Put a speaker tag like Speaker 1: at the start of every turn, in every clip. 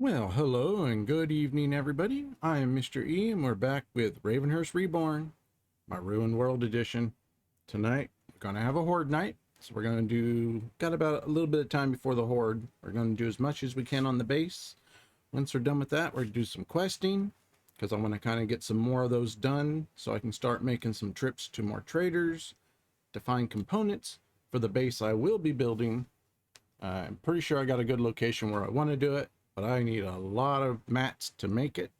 Speaker 1: Well, hello and good evening, everybody. I am Mr. E, and we're back with RavenHearst Reborn, my Ruined World edition. Tonight, we're going to have a Horde Night, so we're going to got about a little bit of time before the Horde. We're going to do as much as we can on the base. Once we're done with that, we're going to do some questing, because I want to kind of get some more of those done, so I can start making some trips to more traders to find components for the base I will be building. I'm pretty sure I got a good location where I want to do it, but I need a lot of mats to make it.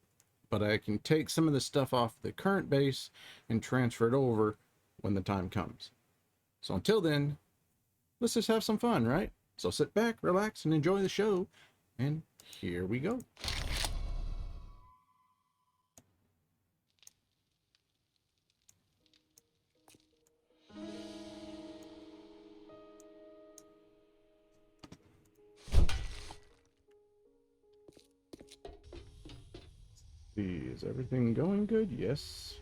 Speaker 1: But I can take some of the stuff off the current base and transfer it over when the time comes. So until then, let's just have some fun, right? So sit back, relax, and enjoy the show. And here we go. Is everything going good? Yes.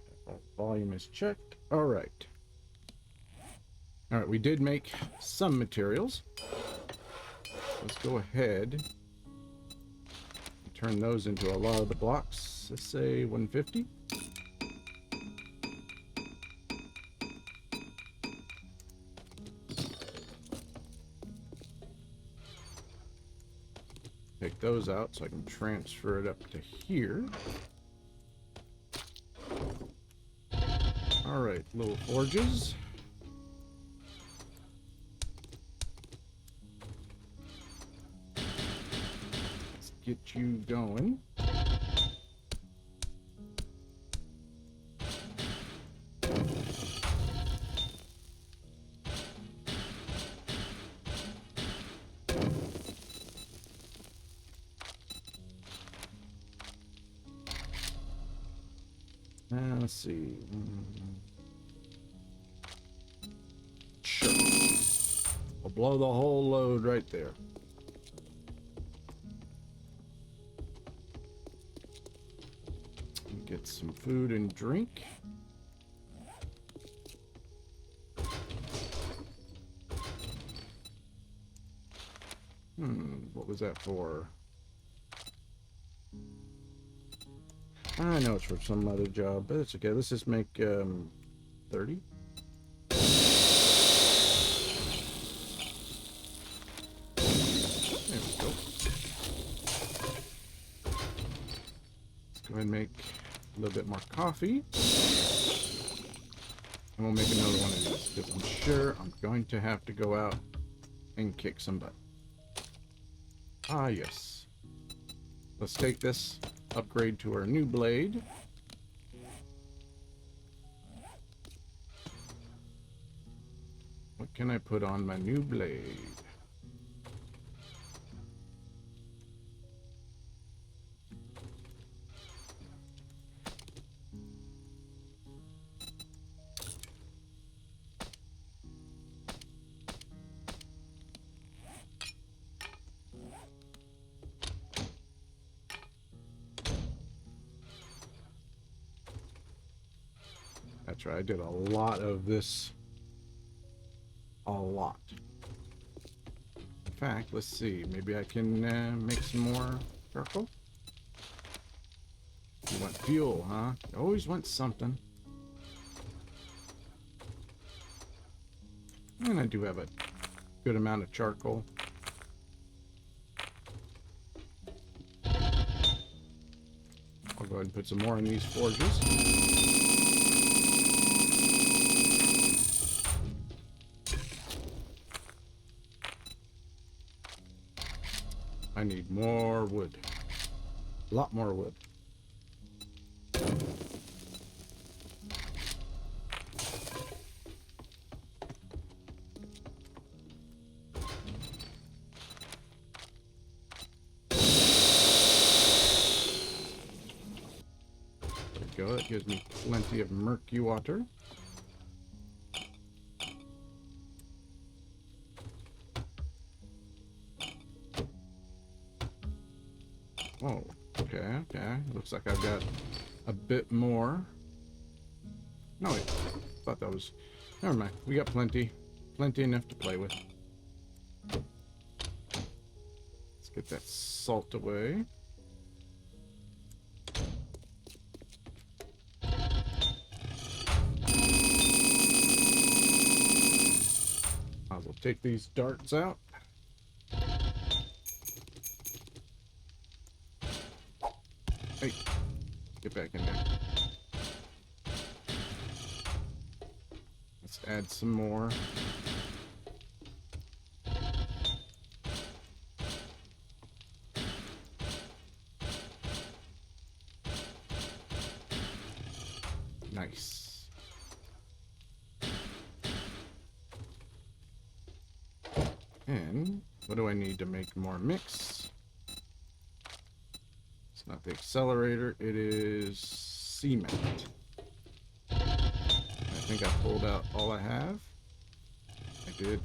Speaker 1: Volume is checked. All right. All right, we did make some materials. Let's go ahead and turn those into a lot of the blocks. Let's say 150. Take those out so I can transfer it up to here. All right, little forges. Let's get you going. Let's see. Sure. We'll blow the whole load right there. Get some food and drink. What was that for? I know it's for some other job, but it's okay. Let's just make 30. There we go. Let's go ahead and make a little bit more coffee. And we'll make another one of these, because I'm sure I'm going to have to go out and kick some butt. Ah, yes. Let's take this, upgrade to our new blade. What can I put on my new blade? That's right, I did a lot of this. A lot. In fact, let's see. Maybe I can make some more charcoal. You want fuel, huh? You always want something. And I do have a good amount of charcoal. I'll go ahead and put some more in these forges. I need more wood. A lot more wood. There we go. That gives me plenty of murky water. Oh, okay. Looks like I've got a bit more. No, wait. Thought that was... Never mind. We got plenty. Plenty enough to play with. Let's get that salt away. take these darts out. Hey, get back in there. Let's add some more. Nice. And what do I need to make more mix? It's not the accelerator, it is cement. I think I pulled out all I have. I did.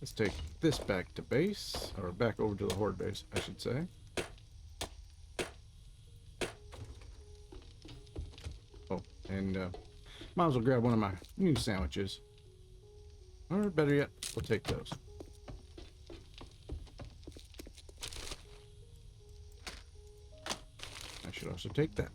Speaker 1: Let's take this back to base, or back over to the Horde base, I should say. Oh, and might as well grab one of my new sandwiches. Or better yet, we'll take those. I should also take that.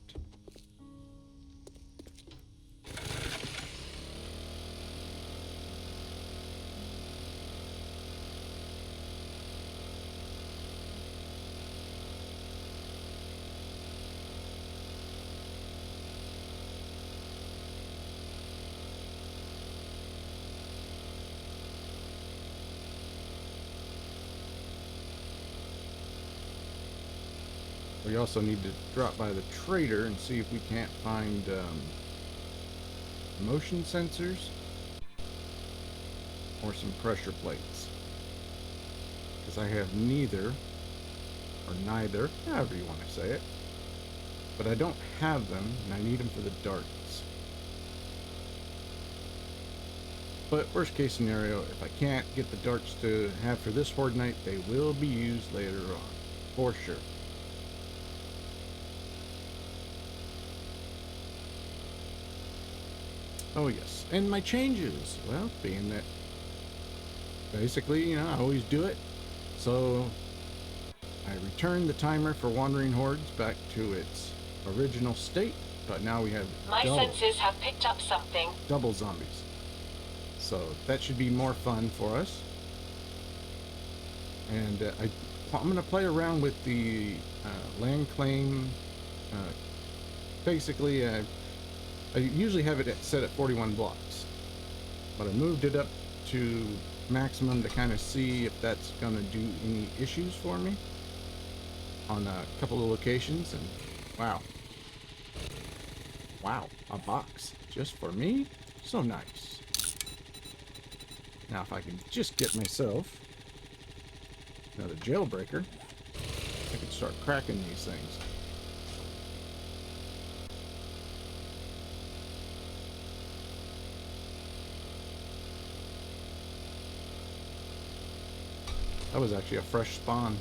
Speaker 1: We also need to drop by the trader and see if we can't find motion sensors or some pressure plates. Because I have neither, or neither, however you want to say it. But I don't have them, and I need them for the darts. But worst case scenario, if I can't get the darts to have for this Horde Night, they will be used later on, for sure. Oh yes, and my changes. Well, being that basically, you know, I always do it. So I returned the timer for wandering hordes back to its original state, but now we have
Speaker 2: my senses have picked up something.
Speaker 1: Double zombies. So that should be more fun for us. And I'm going to play around with the land claim. Basically, I usually have it set at 41 blocks, but I moved it up to maximum to kind of see if that's going to do any issues for me on a couple of locations. And wow, a box just for me, so nice. Now if I can just get myself another jailbreaker, I can start cracking these things. That was actually a fresh spawn.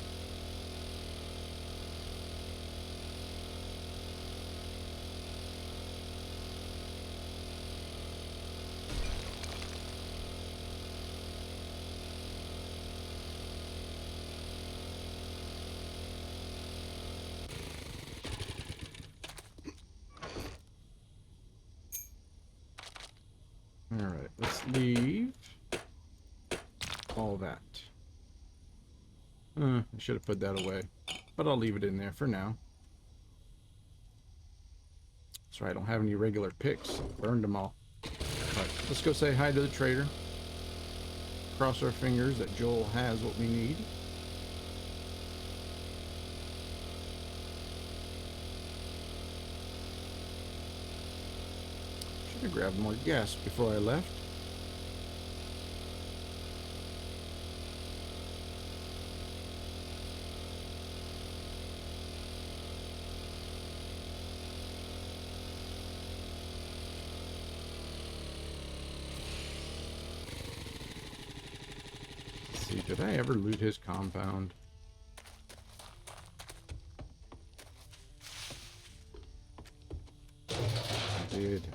Speaker 1: All right, let's leave all that. I should have put that away, but I'll leave it in there for now. That's right, I don't have any regular picks. Burned them all. Alright, let's go say hi to the trader. Cross our fingers that Joel has what we need. Should have grabbed more gas before I left. Did I ever loot his compound?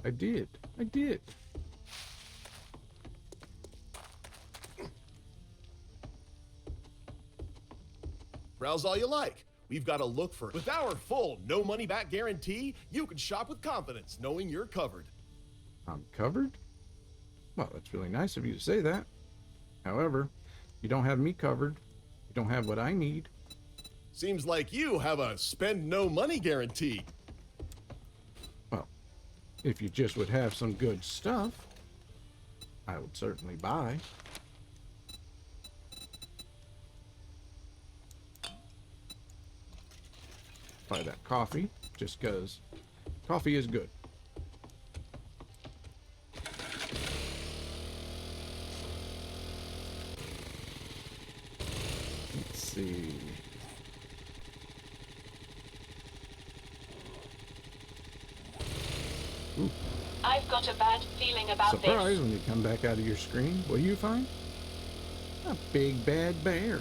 Speaker 1: I did.
Speaker 3: Browse all you like. We've got a look for. With our full no money back guarantee, you can shop with confidence knowing you're covered.
Speaker 1: I'm covered? Well, that's really nice of you to say that. However, you don't have me covered. You don't have what I need.
Speaker 3: Seems like you have a spend no money guarantee.
Speaker 1: Well, if you just would have some good stuff, I would certainly buy. Buy that coffee, just because coffee is good. Let's see. Ooh.
Speaker 2: I've got a bad feeling about
Speaker 1: Surprise
Speaker 2: this.
Speaker 1: when you come back out of your screen. What do you find? A big bad bear.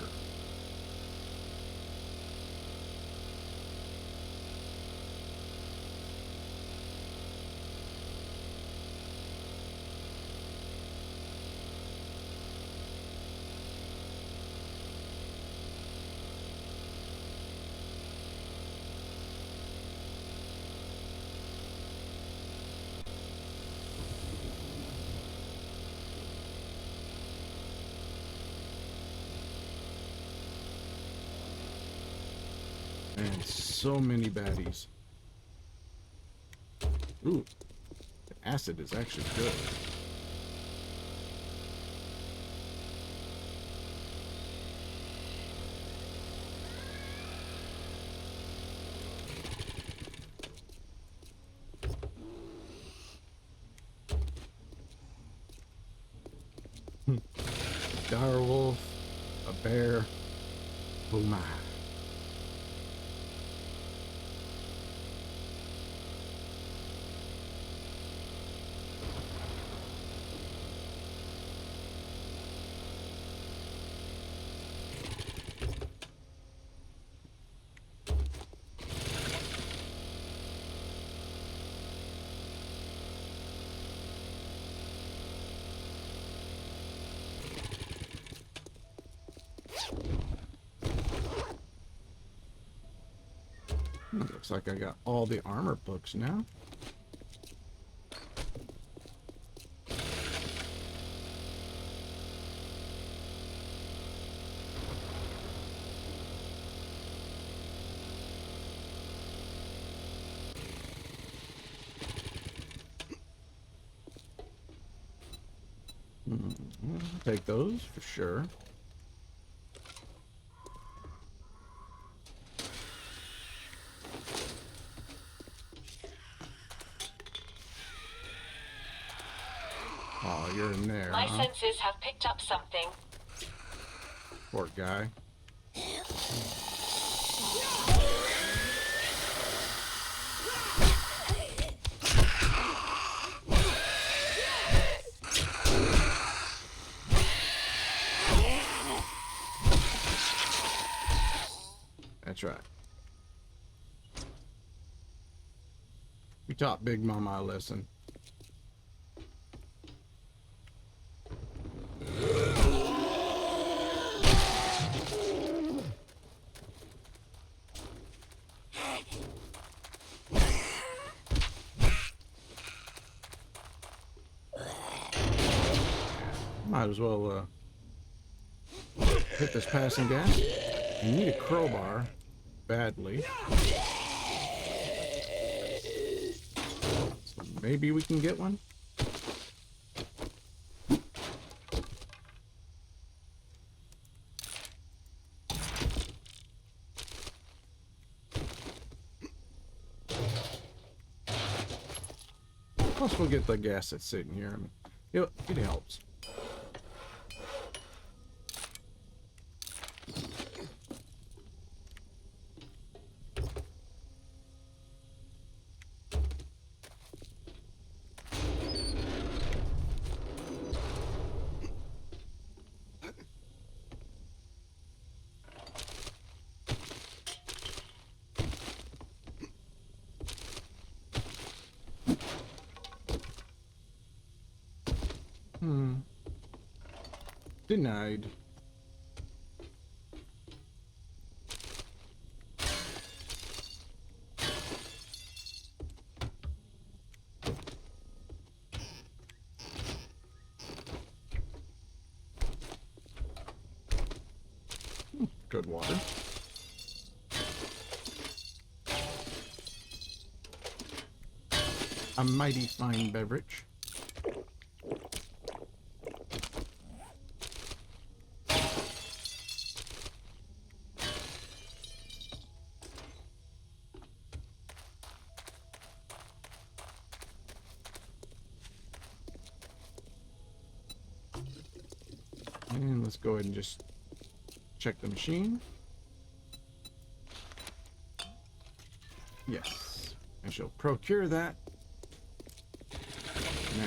Speaker 1: And so many baddies. Ooh, the acid is actually good. Dire wolf, a bear, oh my. Looks like I got all the armor books now. I'll take those for sure. Oh, you're in there,
Speaker 2: My
Speaker 1: huh?
Speaker 2: senses have picked up something.
Speaker 1: Poor guy. That's right. You taught Big Mama a lesson. Might as well hit this passing gas. You need a crowbar badly. So maybe we can get one. Plus we'll get the gas that's sitting here. I mean, it helps. Denied. Good water. A mighty fine beverage. And let's go ahead and just check the machine. Yes, I shall procure that. Now,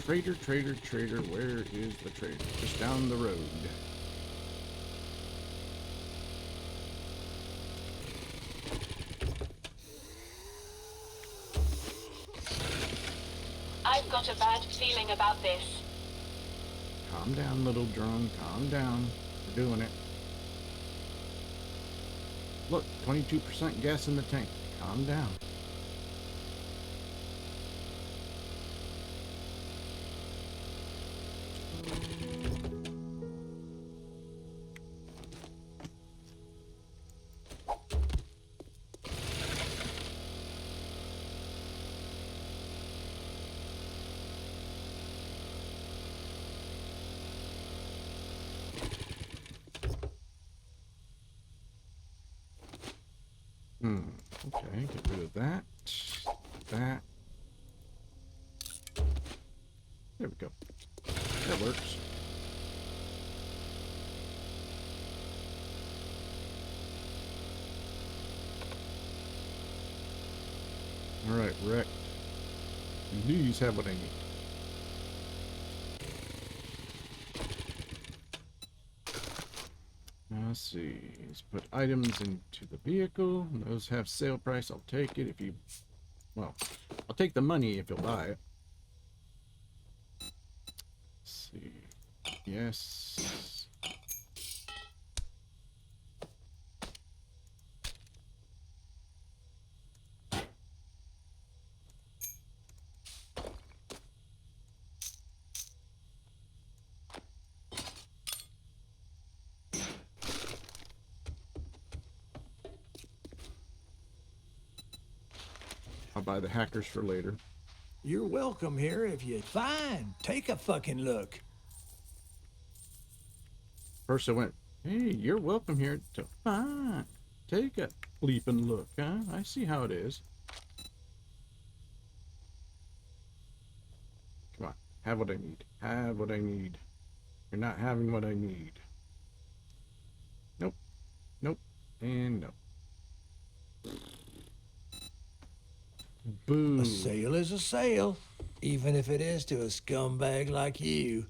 Speaker 1: trader, where is the trader? Just down the road.
Speaker 2: I've got a bad feeling about this.
Speaker 1: Calm down, little drone. Calm down. We're doing it. Look, 22% gas in the tank. Calm down. Okay, get rid of that. That. There we go. That works. Alright, wrecked. These have what I need. Let's see. Let's put items into the vehicle. Those have sale price. I'll take it if you... Well, I'll take the money if you'll buy it. Let's see. Yes. I'll buy the hackers for later.
Speaker 4: You're welcome here if you... Fine, take a fucking look.
Speaker 1: First I went, hey, you're welcome here to fine. Take a bleeping look, huh? I see how it is. Come on, have what I need. Have what I need. You're not having what I need. Nope. Nope. And no. Boo.
Speaker 4: A sale is a sale, even if it is to a scumbag like you.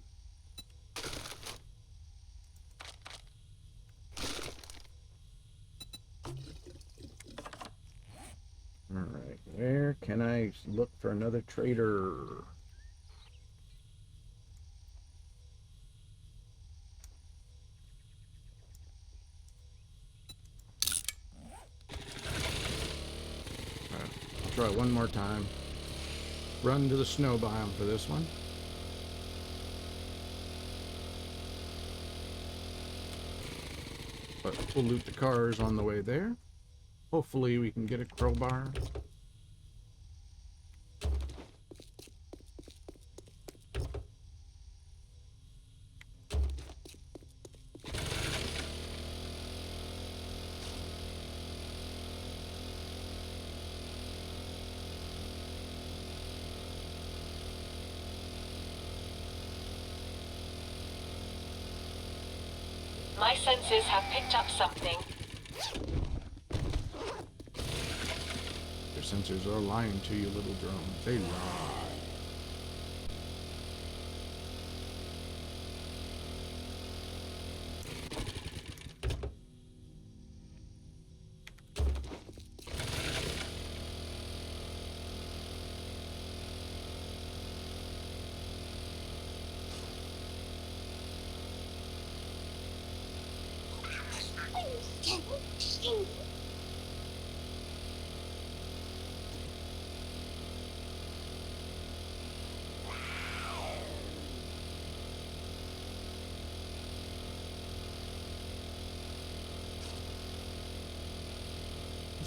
Speaker 1: Alright, where can I look for another trader? I'll try one more time. Run to the snow biome for this one. But we'll loot the cars on the way there. Hopefully we can get a crowbar.
Speaker 2: My senses have picked up something.
Speaker 1: Your sensors are lying to you, little drone. They lie.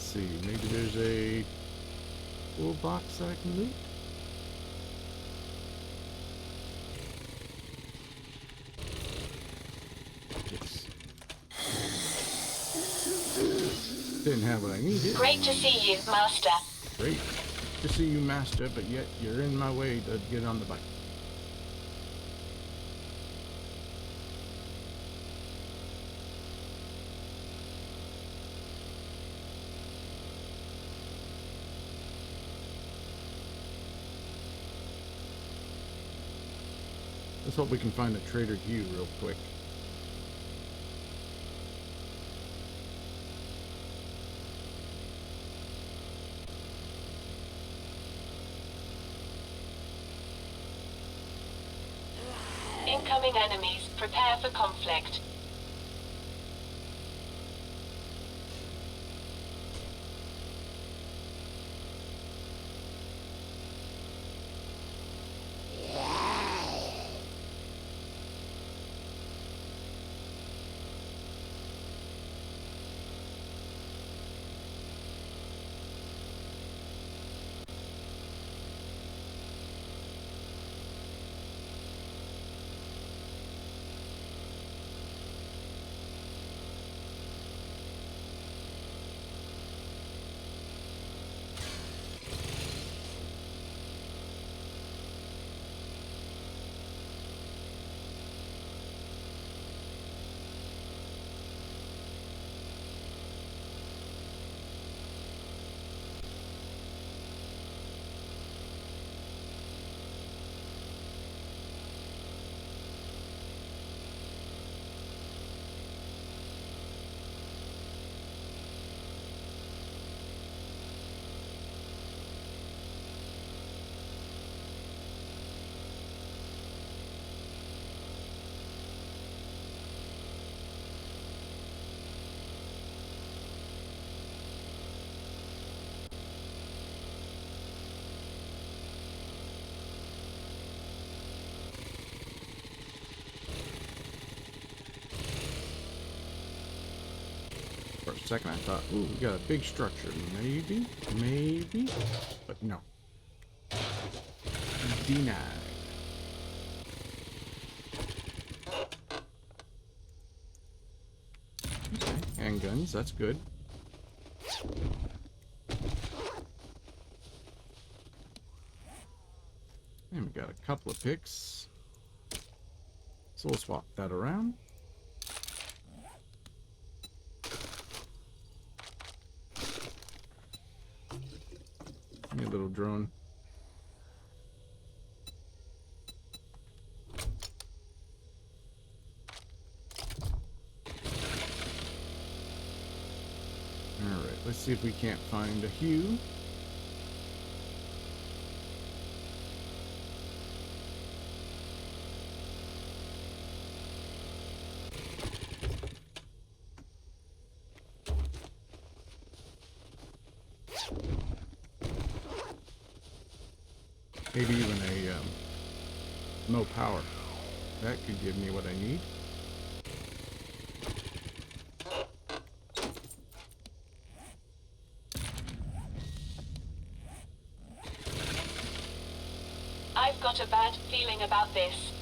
Speaker 1: see. Maybe there's a toolbox that I can loot. Yes. Didn't have what I needed.
Speaker 2: Great to see you, Master.
Speaker 1: Great to see you, Master, but yet you're in my way to get on the bike. Let's hope we can find a Trader Hugh real quick.
Speaker 2: Incoming enemies. Prepare for conflict. For a second I thought, ooh, we got a big structure. Maybe, but no. Denied. Okay, handguns, that's good. And we got a couple of picks. So we'll swap that around. Give me a little drone. Alright, let's see if we can't find a Hugh. Maybe even a no power. That could give me what I need. I've got a bad feeling about this.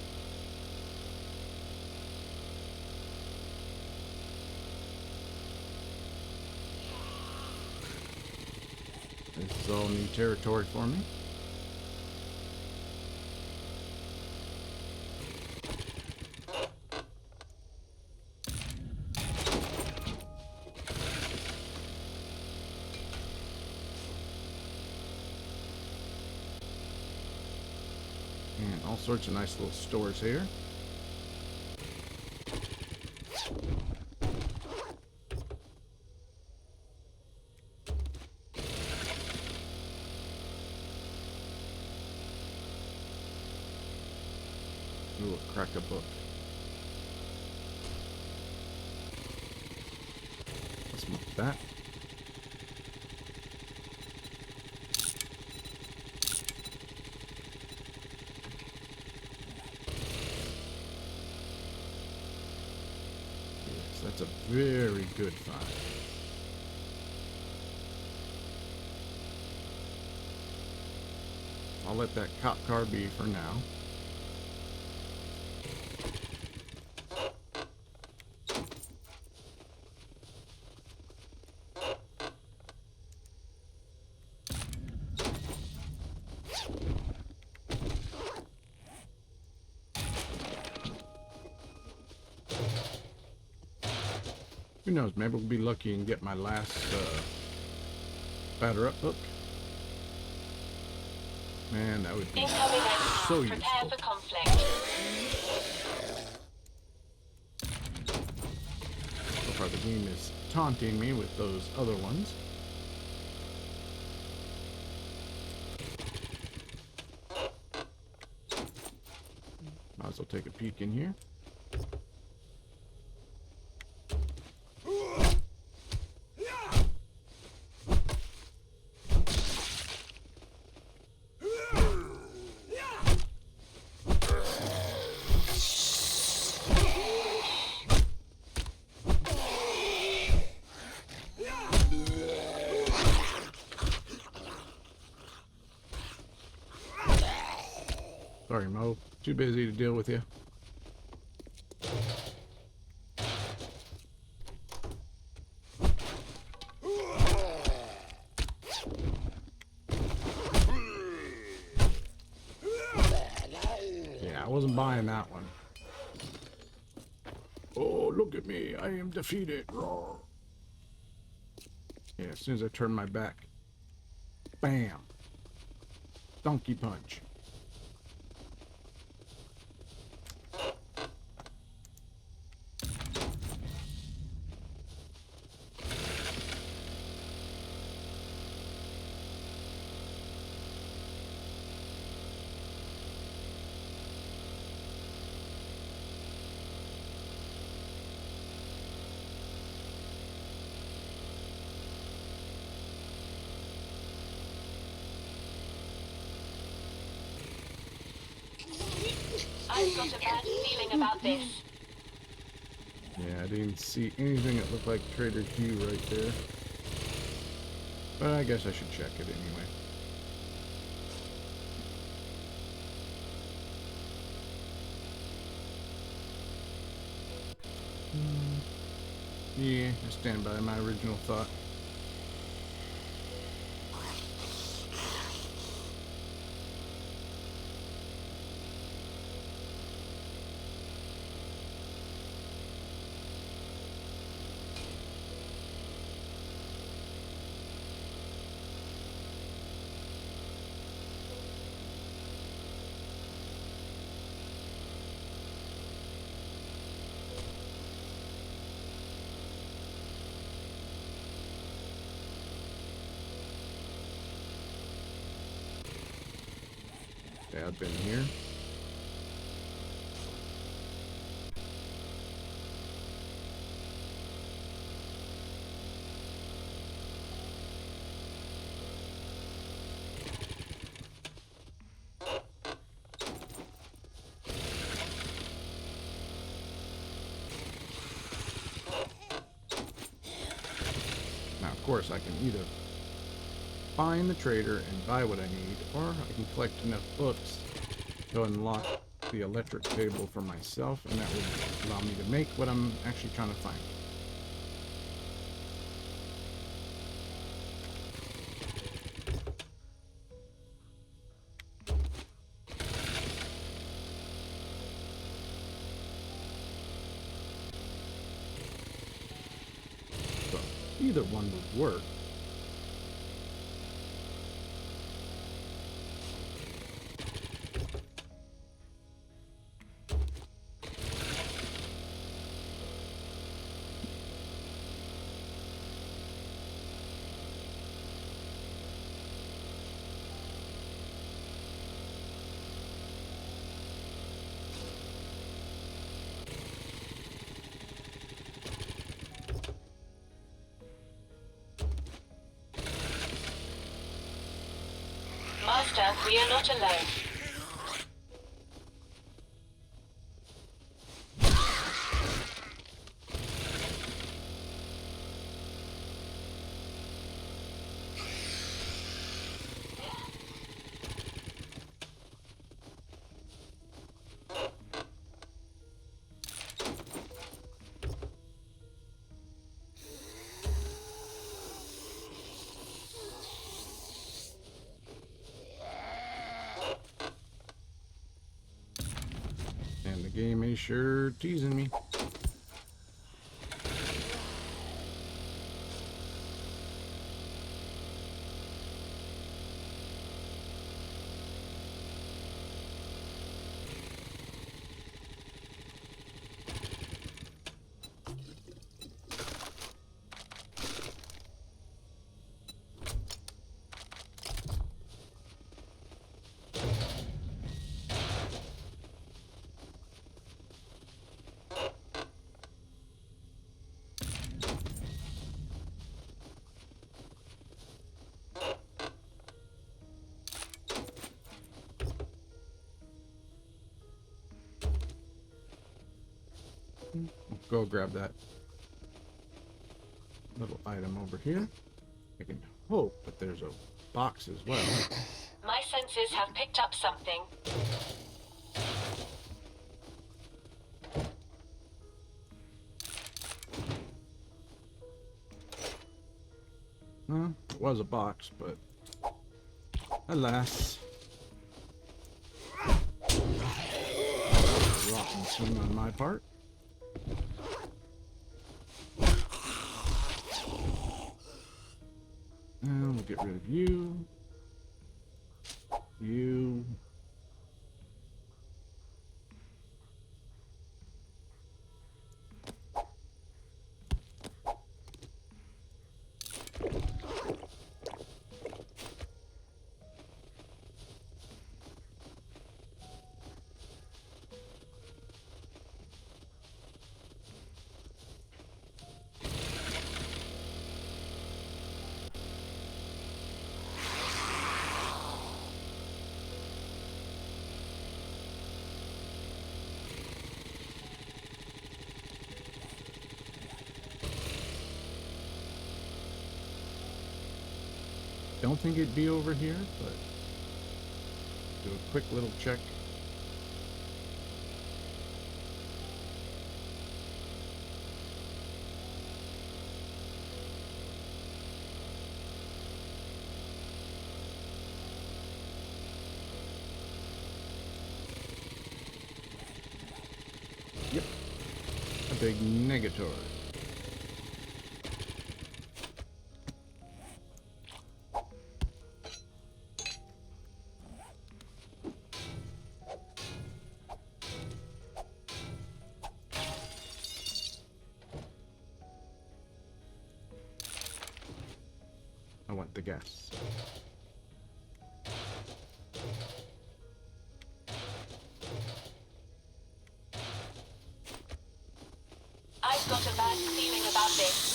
Speaker 1: This is all new territory for me. And all sorts of nice little stores here. Ooh, crack a book. Let's move that. Yes, that's a very good find. I'll let that cop car be for now. Who knows, maybe we'll be lucky and get my last batter up hook. Man, that would be so useful.
Speaker 5: Prepare for conflict.
Speaker 1: So far the game is taunting me with those other ones. Might as well take a peek in here. Sorry, Mo. Too busy to deal with you. Yeah, I wasn't buying that one. Oh, look at me. I am defeated. Roar. Yeah, as soon as I turn my back. Bam. Donkey punch.
Speaker 5: I've got a bad feeling about this.
Speaker 1: Yeah, I didn't see anything that looked like Trader Q right there. But I guess I should check it anyway. Yeah, I stand by my original thought. Yeah, I've been here. Now, of course, I can either find the trader and buy what I need, or I can collect enough books to unlock the electric table for myself, and that would allow me to make what I'm actually trying to find. So, either one would work.
Speaker 5: Master, we are not alone.
Speaker 1: They sure teasing me. Go grab that little item over here. I can hope that there's a box as well.
Speaker 5: My senses have picked up something.
Speaker 1: It was a box, but alas. Rotten scene on my part. And we'll get rid of you. You. Don't think it'd be over here, but do a quick little check. Yep, a big negatory. I want the gas.
Speaker 5: I've got a bad feeling about this.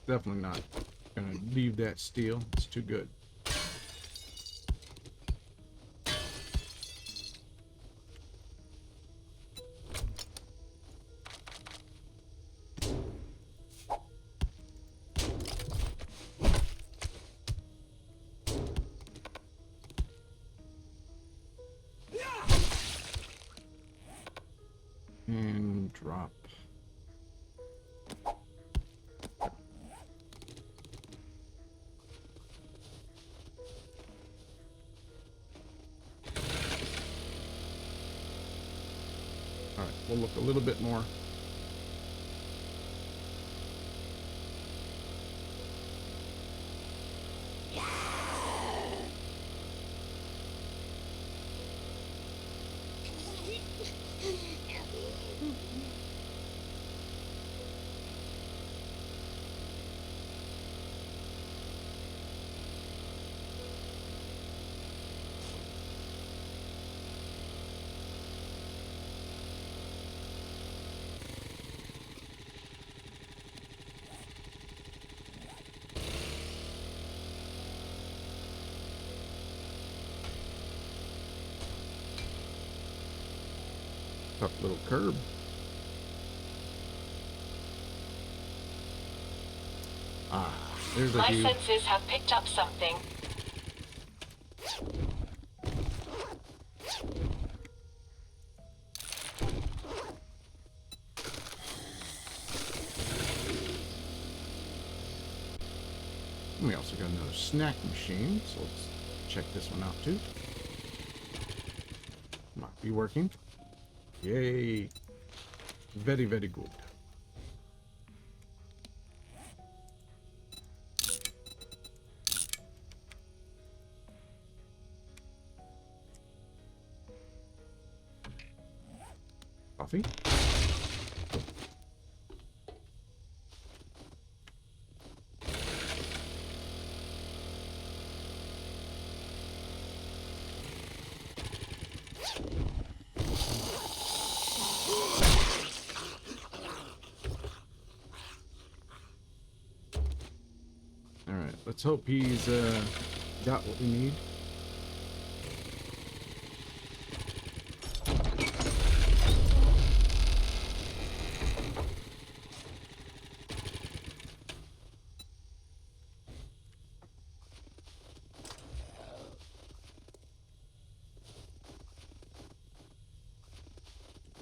Speaker 1: Definitely not gonna leave that steel. It's too good. And drop. All right, we'll look a little bit more. Tough little curb. Ah, there's a
Speaker 5: My
Speaker 1: huge.
Speaker 5: senses have picked up something.
Speaker 1: We also got another snack machine, so let's check this one out too. Might be working. Yay. Very, very good. Coffee. Alright, let's hope he's got what we need.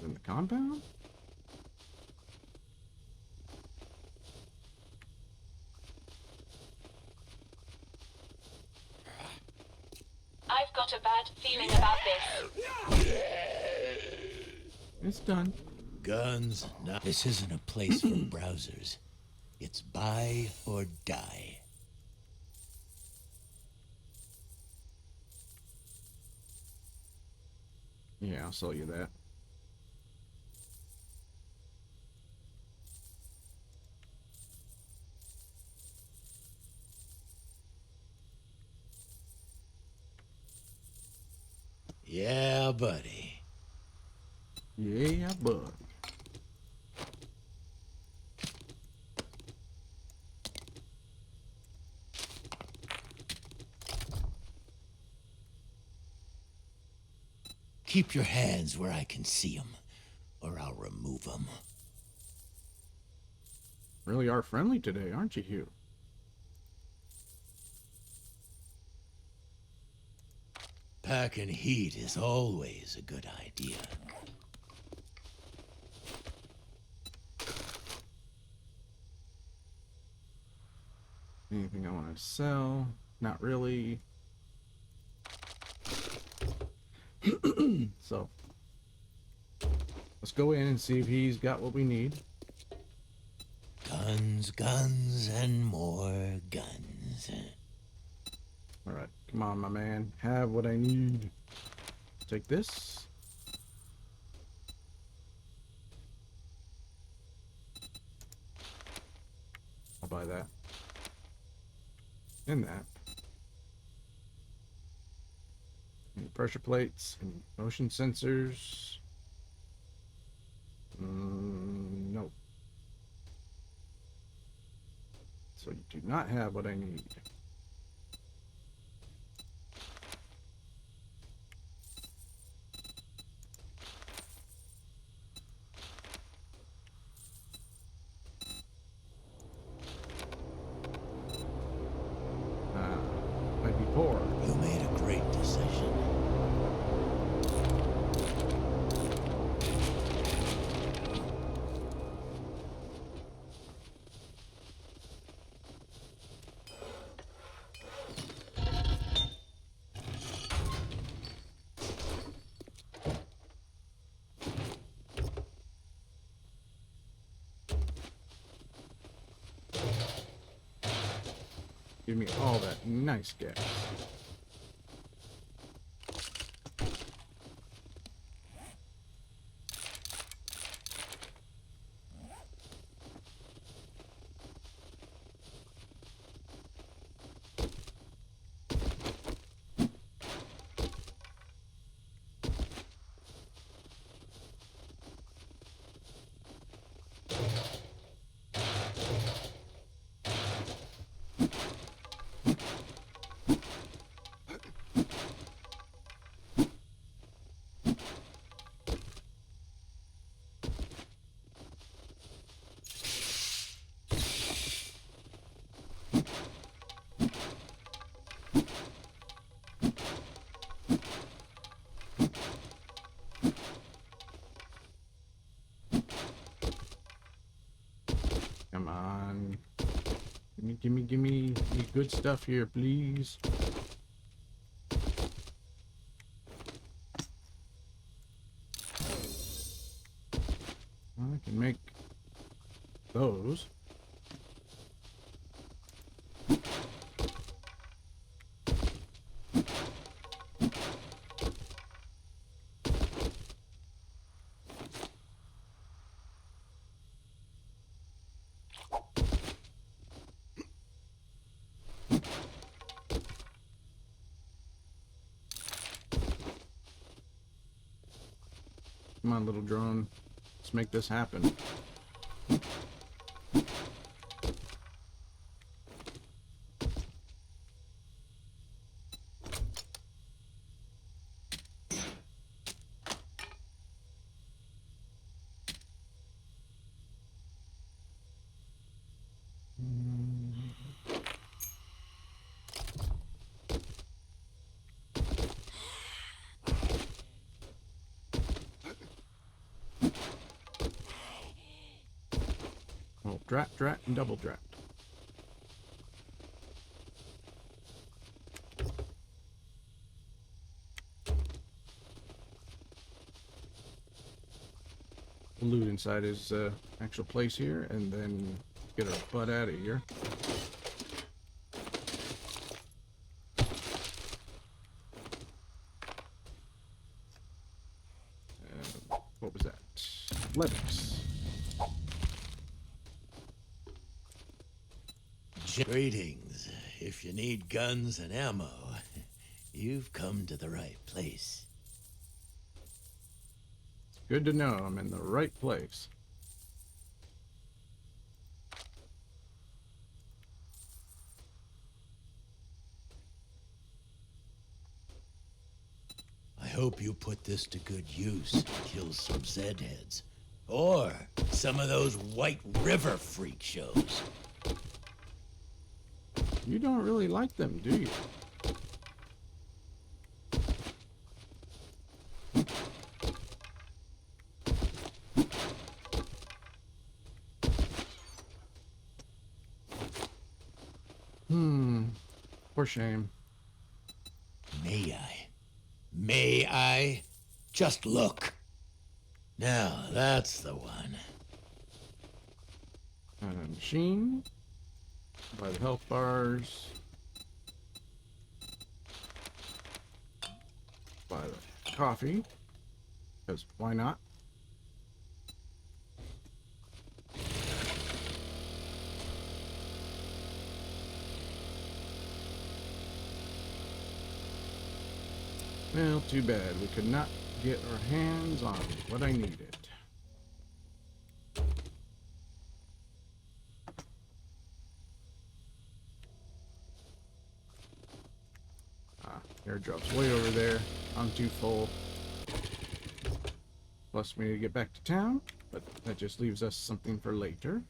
Speaker 1: In the compound?
Speaker 5: I've got a bad feeling about this.
Speaker 1: It's done.
Speaker 4: Guns. No. This isn't a place for browsers. It's buy or die.
Speaker 1: Yeah, I'll sell you that.
Speaker 4: Yeah, buddy.
Speaker 1: Yeah, bud.
Speaker 4: Keep your hands where I can see them, or I'll remove them.
Speaker 1: Really are friendly today, aren't you, Hugh?
Speaker 4: Packing heat is always a good idea.
Speaker 1: Anything I want to sell? Not really. So, let's go in and see if he's got what we need.
Speaker 4: Guns, guns, and more guns.
Speaker 1: All right, come on, my man. Have what I need. Take this. I'll buy that. And that. And pressure plates and motion sensors. Nope. So you do not have what I need. Might be poor.
Speaker 4: You made a great decision.
Speaker 1: Give me all that nice gas. Come on. Give me the good stuff here, please. Well, I can make those. Come on, little drone. Let's make this happen. Oh, drat, and double drat. We'll loot inside his actual place here, and then get our butt out of here. What was that? Athletics.
Speaker 4: Greetings. If you need guns and ammo, you've come to the right place.
Speaker 1: Good to know I'm in the right place.
Speaker 4: I hope you put this to good use. Kill some Zed heads. Or some of those White River freak shows.
Speaker 1: You don't really like them, do you? For shame.
Speaker 4: May I? May I? Just look. Now, that's the one.
Speaker 1: Machine. Buy the health bars. Buy the coffee. Because why not? Well, too bad. We could not get our hands on what I needed. Airdrop's way over there. I'm too full. Plus we need to get back to town, but that just leaves us something for later.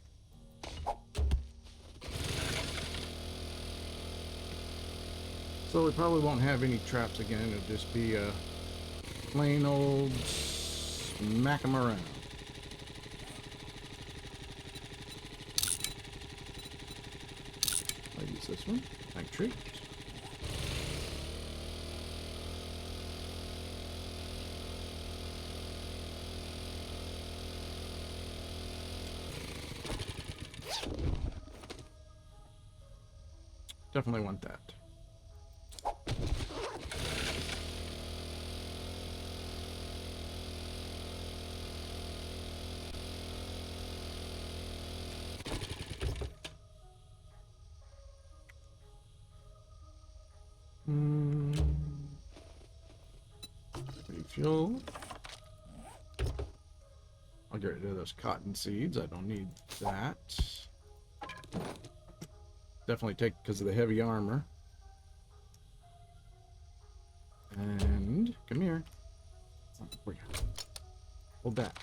Speaker 1: So we probably won't have any traps again. It'll just be a plain old smack 'em around. I'll use this one. Nitrate. Definitely want that. Refuel. I'll get rid of those cotton seeds. I don't need that. Definitely take because of the heavy armor. And come here. Oh, hold that.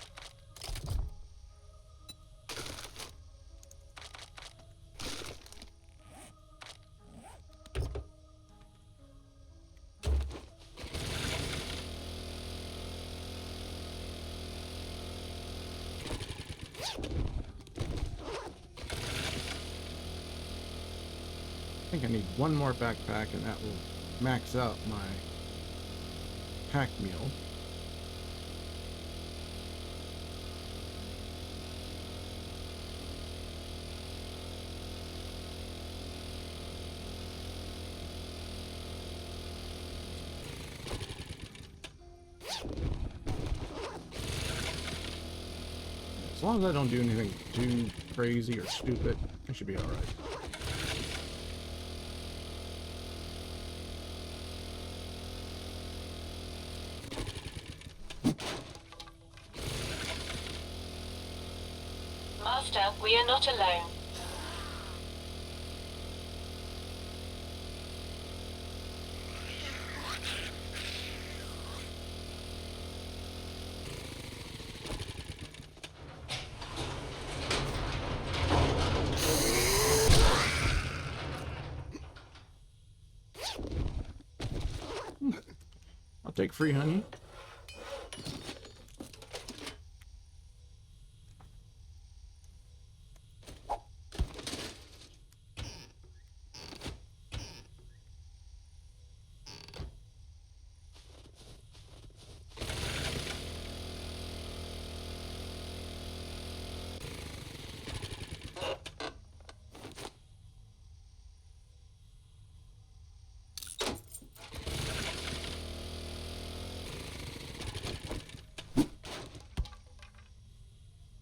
Speaker 1: think I need one more backpack, and that will max out my pack mule. As long as I don't do anything too crazy or stupid, I should be alright.
Speaker 5: Master, we are not alone.
Speaker 1: I'll take free honey.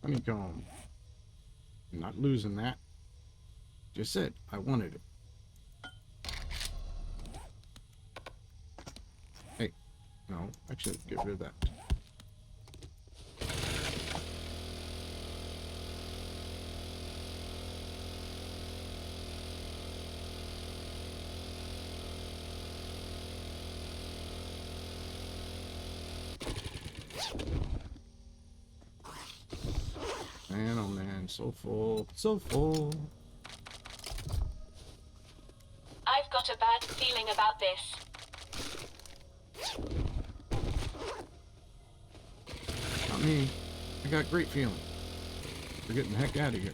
Speaker 1: Honeycomb. I'm not losing that. Just said I wanted it. Hey, no, actually, get rid of that. Man, oh man, so full, so full.
Speaker 5: I've got a bad feeling about this.
Speaker 1: Not me. I got great feeling. We're getting the heck out of here.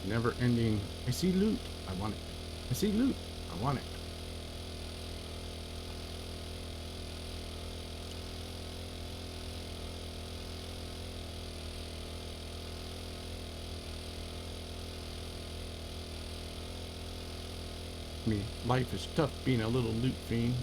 Speaker 1: Never ending. I see loot. I want it. I see loot. I want it. I mean, life is tough being a little loot fiend.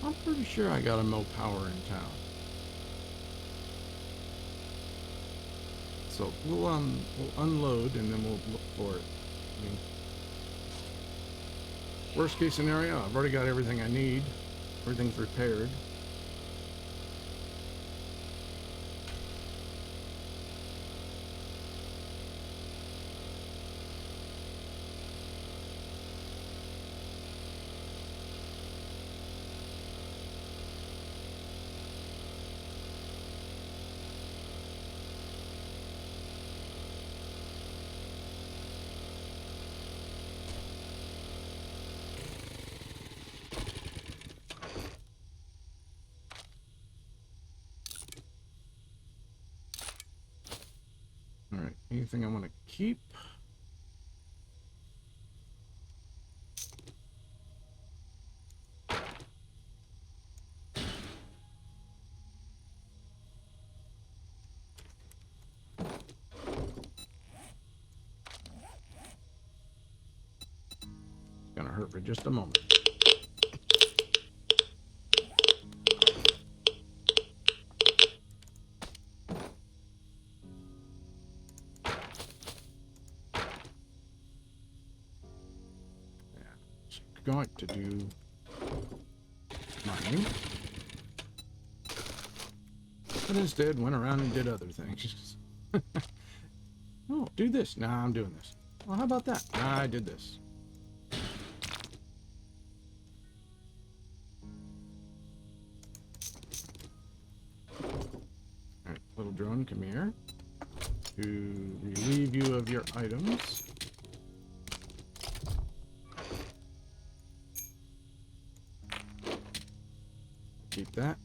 Speaker 1: I'm pretty sure I got a Mo Power in town. So we'll unload and then we'll look for it. I mean, worst case scenario, I've already got everything I need. Everything's repaired. All right, anything I want to keep? gonna hurt for just a moment. Going to do mining, but instead went around and did other things. Oh, do this. Nah, I'm doing this. Well, how about that? Nah, I did this. Alright, little drone, come here. To relieve you of your items. Keep that.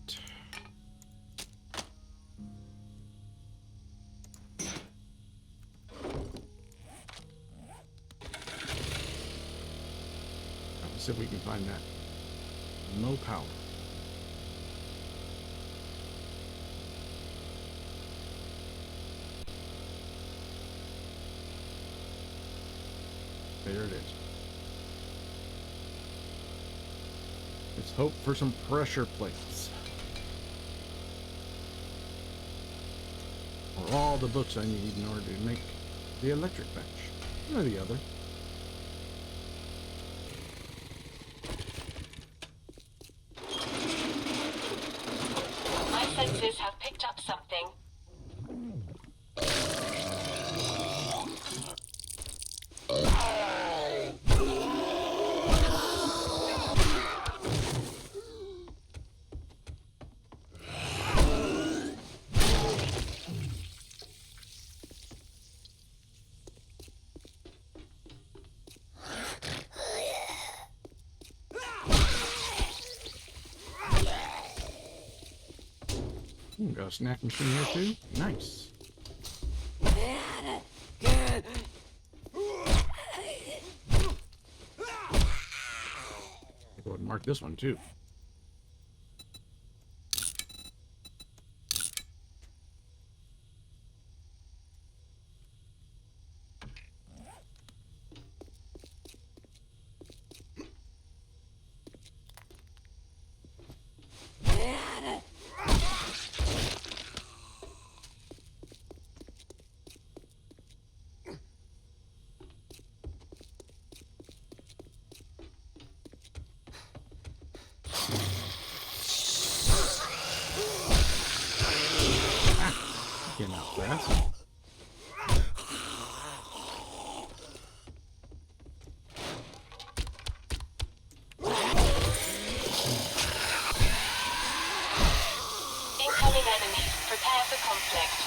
Speaker 1: Let's see if we can find that. No power. There it is. Let's hope for some pressure plates. Or all the books I need in order to make the electric bench. One or the other.
Speaker 5: My senses have picked up something.
Speaker 1: Got a snack machine here too. Nice. Go ahead and mark this one too. Getting out fast.
Speaker 5: Incoming enemies. Prepare for conflict.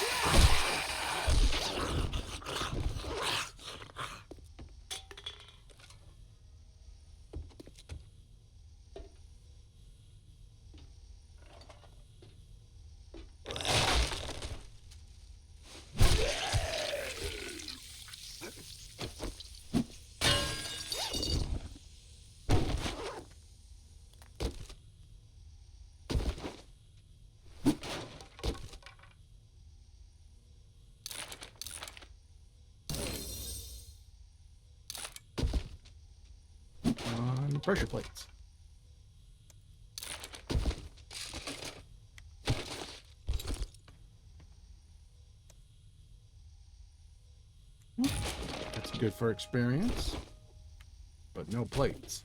Speaker 1: On pressure plates. That's good for experience, but no plates.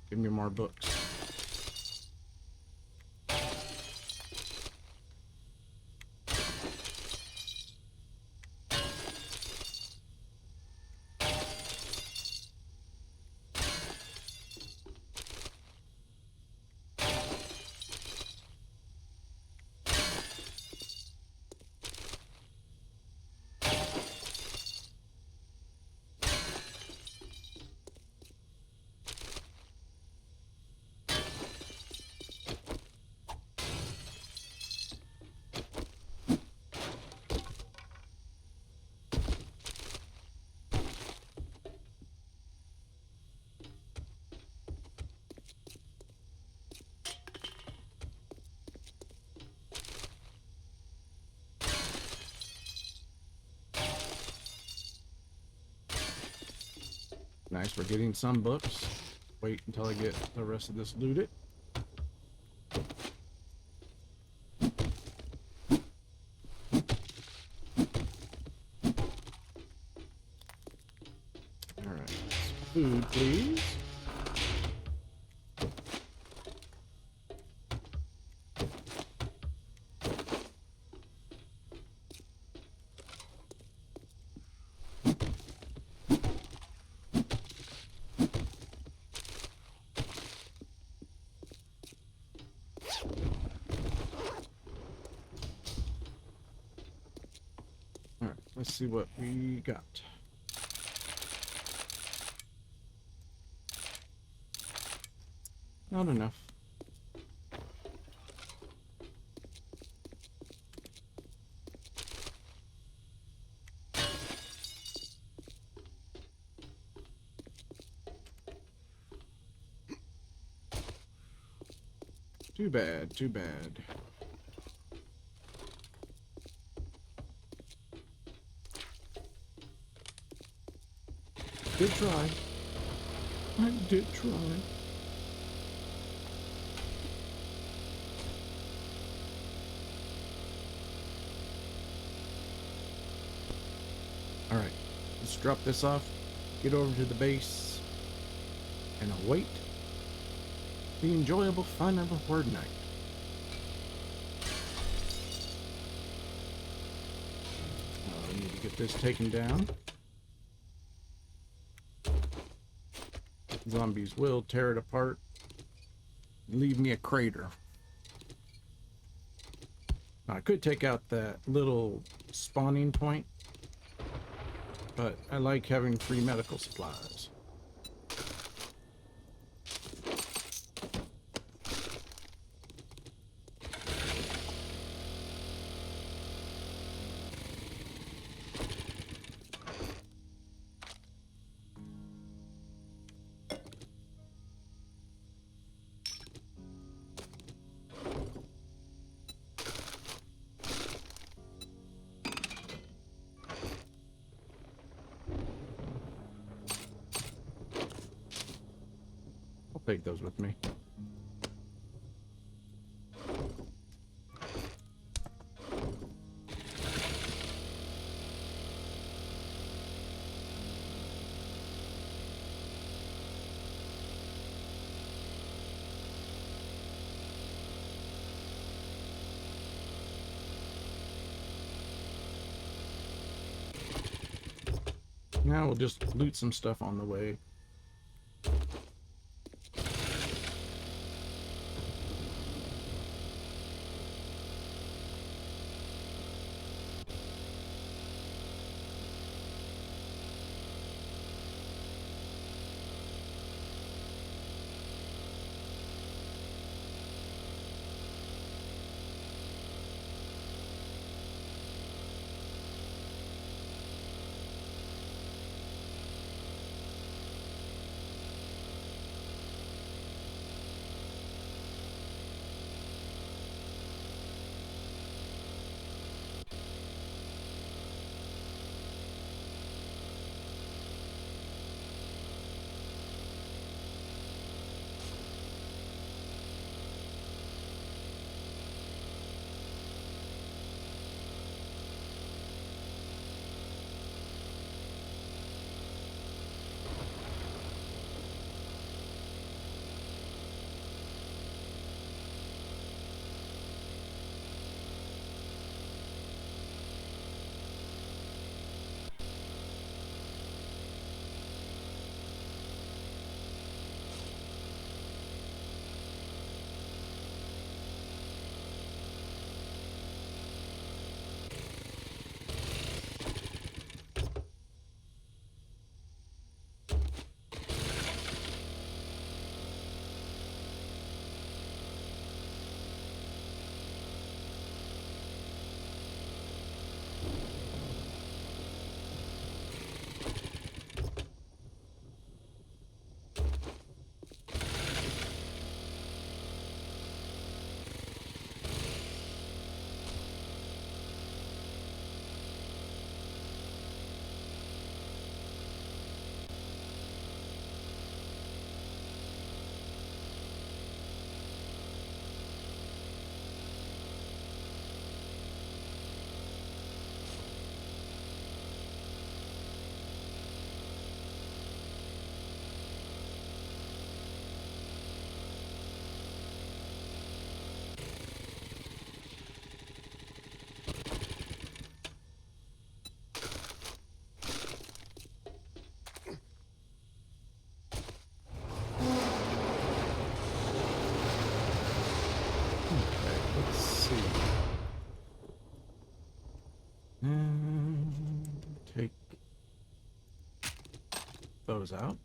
Speaker 1: Give me more books. nice. We're getting some books. Wait until I get the rest of this looted. Alright. Food, please. Alright, let's see what we got. Not enough. Too bad, too bad. Did try. I did try. Alright, let's drop this off, get over to the base, and await the enjoyable fun of a Horde Night. I need to get this taken down. Zombies will tear it apart and leave me a crater. Now, I could take out that little spawning point, but I like having free medical supplies. I'll take those with me. Now we'll just loot some stuff on the way. see. Take those out.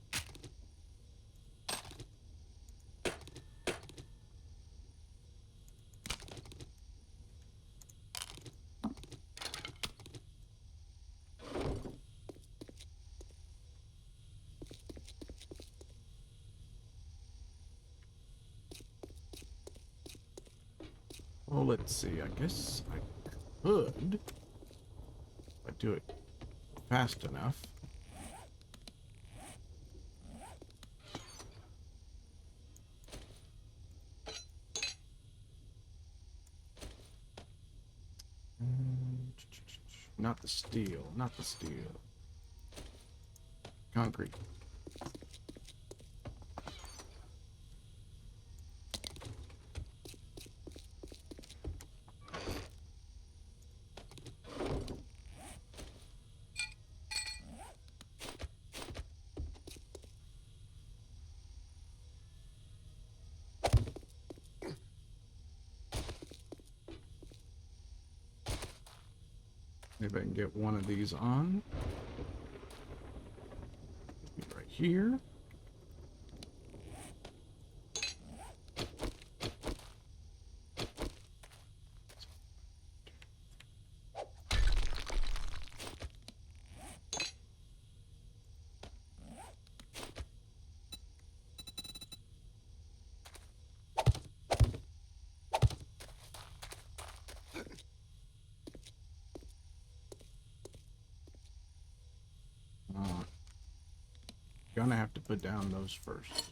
Speaker 1: Well, let's see. I guess I could, if I do it fast enough. Not the steel, not the steel. Concrete. Maybe I can get one of these on. Right here. Gonna have to put down those first.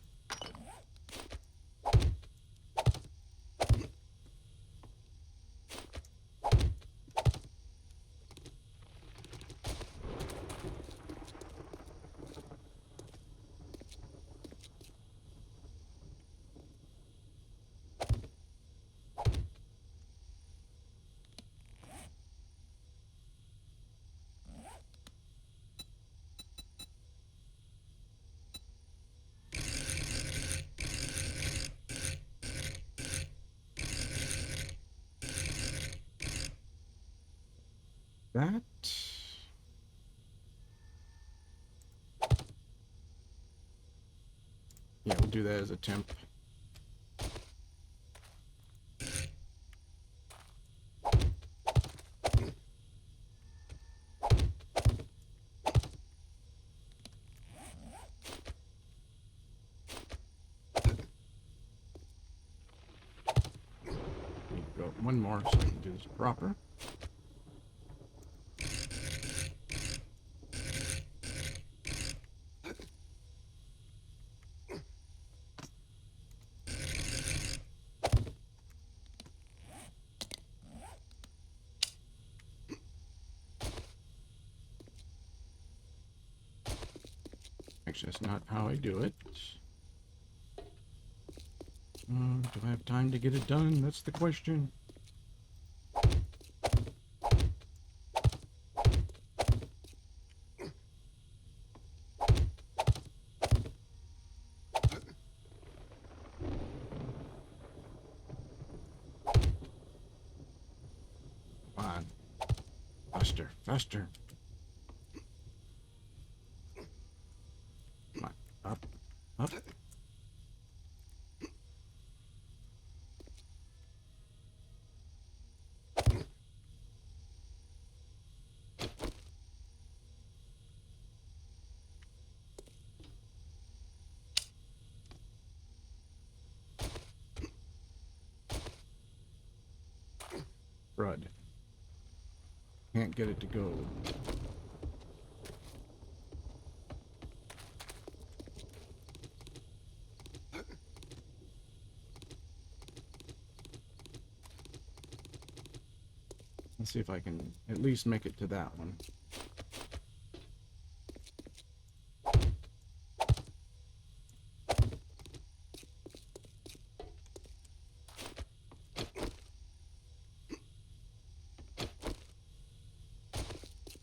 Speaker 1: That. Yeah, we'll do that as a temp. Go one more so I can do this proper. Actually, that's not how I do it. Do I have time to get it done? That's the question. Come on. Faster, faster. Come on. Up, up. Crud. Can't get it to go. Let's see if I can at least make it to that one.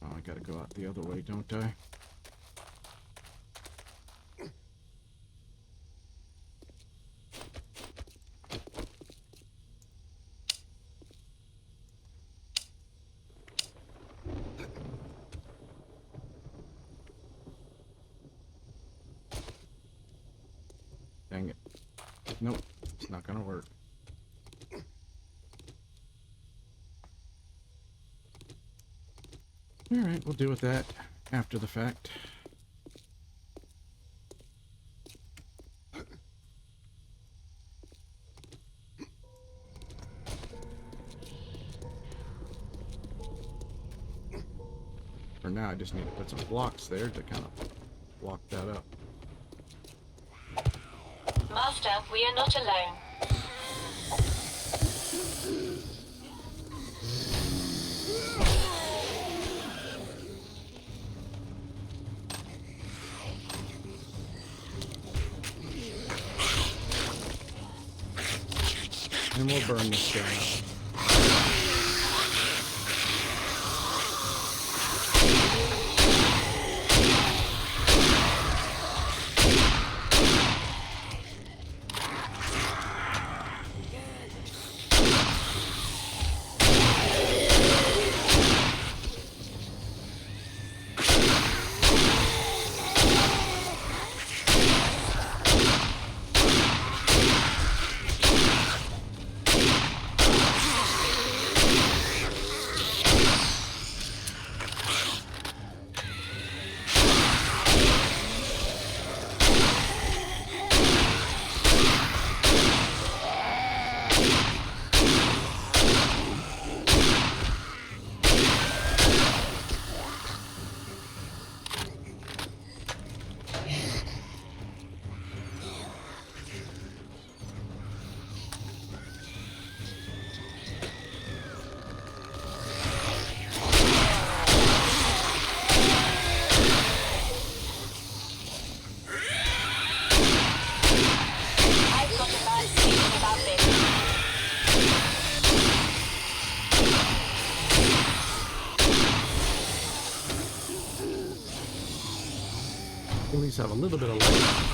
Speaker 1: Oh, I gotta go out the other way, don't I? Nope, it's not gonna work. Alright, we'll deal with that after the fact. For now, I just need to put some blocks there to kind of block that up.
Speaker 5: Master, we are not alone.
Speaker 1: And we'll burn this guy.
Speaker 5: I've got a bad feeling about this.
Speaker 1: At least have a little bit of light.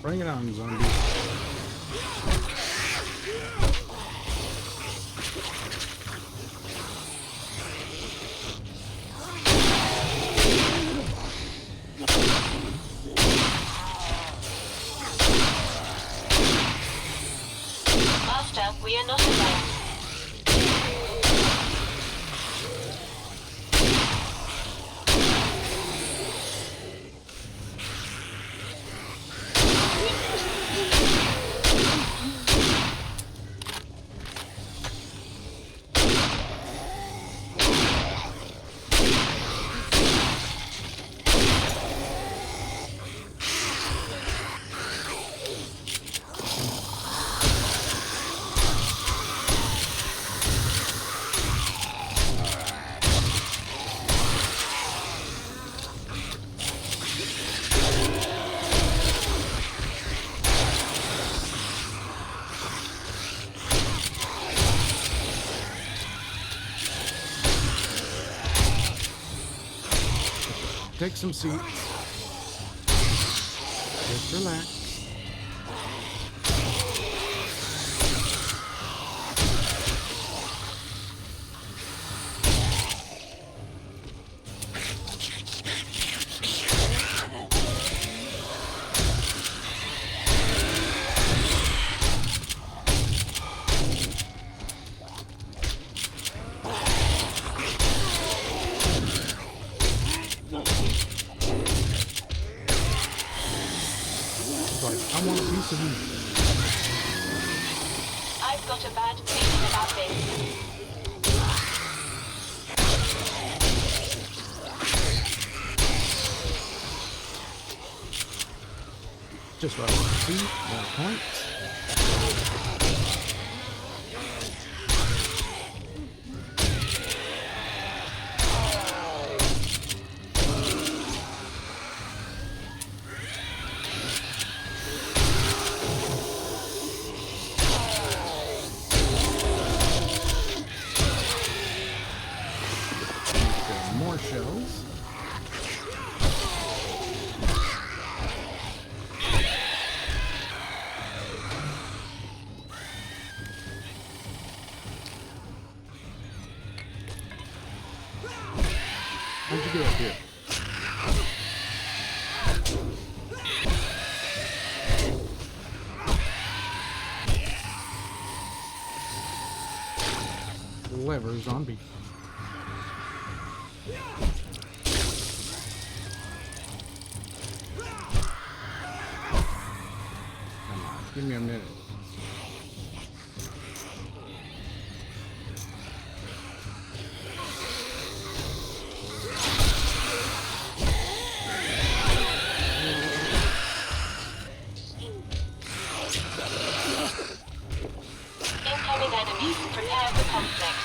Speaker 1: Bring it on, zombies.
Speaker 5: Master, we are not alone.
Speaker 1: Take some seats. Just relax.
Speaker 5: I've got a bad feeling about this.
Speaker 1: Just what I want to see. More points. More shells. How'd you do up here? Clever zombie. Come on, give me a minute.
Speaker 5: Incoming enemies. Prepare for conflict.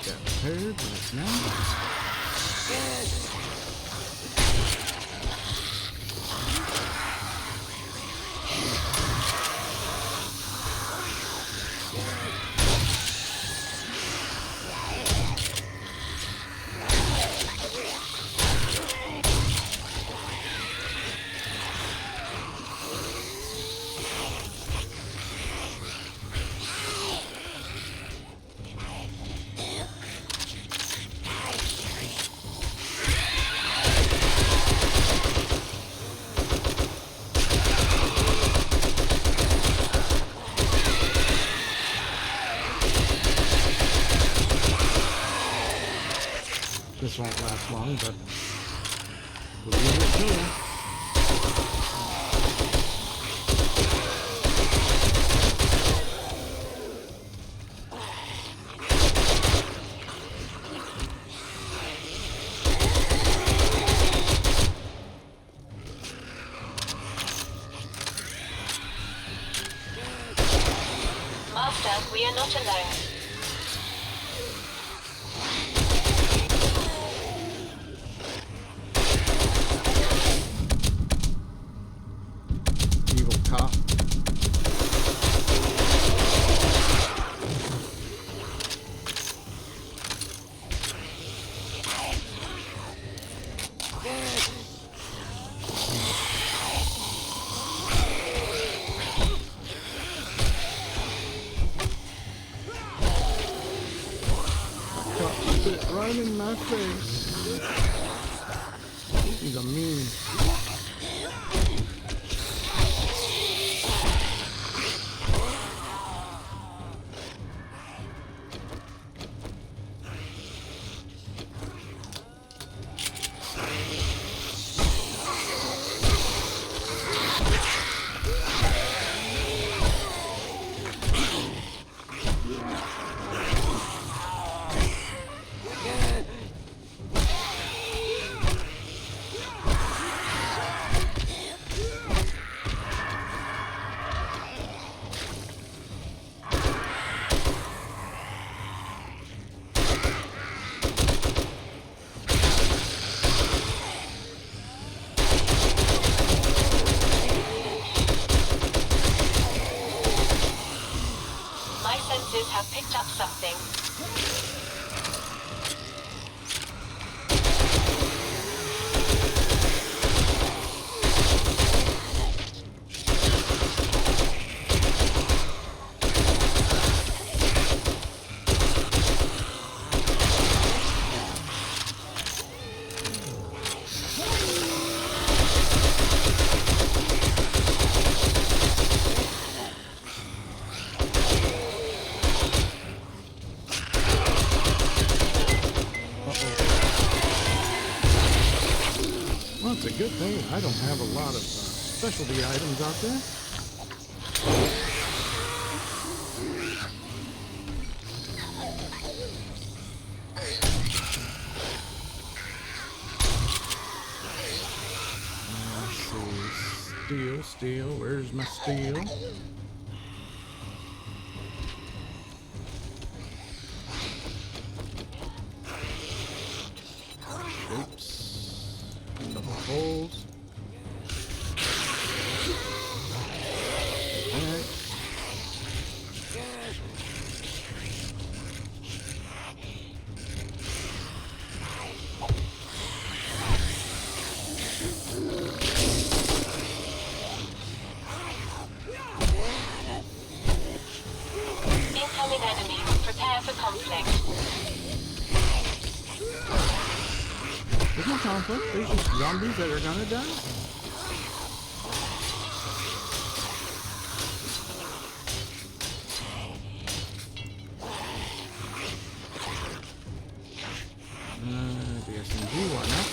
Speaker 1: Got prepared right now. This won't last long, but we'll leave it to.
Speaker 5: Master, we are not alone.
Speaker 1: Evil cop. Got it right in my face. He's a mean.
Speaker 5: My senses have picked up something.
Speaker 1: good thing I don't have a lot of specialty items out there. Steel, where's my steel? Oops. Double holes. Alright.
Speaker 5: Incoming enemy. Prepare for conflict.
Speaker 1: There's no conflict. There's just zombies that are gonna die. The SMG one up.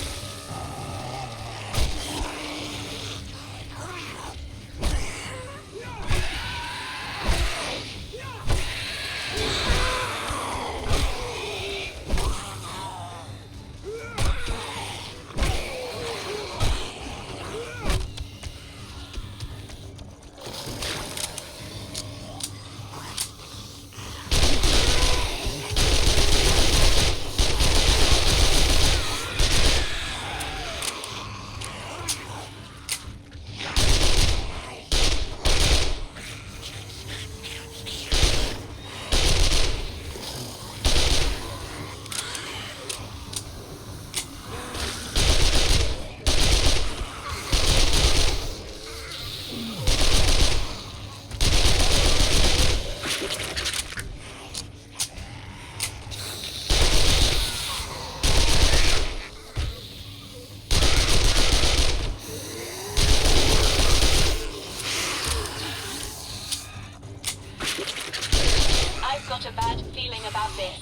Speaker 5: I've got a bad feeling about this.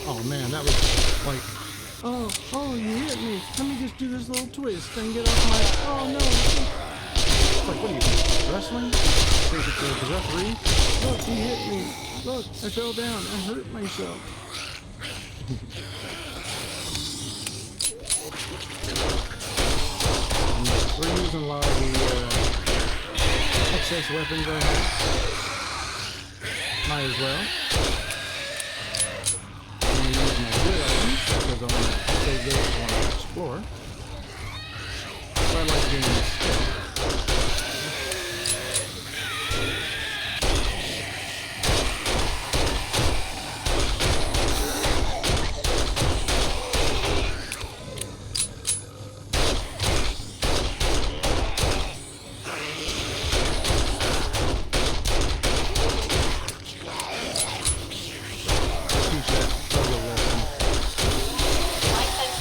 Speaker 1: Oh man, that was like, oh, you hit me. Let me just do this little twist and get off my, oh no. It's like, what are you, wrestling? Think it's the referee? Look, he hit me. Look, I fell down. I hurt myself. We're using a lot of the excess weapons I have. Might as well. Because I want to save those, I want to explore. But I like doing this.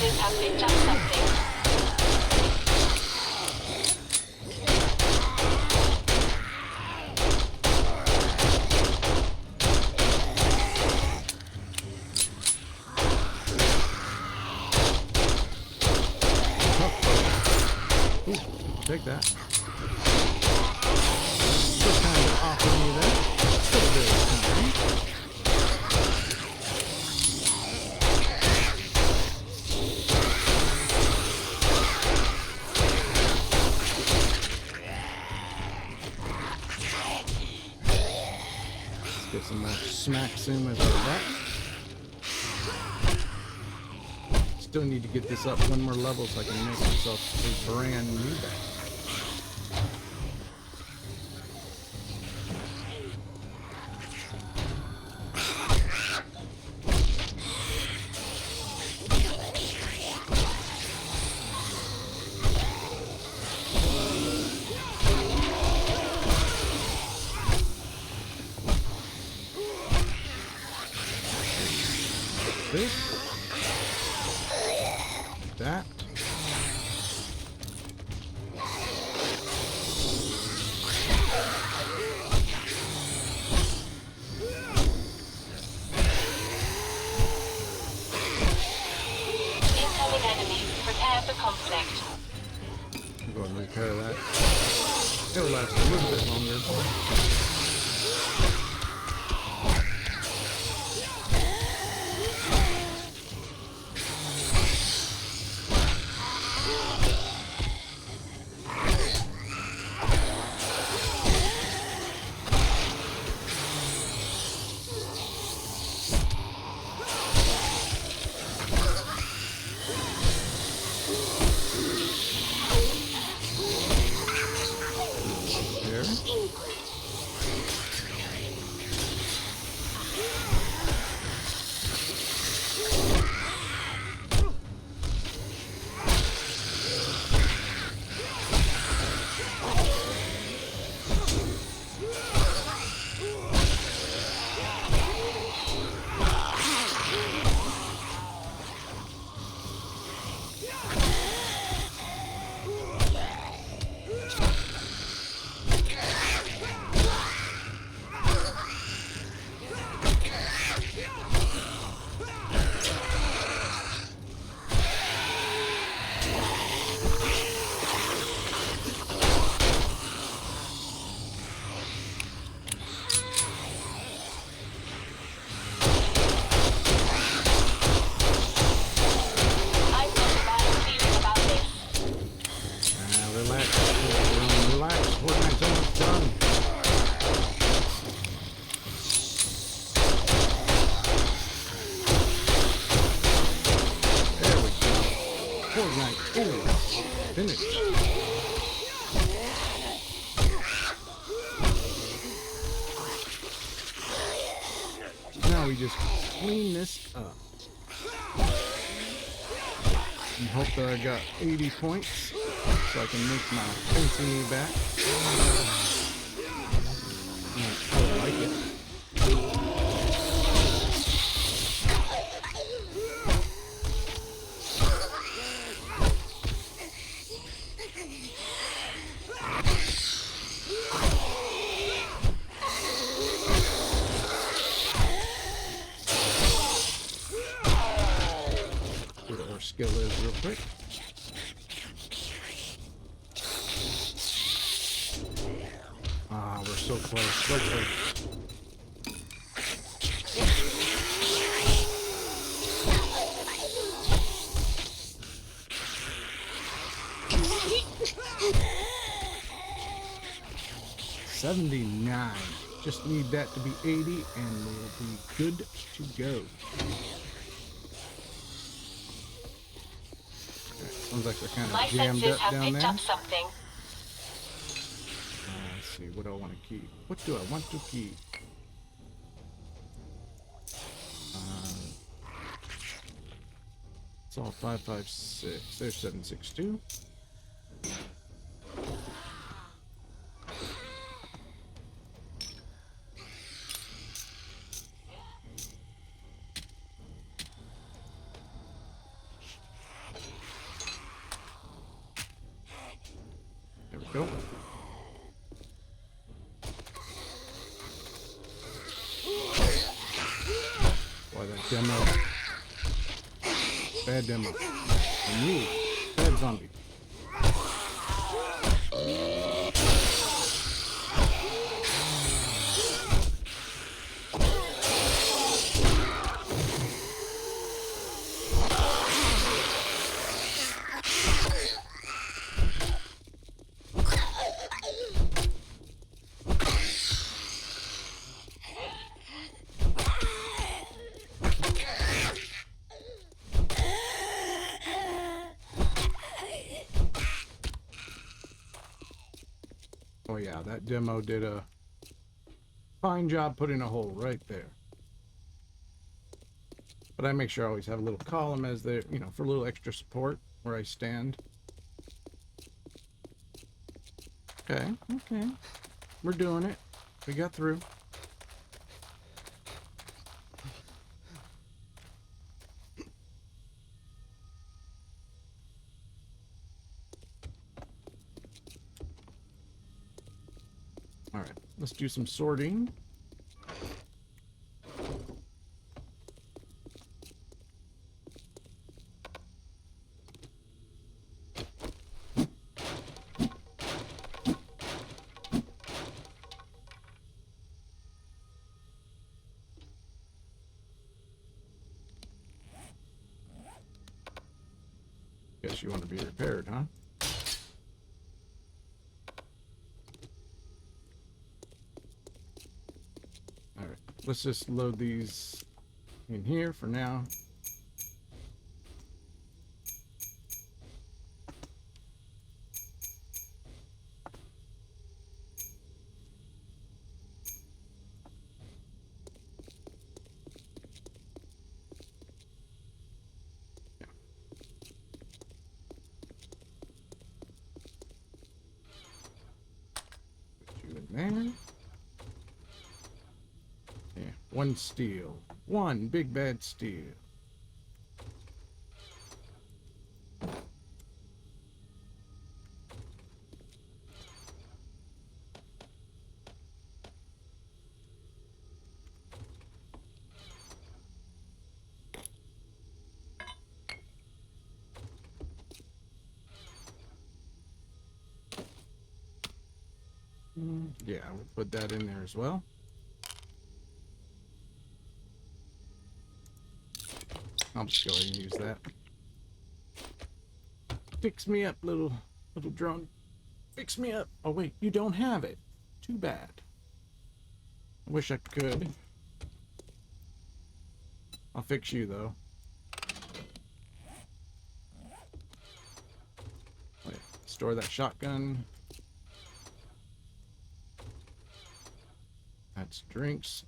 Speaker 5: Have been just something.
Speaker 1: Ooh, take that. Just kind of offering me that. Still a bit of time. Get some more smacks in with that. Still need to get this up one more level so I can make myself a brand new bag.
Speaker 5: outnumbered enemies. Prepare for conflict.
Speaker 1: I'm going to repair that. It'll last a little bit longer. Horde Night. Ooh, finish. Now we just clean this up. And hope that I got 80 points so I can make my fencing back. I like it. Skill is real quick. Ah, we're so close, so close. $79. Just need that to be 80 and we'll be good to go. Sounds like they're kind of jammed up down there.
Speaker 5: Up something.
Speaker 1: Let's see, what do I want to keep? What do I want to keep? It's all 556. There's 762. Go. Boy, that demo. Bad demo. And you, bad zombie. Oh yeah, that demo did a fine job putting a hole right there. But I make sure I always have a little column as there, you know, for a little extra support where I stand. Okay, okay. We're doing it. We got through. All right, let's do some sorting. Guess you want to be repaired, huh? Alright, let's just load these in here for now. Put you in there. Yeah, one steel. One big bad steel. Yeah, we'll put that in there as well. I'll just go ahead and use that. Fix me up, little drone. Fix me up. Oh wait, you don't have it. Too bad. I wish I could. I'll fix you though. Oh, yeah. Store that shotgun. That's drinks.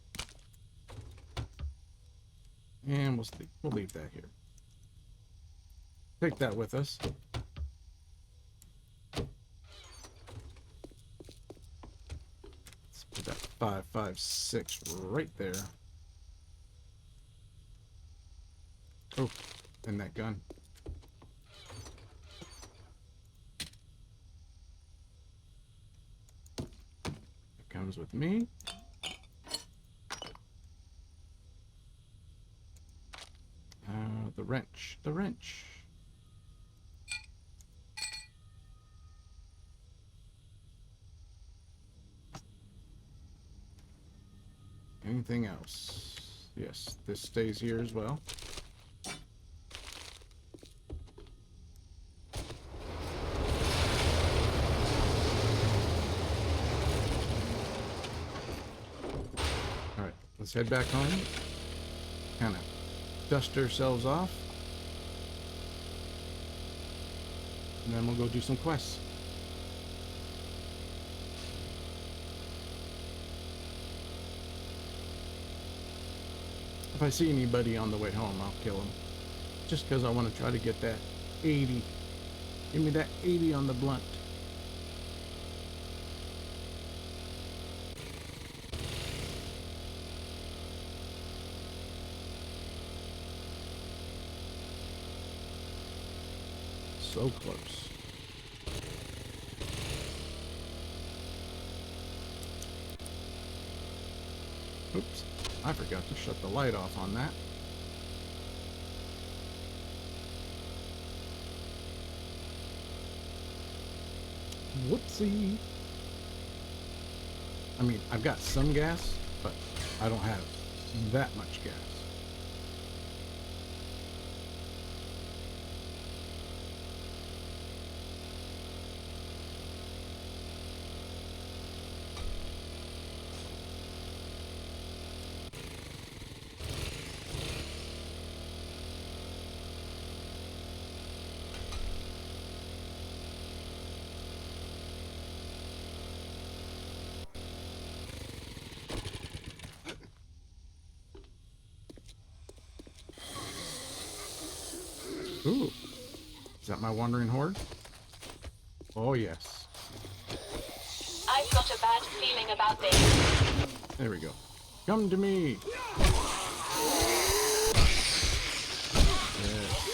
Speaker 1: And we'll leave that here. Take that with us. Let's put that 5.56 right there. Oh, and that gun. It comes with me. The wrench. The wrench. Anything else? Yes, this stays here as well. Alright, let's head back home. Kind of dust ourselves off. And then we'll go do some quests. If I see anybody on the way home, I'll kill them. Just because I want to try to get that 80. Give me that 80 on the blunt. So close. Oops, I forgot to shut the light off on that. Whoopsie. I mean, I've got some gas, but I don't have that much gas. Ooh, is that my wandering horde? Oh yes.
Speaker 5: I've got a bad feeling about this.
Speaker 1: There we go. Come to me. Yes.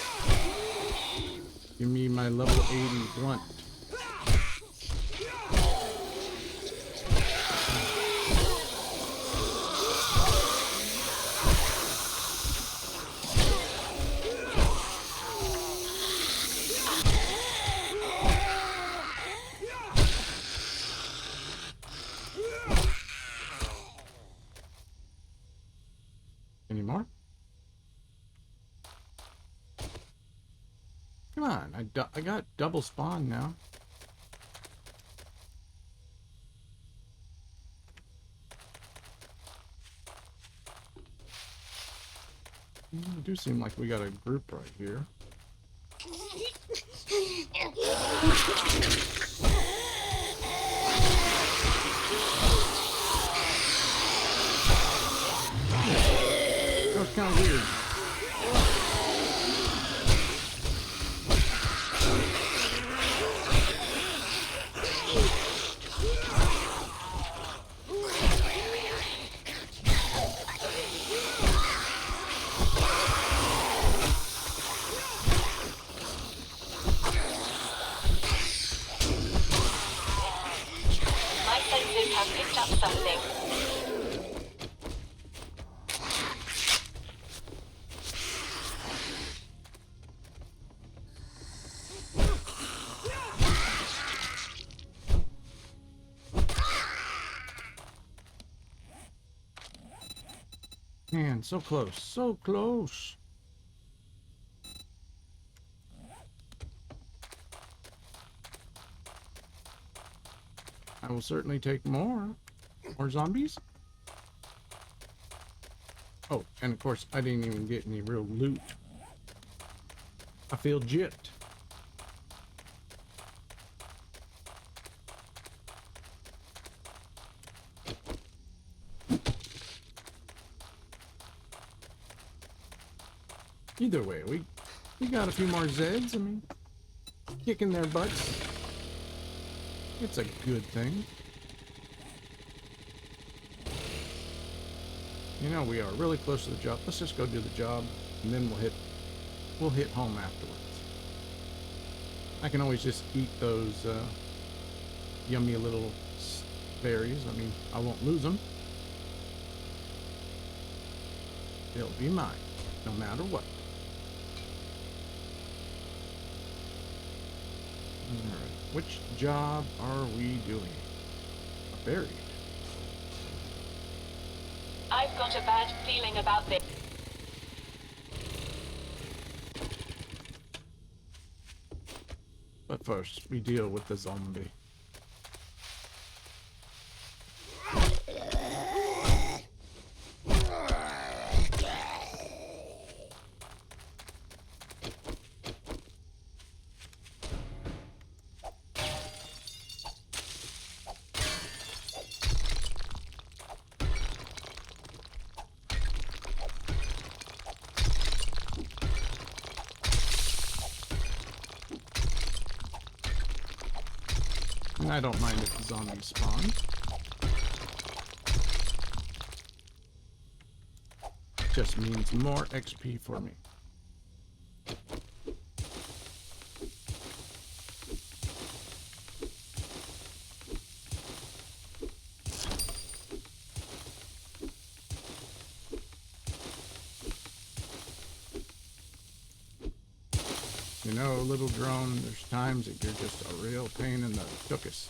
Speaker 1: Give me my level 80 blunt. Any more? Come on, I got double spawn now. It do seem like we got a group right here. That was kind of weird.
Speaker 5: My senses have picked up something.
Speaker 1: Man, so close, so close. I will certainly take more zombies. Oh, and of course, I didn't even get any real loot. I feel gypped. Either way, we got a few more Zeds. I mean, kicking their butts. It's a good thing. You know, we are really close to the job. Let's just go do the job, and then we'll hit home afterwards. I can always just eat those yummy little berries. I mean, I won't lose them. They'll be mine, no matter what. Alright, which job are we doing? Buried.
Speaker 5: I've got a bad feeling about this.
Speaker 1: But first, we deal with the zombie. I don't mind if the zombies spawn. Just means more XP for me. You know, little drone, there's times that you're just a real pain in the tuchus.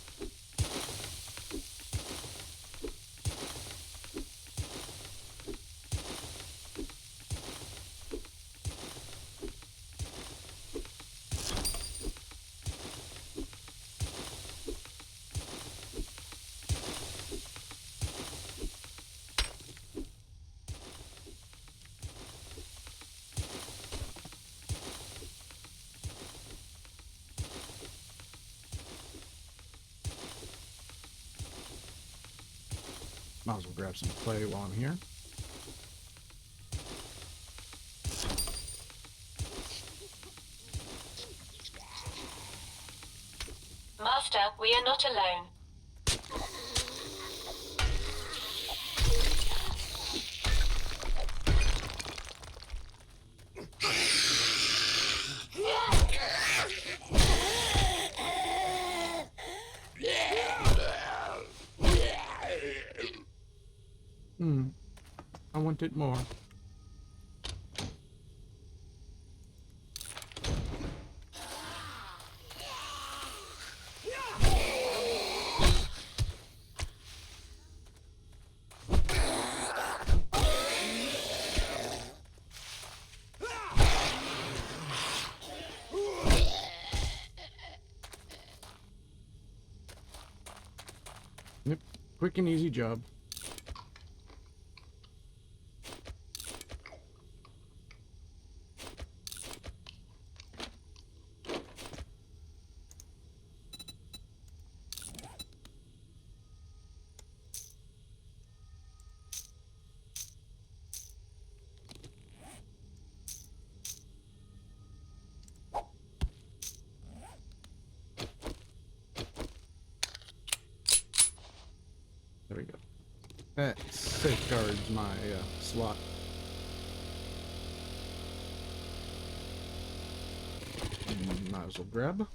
Speaker 1: Might as well grab some clay while I'm here.
Speaker 5: Master, we are not alone.
Speaker 1: I wanted more. Quick and easy job. There we go. That safeguards my slot. Might as well grab.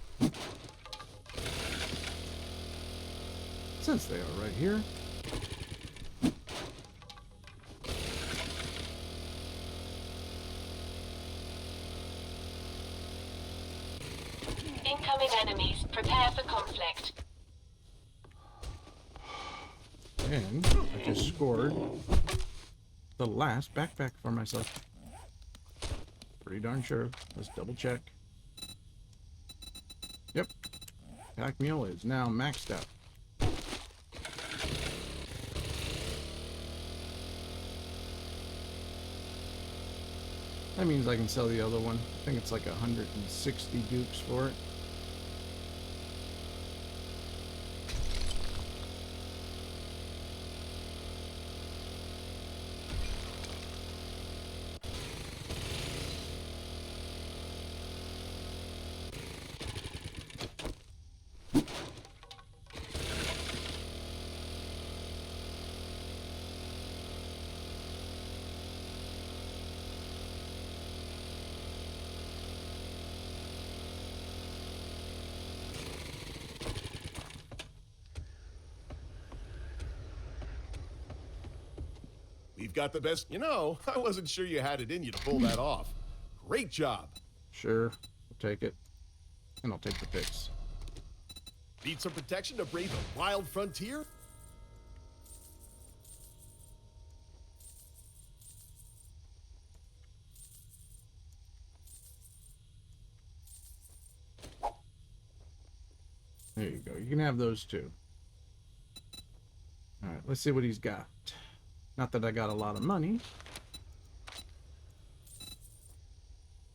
Speaker 1: Since they are right here.
Speaker 5: Incoming enemies. Prepare for conflict.
Speaker 1: And I just scored the last backpack for myself. Pretty darn sure. Let's double check. Yep. Pack mule is now maxed out. That means I can sell the other one. I think it's like 160 dukes for it.
Speaker 3: We've got the best. You know, I wasn't sure you had it in you to pull that off. Great job.
Speaker 1: Sure, I'll take it. And I'll take the picks.
Speaker 3: Need some protection to brave a wild frontier?
Speaker 1: There you go. You can have those too. Alright, let's see what he's got. Not that I got a lot of money.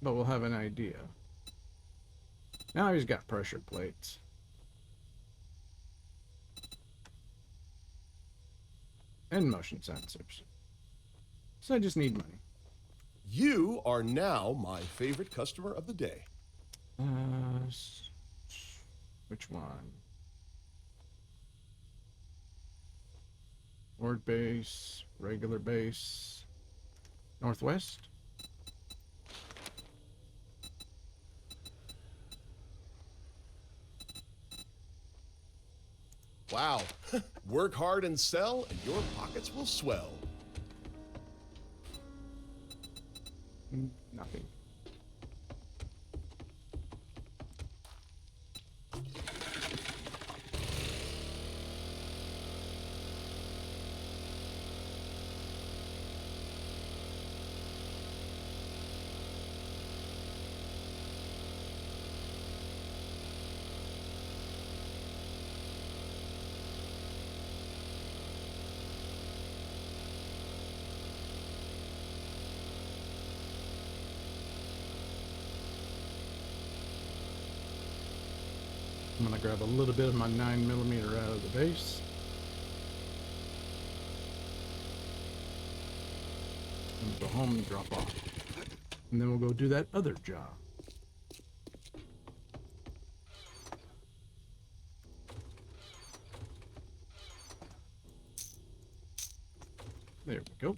Speaker 1: But we'll have an idea. Now he's got pressure plates. And motion sensors. So I just need money.
Speaker 3: You are now my favorite customer of the day.
Speaker 1: Which one? Horde base, regular base, northwest.
Speaker 3: Wow. Work hard and sell, and your pockets will swell.
Speaker 1: Nothing. I'm gonna grab a little bit of my 9mm out of the base. And go home and drop off. And then we'll go do that other job. There we go.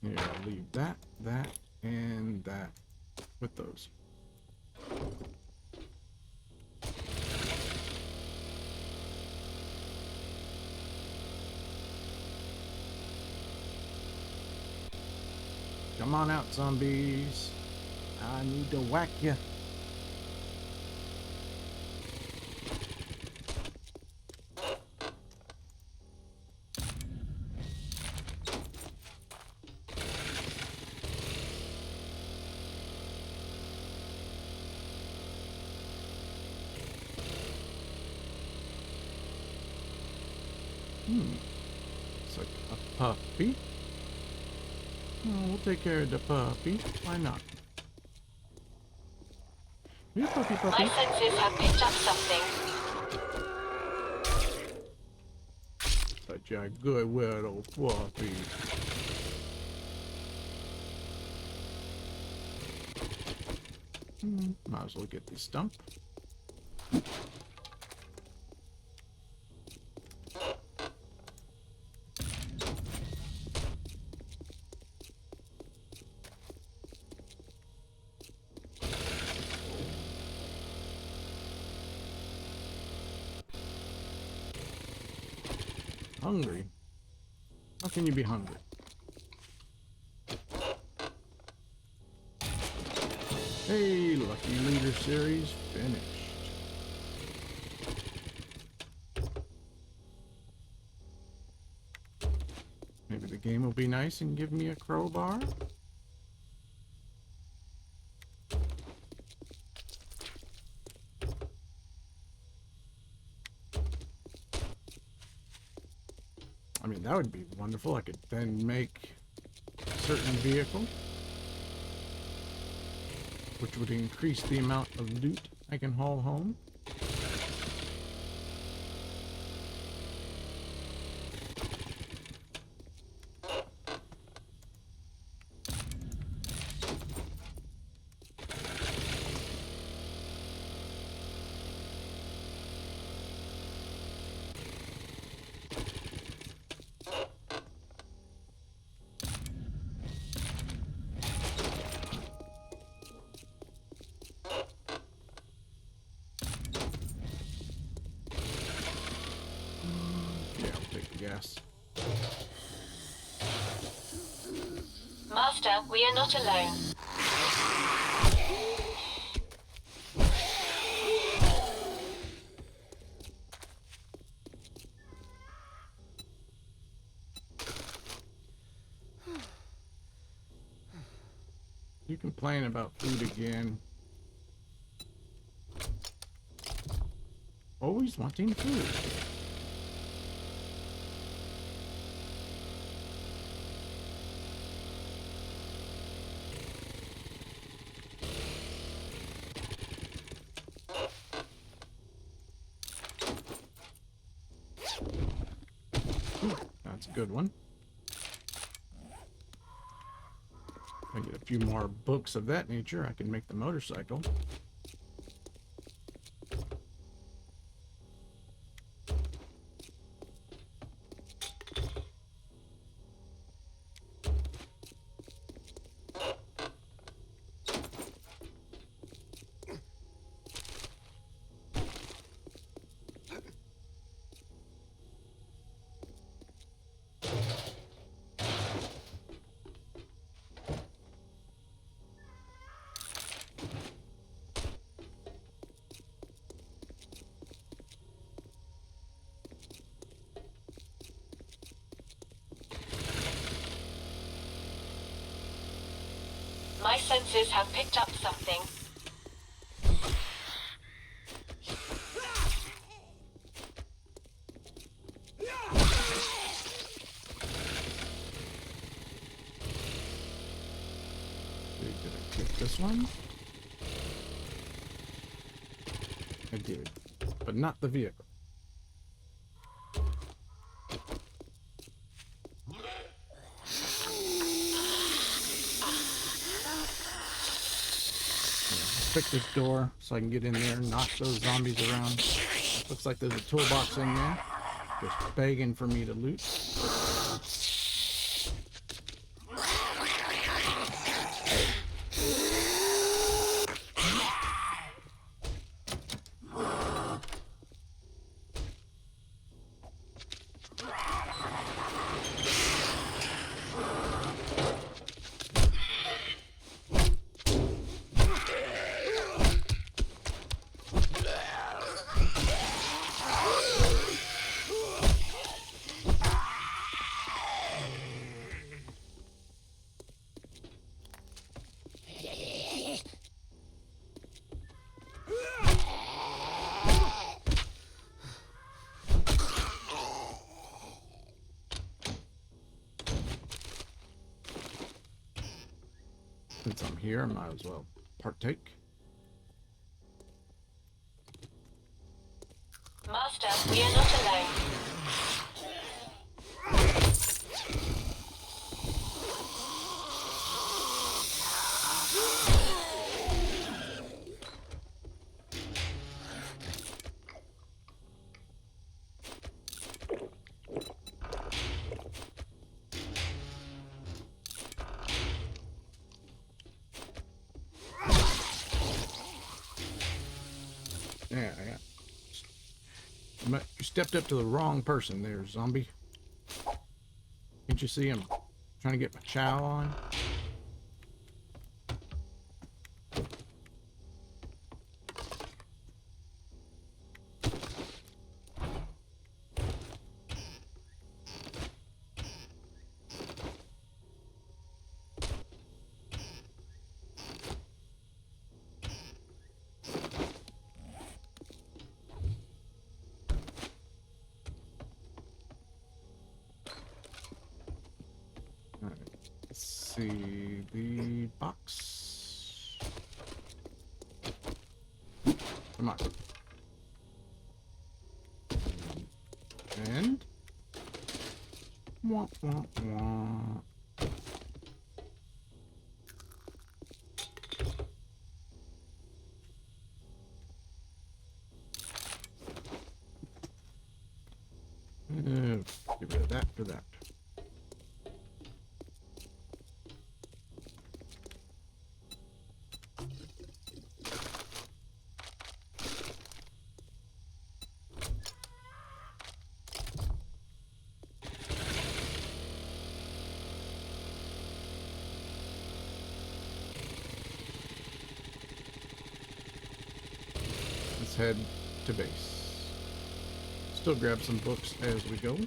Speaker 1: Here, I'll leave that, and that with those. Come on out, zombies. I need to whack you. puppy. Oh, we'll take care of the puppy. Why not? You puppy, puppy.
Speaker 5: My senses have picked up something.
Speaker 1: Such a good little puppy. Might as well get the stump. Hungry? How can you be hungry? Hey, Lucky Leader Series finished. Maybe the game will be nice and give me a crowbar? I mean, that would be wonderful. I could then make a certain vehicle, which would increase the amount of loot I can haul home. Yeah, I'll take the gas.
Speaker 5: Master, we are not alone.
Speaker 1: You complain about food again. Always wanting food. That's a good one. If I get a few more books of that nature, I can make the motorcycle.
Speaker 5: My senses have picked up something.
Speaker 1: Did I click this one? I did, but not the vehicle. Pick this door so I can get in there and knock those zombies around. Looks like there's a toolbox in there, just begging for me to loot. Since I'm here, I might as well partake.
Speaker 5: Master, we are not alone.
Speaker 1: Yeah, you stepped up to the wrong person there, zombie. Can't you see I'm trying to get my chow on? See the box. Come on. And wah, wah, wah. Get rid of that for that. Let's head to base. Still grab some books as we go.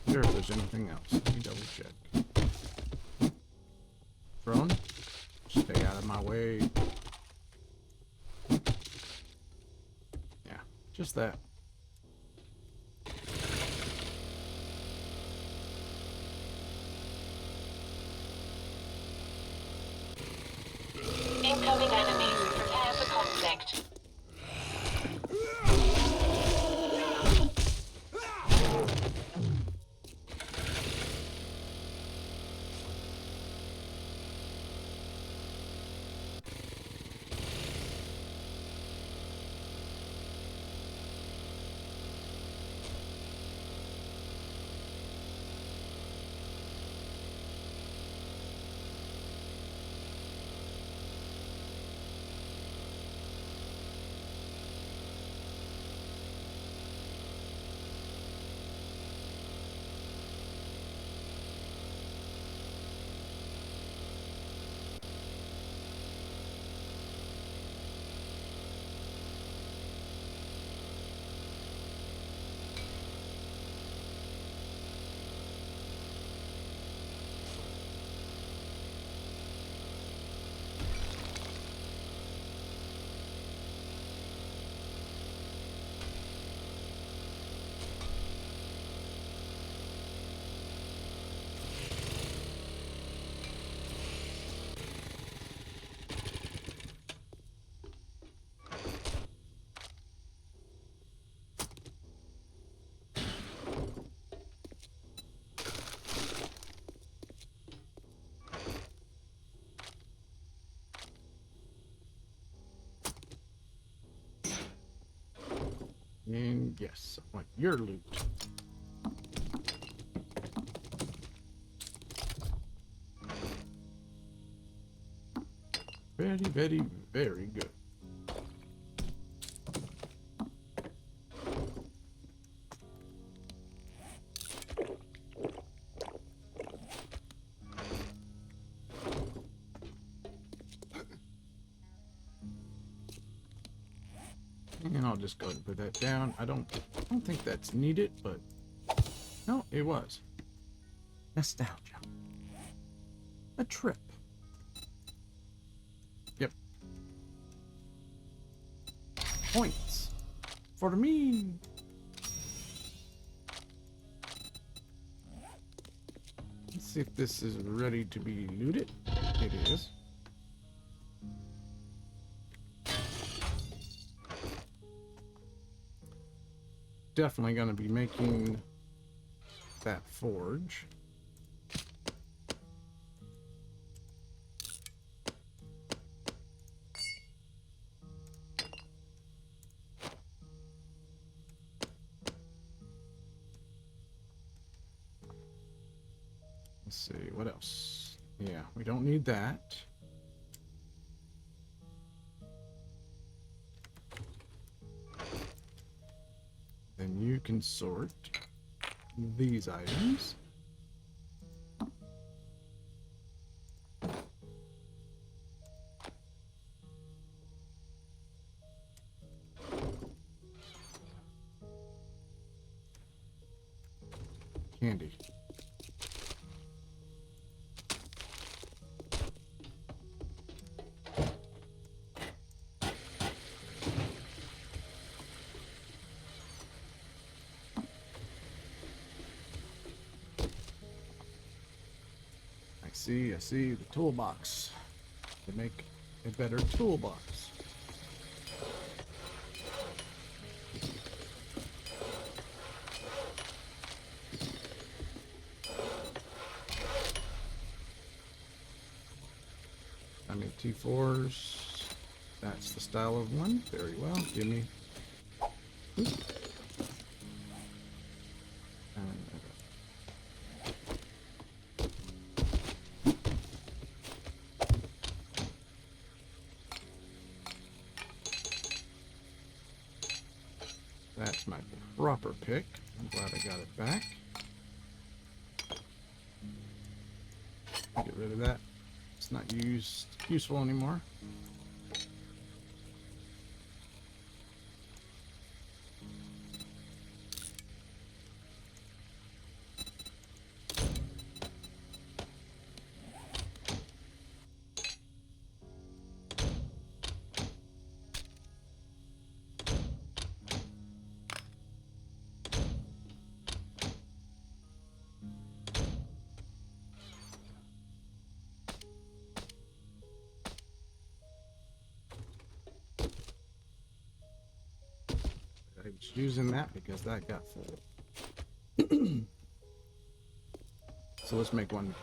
Speaker 1: Sure if there's anything else. Let me double check. Drone, stay out of my way. Yeah, just that.
Speaker 5: Incoming enemies. Prepare for conflict.
Speaker 1: And yes, I want your loot. Very, very, very good. And I'll just go ahead and put that down. I don't think that's needed, but no, it was. Nostalgia. A trip. Yep. Points. For me. Let's see if this is ready to be looted. It is. Definitely going to be making that forge. Let's see, what else? Yeah, we don't need that. Then you can sort these items. Candy. I see the toolbox. To make a better toolbox. I mean T4s. That's the style of one. Very well. Give me. Oops. That's my proper pick. I'm glad I got it back. Get rid of that. It's not useful anymore. I was using that because that got full. So let's make one.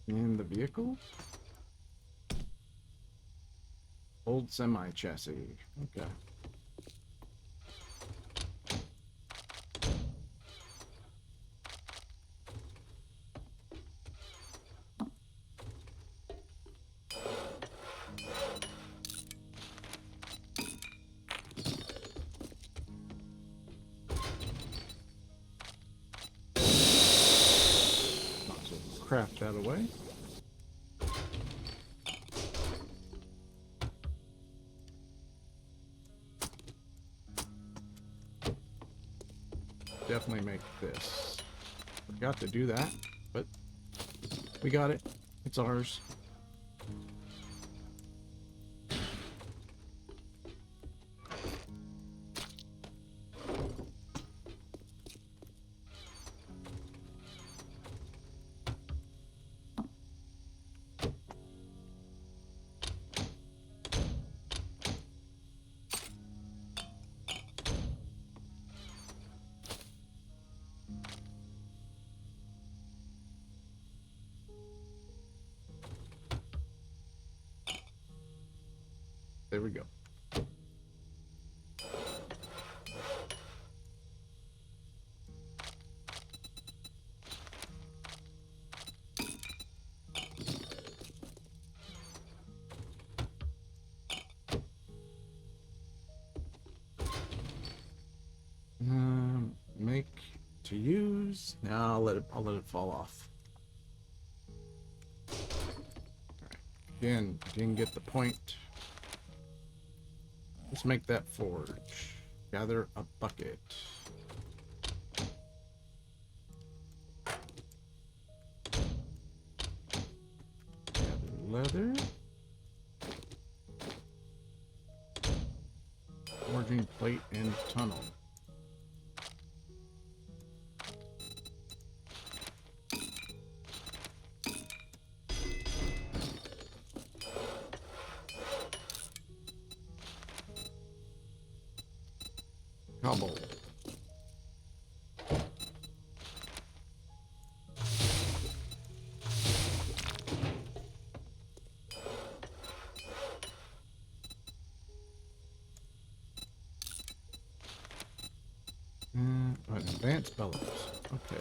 Speaker 1: In the vehicle? Old semi chassis. Okay. Might as well craft that away. definitely make this. Forgot to do that, but we got it. It's ours. There we go. Make to use. Now I'll let it fall off. Alright. Again, didn't get the point. Let's make that forge. Gather a bucket. Gather leather. Forging plate and tunnel. Cobble. Advanced bellows. Okay.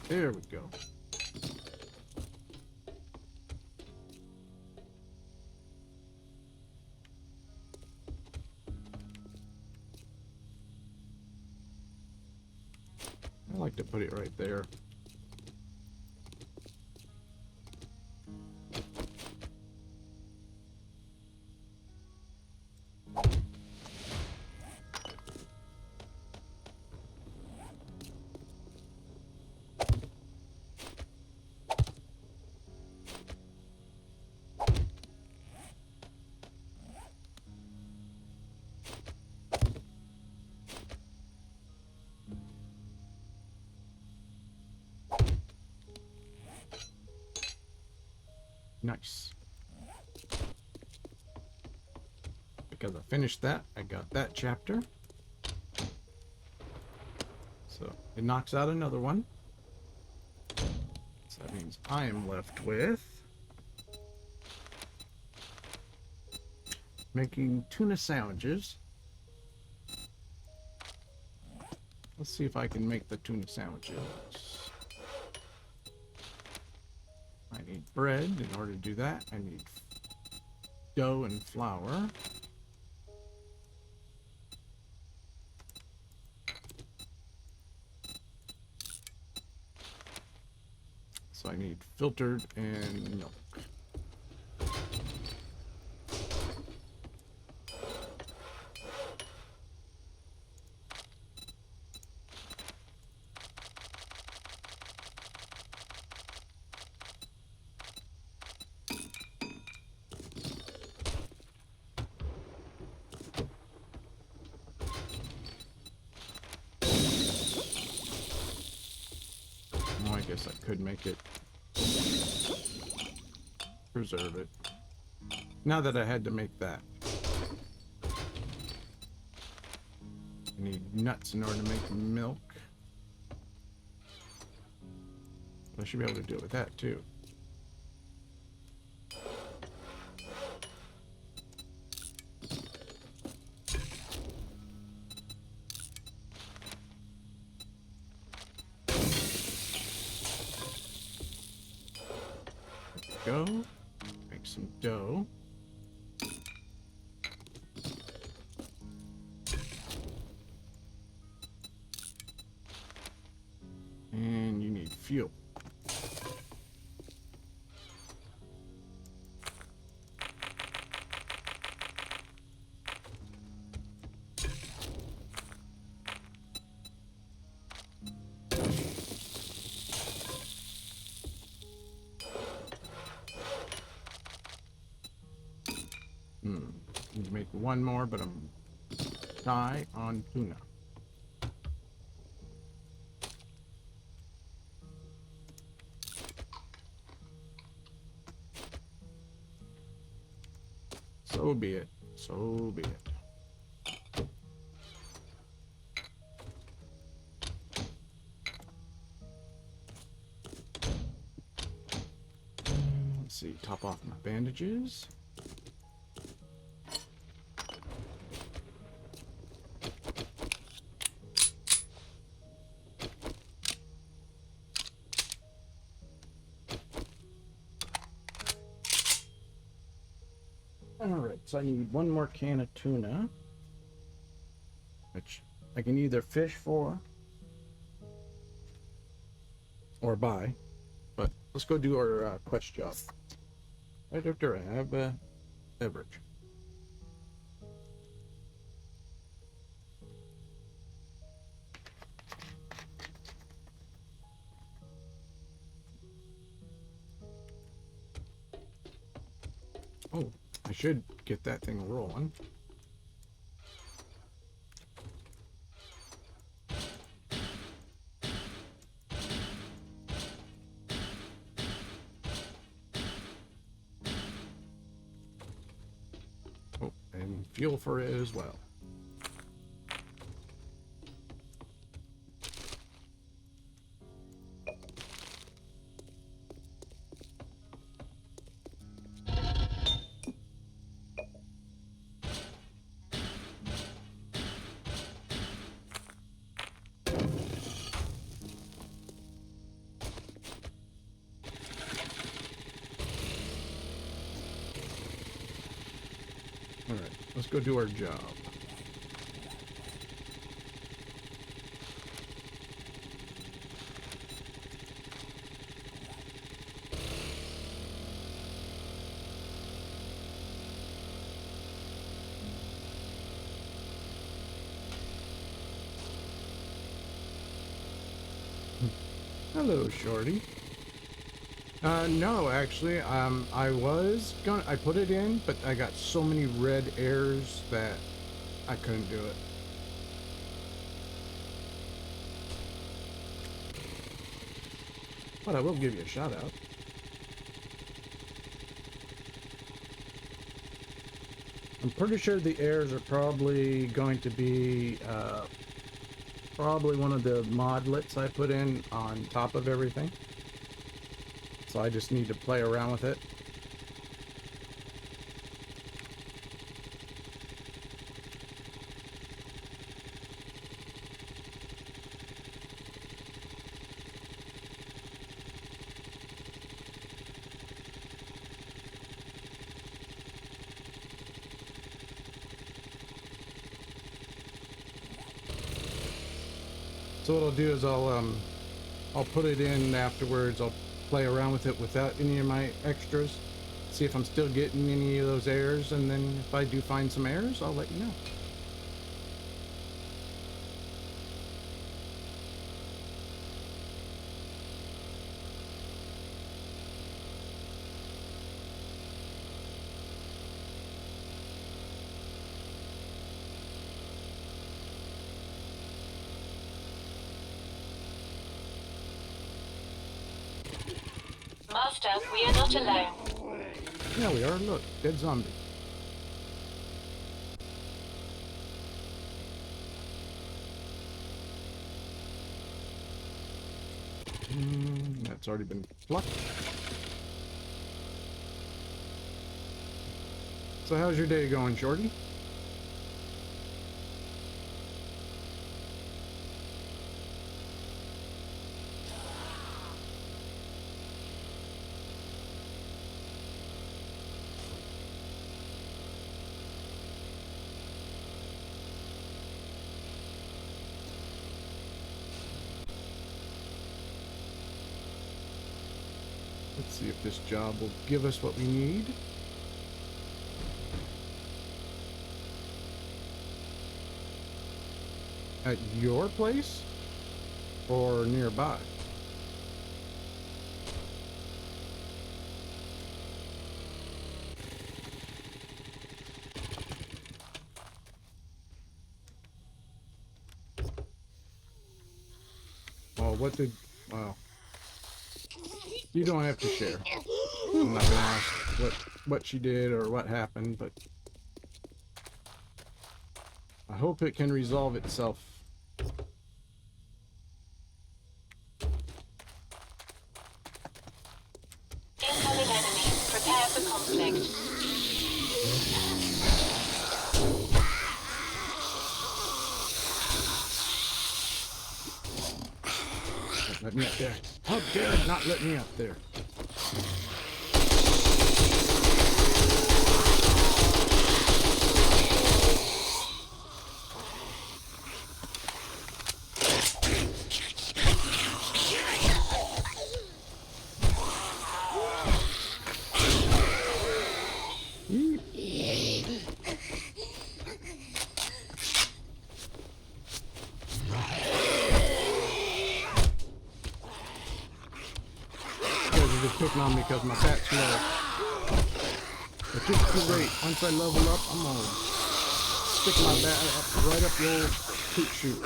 Speaker 1: There we go. I like to put it right there. Nice. Because I finished that, I got that chapter. So it knocks out another one. So that means I am left with making tuna sandwiches. Let's see if I can make the tuna sandwiches. I need bread. In order to do that, I need dough and flour. So I need filtered and milk. Oh, I guess I could make it. Preserve it. Now that I had to make that. I need nuts in order to make milk. I should be able to do it with that too. There we go. Make some dough. And you need fuel. make one more, but I'm high on tuna. So be it. So be it. Let's see, top off my bandages. Alright, so I need one more can of tuna, which I can either fish for or buy, but let's go do our quest job. Right after I have a beverage. Oh, I should get that thing rolling. Oh, and fuel for it as well. Alright, let's go do our job. Hello, Shorty. No, actually, I put it in, but I got so many red errors that I couldn't do it. But I will give you a shout out. I'm pretty sure the errors are probably going to be, probably one of the modlets I put in on top of everything. So I just need to play around with it. So what I'll do is I'll put it in afterwards. I'll play around with it without any of my extras, see if I'm still getting any of those errors, and then if I do find some errors, I'll let you know.
Speaker 5: Master, we are not alone.
Speaker 1: Yeah, we are. Look, dead zombie. That's already been plucked. So how's your day going, Shorty? Let's see if this job will give us what we need. At your place? Or nearby? Well, what did... Well... You don't have to share. I'm not gonna ask what she did or what happened, but... I hope it can resolve itself.
Speaker 5: Incoming enemy. Prepare for conflict.
Speaker 1: Let me up there. How dare it not let me up there? Picking on me because my bat's low. But just too late. Once I level up, I'm gonna stick my bat up, right up your old poop chute.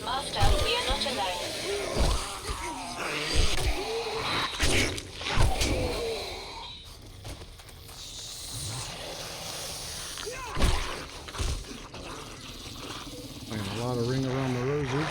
Speaker 5: Master, we are not alone.
Speaker 1: And a lot of ring around the rosy.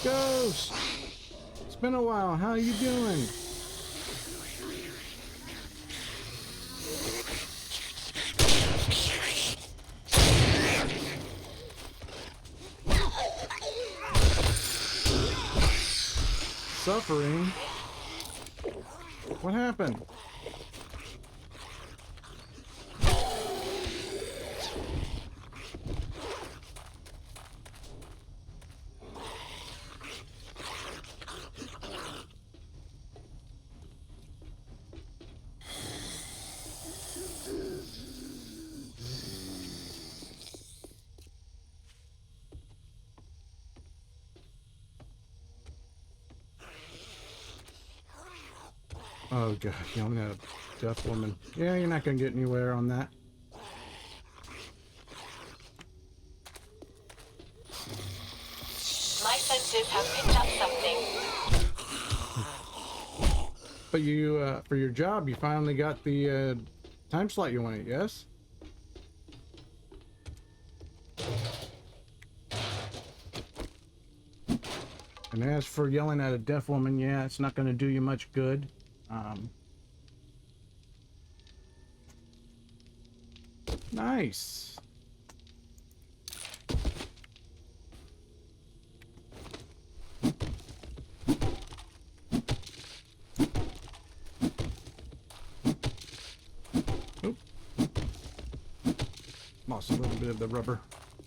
Speaker 1: Ghost! It's been a while. How you doing? Suffering? What happened? Oh god, you only had a deaf woman. Yeah, you're not gonna get anywhere on that.
Speaker 5: My senses have picked up something.
Speaker 1: But you, for your job, you finally got the time slot you wanted, yes? And as for yelling at a deaf woman, yeah, it's not gonna do you much good. Nice. Oop. Lost a little bit of the rubber.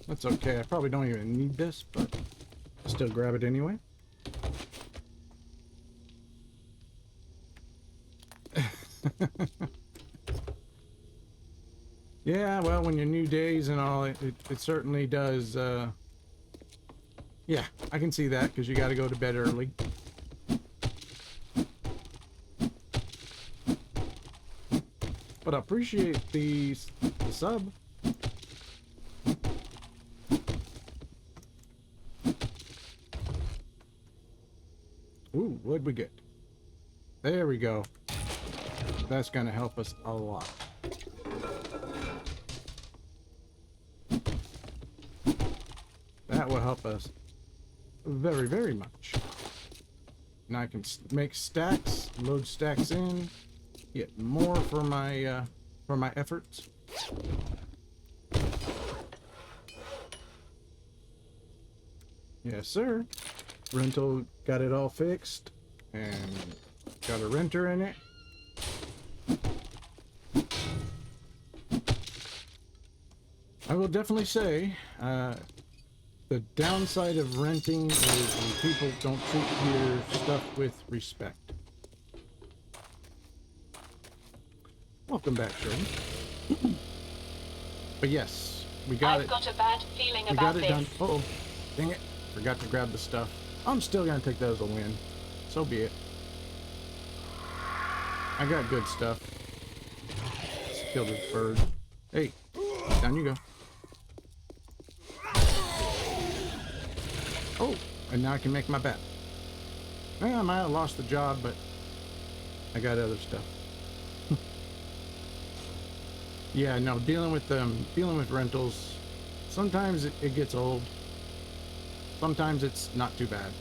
Speaker 1: That's okay. I probably don't even need this, but I'll still grab it anyway. Yeah, well, when you're new days and all, it certainly does, yeah, I can see that, because you got to go to bed early. But I appreciate the sub. Ooh, what'd we get? There we go. That's going to help us a lot. That will help us very, very much. And I can make stacks, load stacks in, get more for my efforts. Yes, sir. Rental got it all fixed and got a renter in it. I will definitely say, the downside of renting is when people don't treat your stuff with respect. Welcome back, Shirley. But yes, we got it.
Speaker 5: I've got a bad feeling
Speaker 1: We
Speaker 5: about
Speaker 1: got it
Speaker 5: this.
Speaker 1: done. Uh-oh. Dang it. Forgot to grab the stuff. I'm still gonna take that as a win. So be it. I got good stuff. Let's kill this bird. Hey, down you go. Oh, and now I can make my bet. Well, I might have lost the job, but I got other stuff. Yeah, no, dealing with rentals, sometimes it gets old. Sometimes it's not too bad.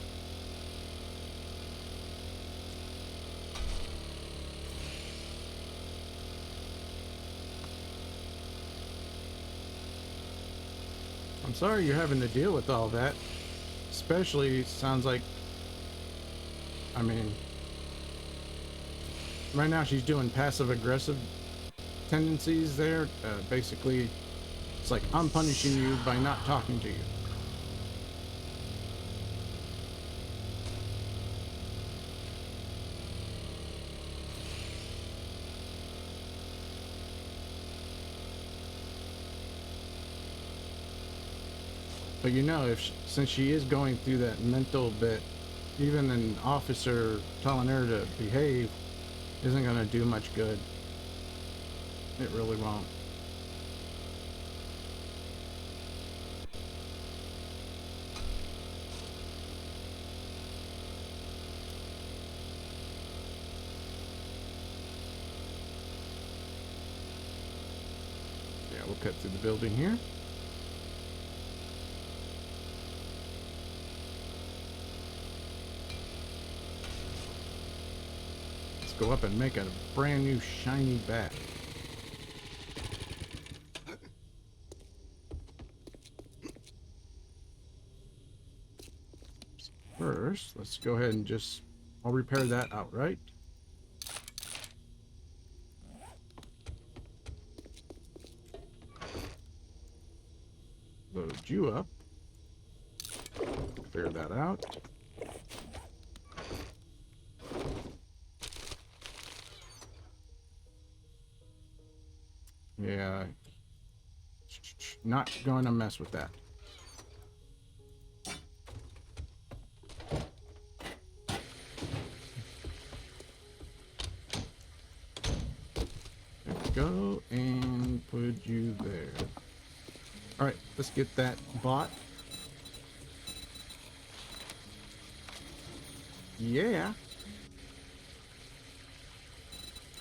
Speaker 1: I'm sorry you're having to deal with all that. Especially, sounds like, I mean, right now she's doing passive-aggressive tendencies there. Basically, it's like, I'm punishing you by not talking to you. But you know, since she is going through that mental bit, even an officer telling her to behave isn't going to do much good. It really won't. Yeah, we'll cut through the building here. Go up and make a brand new shiny bat. First, let's go ahead and I'll repair that outright. Load you up. Clear that out. Yeah, not going to mess with that. There we go, and put you there. All right, let's get that bought. Yeah.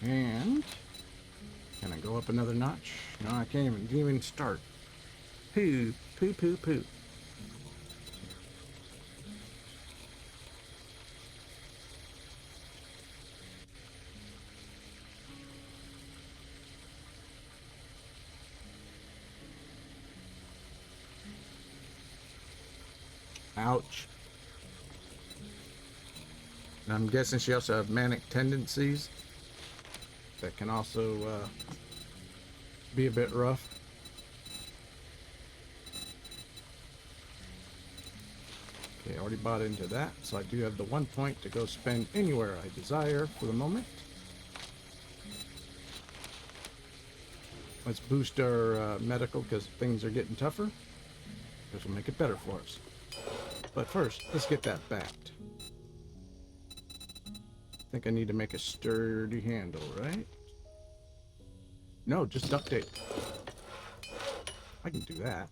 Speaker 1: And can I go up another notch? No, I can't even. Didn't even start. Poo, poo, poo, poo. Ouch. And I'm guessing she also has manic tendencies. That can also be a bit rough. Okay, I already bought into that, so I do have the 1 point to go spend anywhere I desire for the moment. Let's boost our medical because things are getting tougher. This will make it better for us. But first, let's get that backed. I think I need to make a sturdy handle, right? No, just duct tape. I can do that.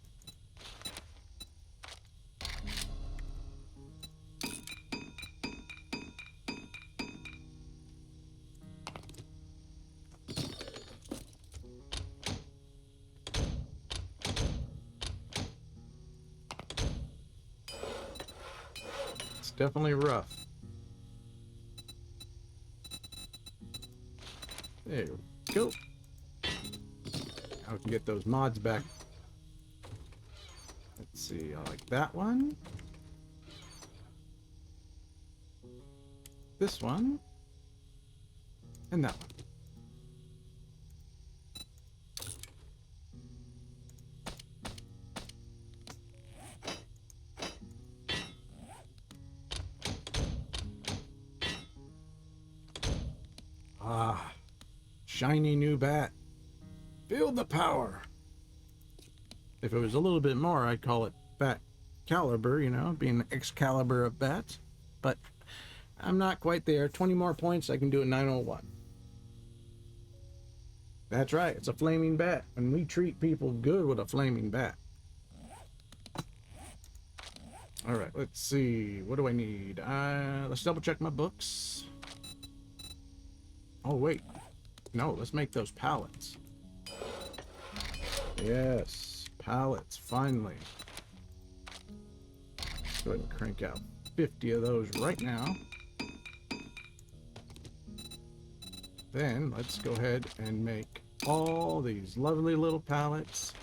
Speaker 1: It's definitely rough. There we go. Now we can get those mods back. Let's see, I like that one. This one. And that one. Ah, shiny new bat. Feel the power. If it was a little bit more, I'd call it Bat Caliber, you know, being the Excalibur of bats. But I'm not quite there. 20 more points, I can do a 901. That's right, it's a flaming bat. And we treat people good with a flaming bat. Alright, let's see. What do I need? Let's double check my books. Oh, wait. No, let's make those pallets. Yes, pallets, finally. Let's go ahead and crank out 50 of those right now. Then, let's go ahead and make all these lovely little pallets.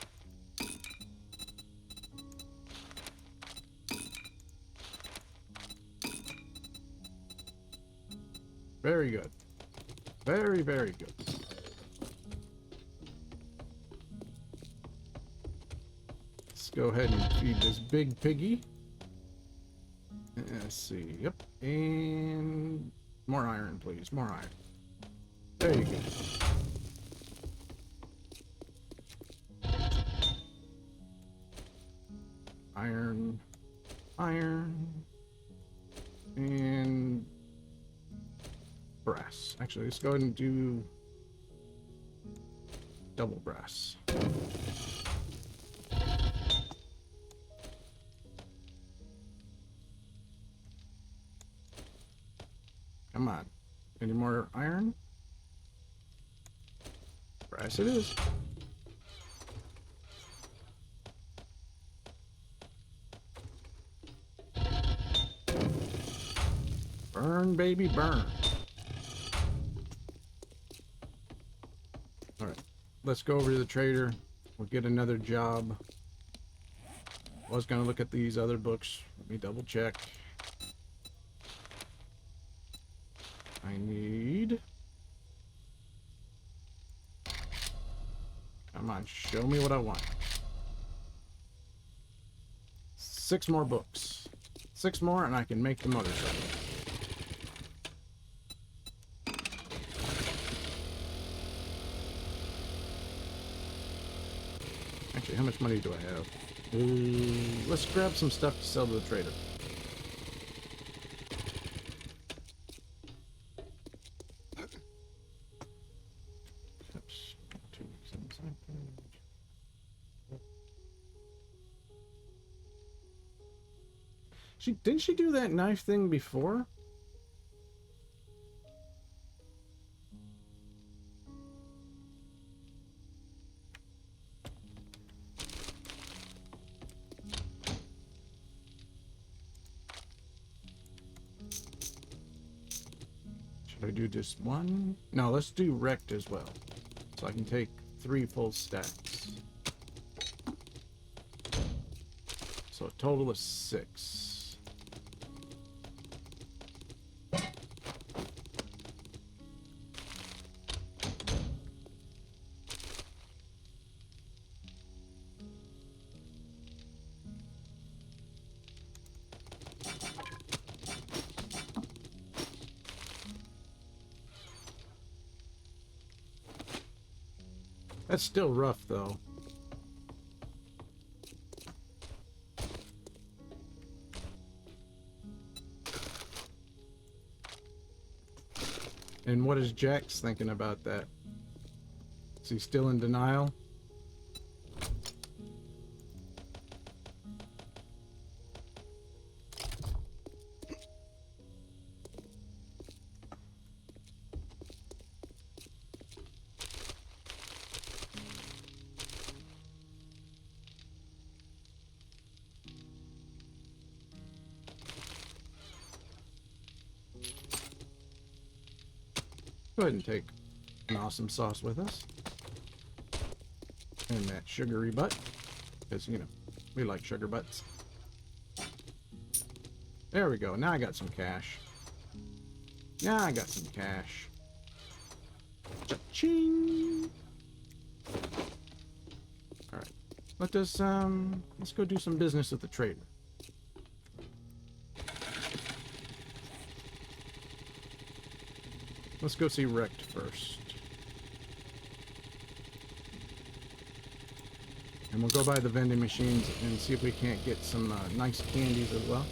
Speaker 1: Very good. Very, very good. Let's go ahead and feed this big piggy. Let's see. Yep. And more iron, please. More iron. There you go. Iron. Iron. And brass. Actually, let's go ahead and do double brass. Come on. Any more iron? Brass it is. Burn, baby, burn. Alright, let's go over to the trader. We'll get another job. I was going to look at these other books. Let me double check. I need... Come on, show me what I want. 6 more books. 6 more and I can make the motorcycle. Actually, how much money do I have? Let's grab some stuff to sell to the trader. Didn't she do that knife thing before? Should I do just one? No, let's do wrecked as well. So I can take 3 full stacks. So a total of 6. That's still rough, though. And what is Jax thinking about that? Is he still in denial? Go ahead and take an awesome sauce with us. And that sugary butt. Because, you know, we like sugar butts. There we go. Now I got some cash. Now I got some cash. Cha-ching! Alright. Let's go do some business with the trader. Let's go see Rect first. And we'll go by the vending machines and see if we can't get some nice candies as well.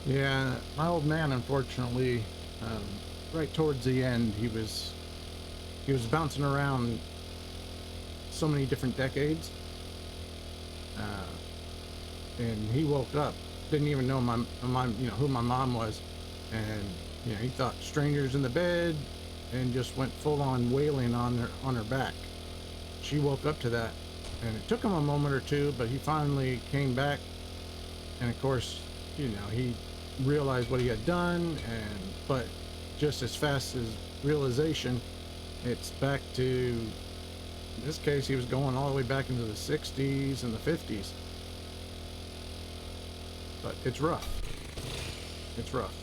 Speaker 1: Yeah, my old man, unfortunately, right towards the end, he was bouncing around so many different decades, and he woke up, didn't even know who my mom was, and you know, he thought strangers in the bed, and just went full on wailing on her back. She woke up to that, and it took him a moment or two, but he finally came back, and of course, you know, he realized what he had done, but just as fast as realization, it's back to, in this case, he was going all the way back into the 60s and the 50s. But it's rough. It's rough.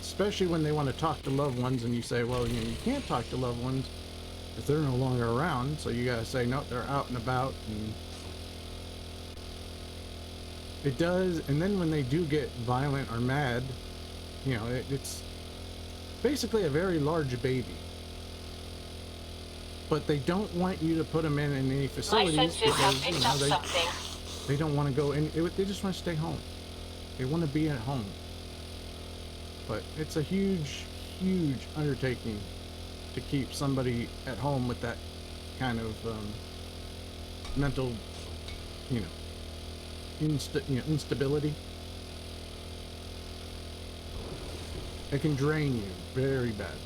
Speaker 1: Especially when they want to talk to loved ones and you say, well, you know, you can't talk to loved ones if they're no longer around, so you gotta say, no, they're out and about, and it does. And then when they do get violent or mad, you know, it's basically a very large baby. But they don't want you to put them in any facilities because, you know, they don't want to go in. They just want to stay home. They want to be at home. But it's a huge, huge undertaking to keep somebody at home with that kind of mental, you know, instability. It can drain you very badly.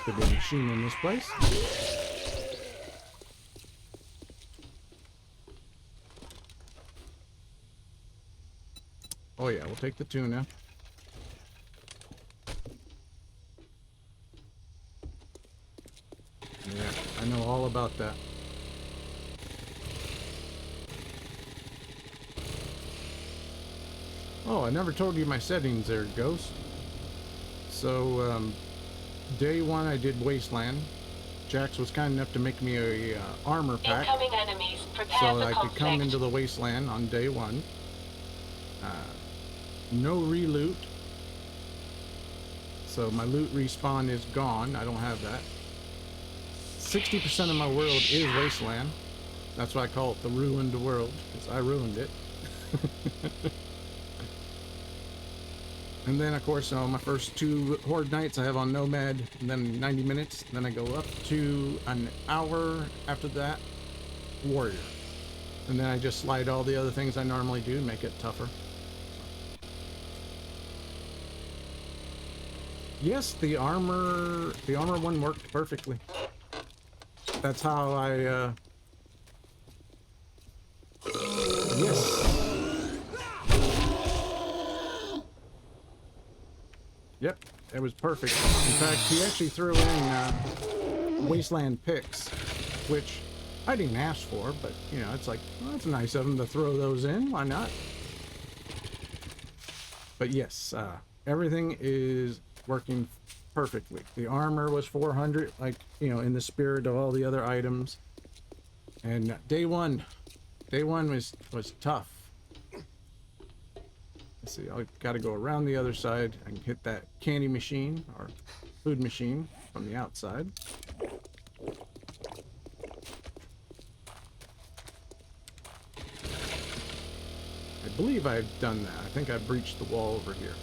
Speaker 1: Could be a machine in this place. Oh yeah, we'll take the tuna. Yeah, I know all about that. Oh, I never told you my settings there, Ghost. So, day one I did Wasteland. Jax was kind enough to make me a armor pack, so that I could come into the Wasteland on day one. No re-loot, so my loot respawn is gone. I don't have that. 60% of my world is Wasteland. That's why I call it the ruined world, because I ruined it. And then, of course, my first 2 Horde Nights I have on Nomad, and then 90 minutes. Then I go up to an hour after that, Warrior. And then I just slide all the other things I normally do, make it tougher. Yes, the armor one worked perfectly. That's how I, yes. Yep, it was perfect. In fact, he actually threw in Wasteland picks, which I didn't ask for, but, you know, it's like, well, that's nice of him to throw those in. Why not? But yes, everything is working perfectly. The armor was 400, like, you know, in the spirit of all the other items. And day one was tough. Let's see, I got to go around the other side and hit that candy machine or food machine from the outside. I believe I've done that. I think I breached the wall over here.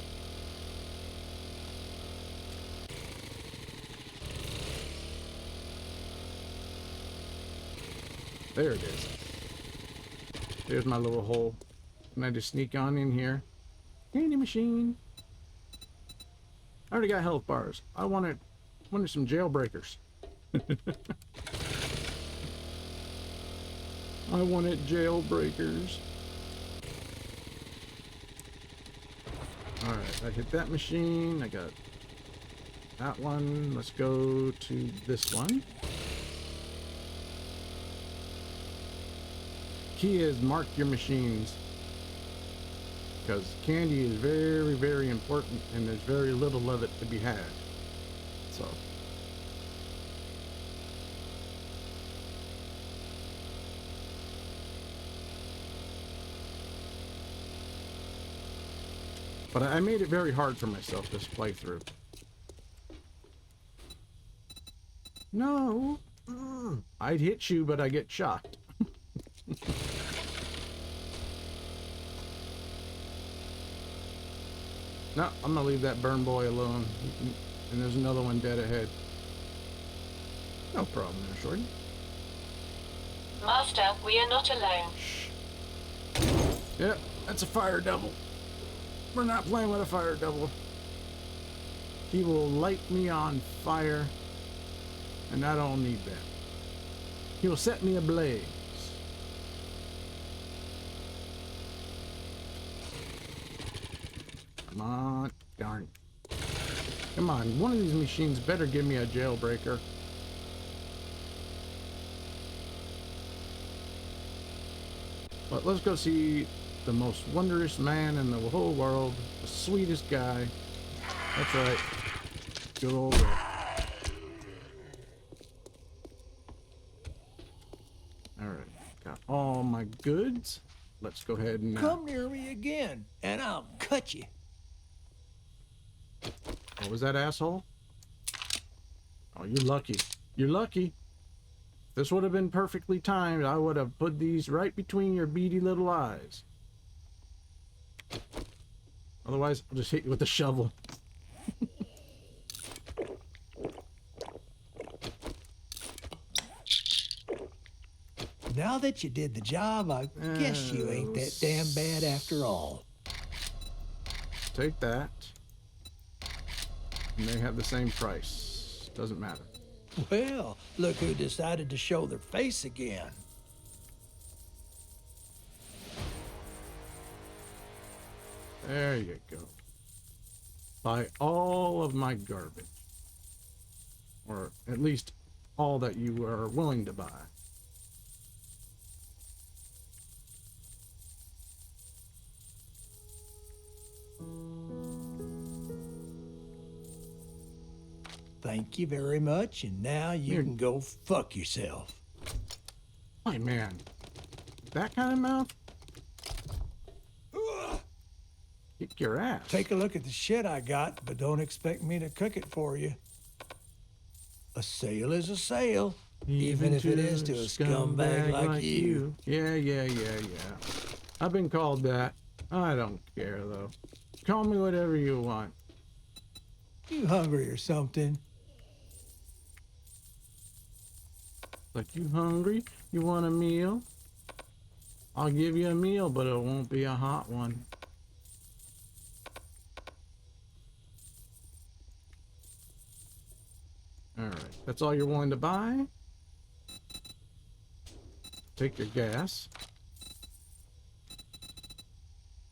Speaker 1: There it is. There's my little hole. And I just sneak on in here. Candy machine. I already got health bars. I wanted some jailbreakers. I wanted jailbreakers. Alright, I hit that machine. I got that one. Let's go to this one. Key is mark your machines. Because candy is very, very important, and there's very little of it to be had. So. But I made it very hard for myself this playthrough. No. I'd hit you, but I get shocked. No, I'm gonna leave that burn boy alone. And there's another one dead ahead. No problem there, Shorty.
Speaker 5: Master, we are not alone.
Speaker 1: Shh. Yep, that's a fire devil. We're not playing with a fire devil. He will light me on fire, and I don't need that. He will set me ablaze. Come on, darn. Come on, one of these machines better give me a jailbreaker. But let's go see the most wondrous man in the whole world, the sweetest guy. That's right. Good old Rick. Alright, got all my goods. Let's go ahead and...
Speaker 4: Come near me again, and I'll cut you.
Speaker 1: What was that, asshole? Oh, you're lucky. You're lucky. This would have been perfectly timed. I would have put these right between your beady little eyes. Otherwise, I'll just hit you with the shovel.
Speaker 4: Now that you did the job, I guess you ain't that damn bad after all.
Speaker 1: Take that. And they have the same price. Doesn't matter.
Speaker 4: Well, look who decided to show their face again.
Speaker 1: There you go. Buy all of my garbage. Or at least all that you are willing to buy.
Speaker 4: Thank you very much, and now you can go fuck yourself.
Speaker 1: My man. That kind of mouth? Kick your ass.
Speaker 4: Take a look at the shit I got, but don't expect me to cook it for you. A sale is a sale, even if it is to a scumbag like you.
Speaker 1: Yeah. I've been called that. I don't care, though. Call me whatever you want.
Speaker 4: You hungry or something?
Speaker 1: Like, you hungry? You want a meal? I'll give you a meal, but it won't be a hot one. Alright, that's all you're willing to buy? Take your gas.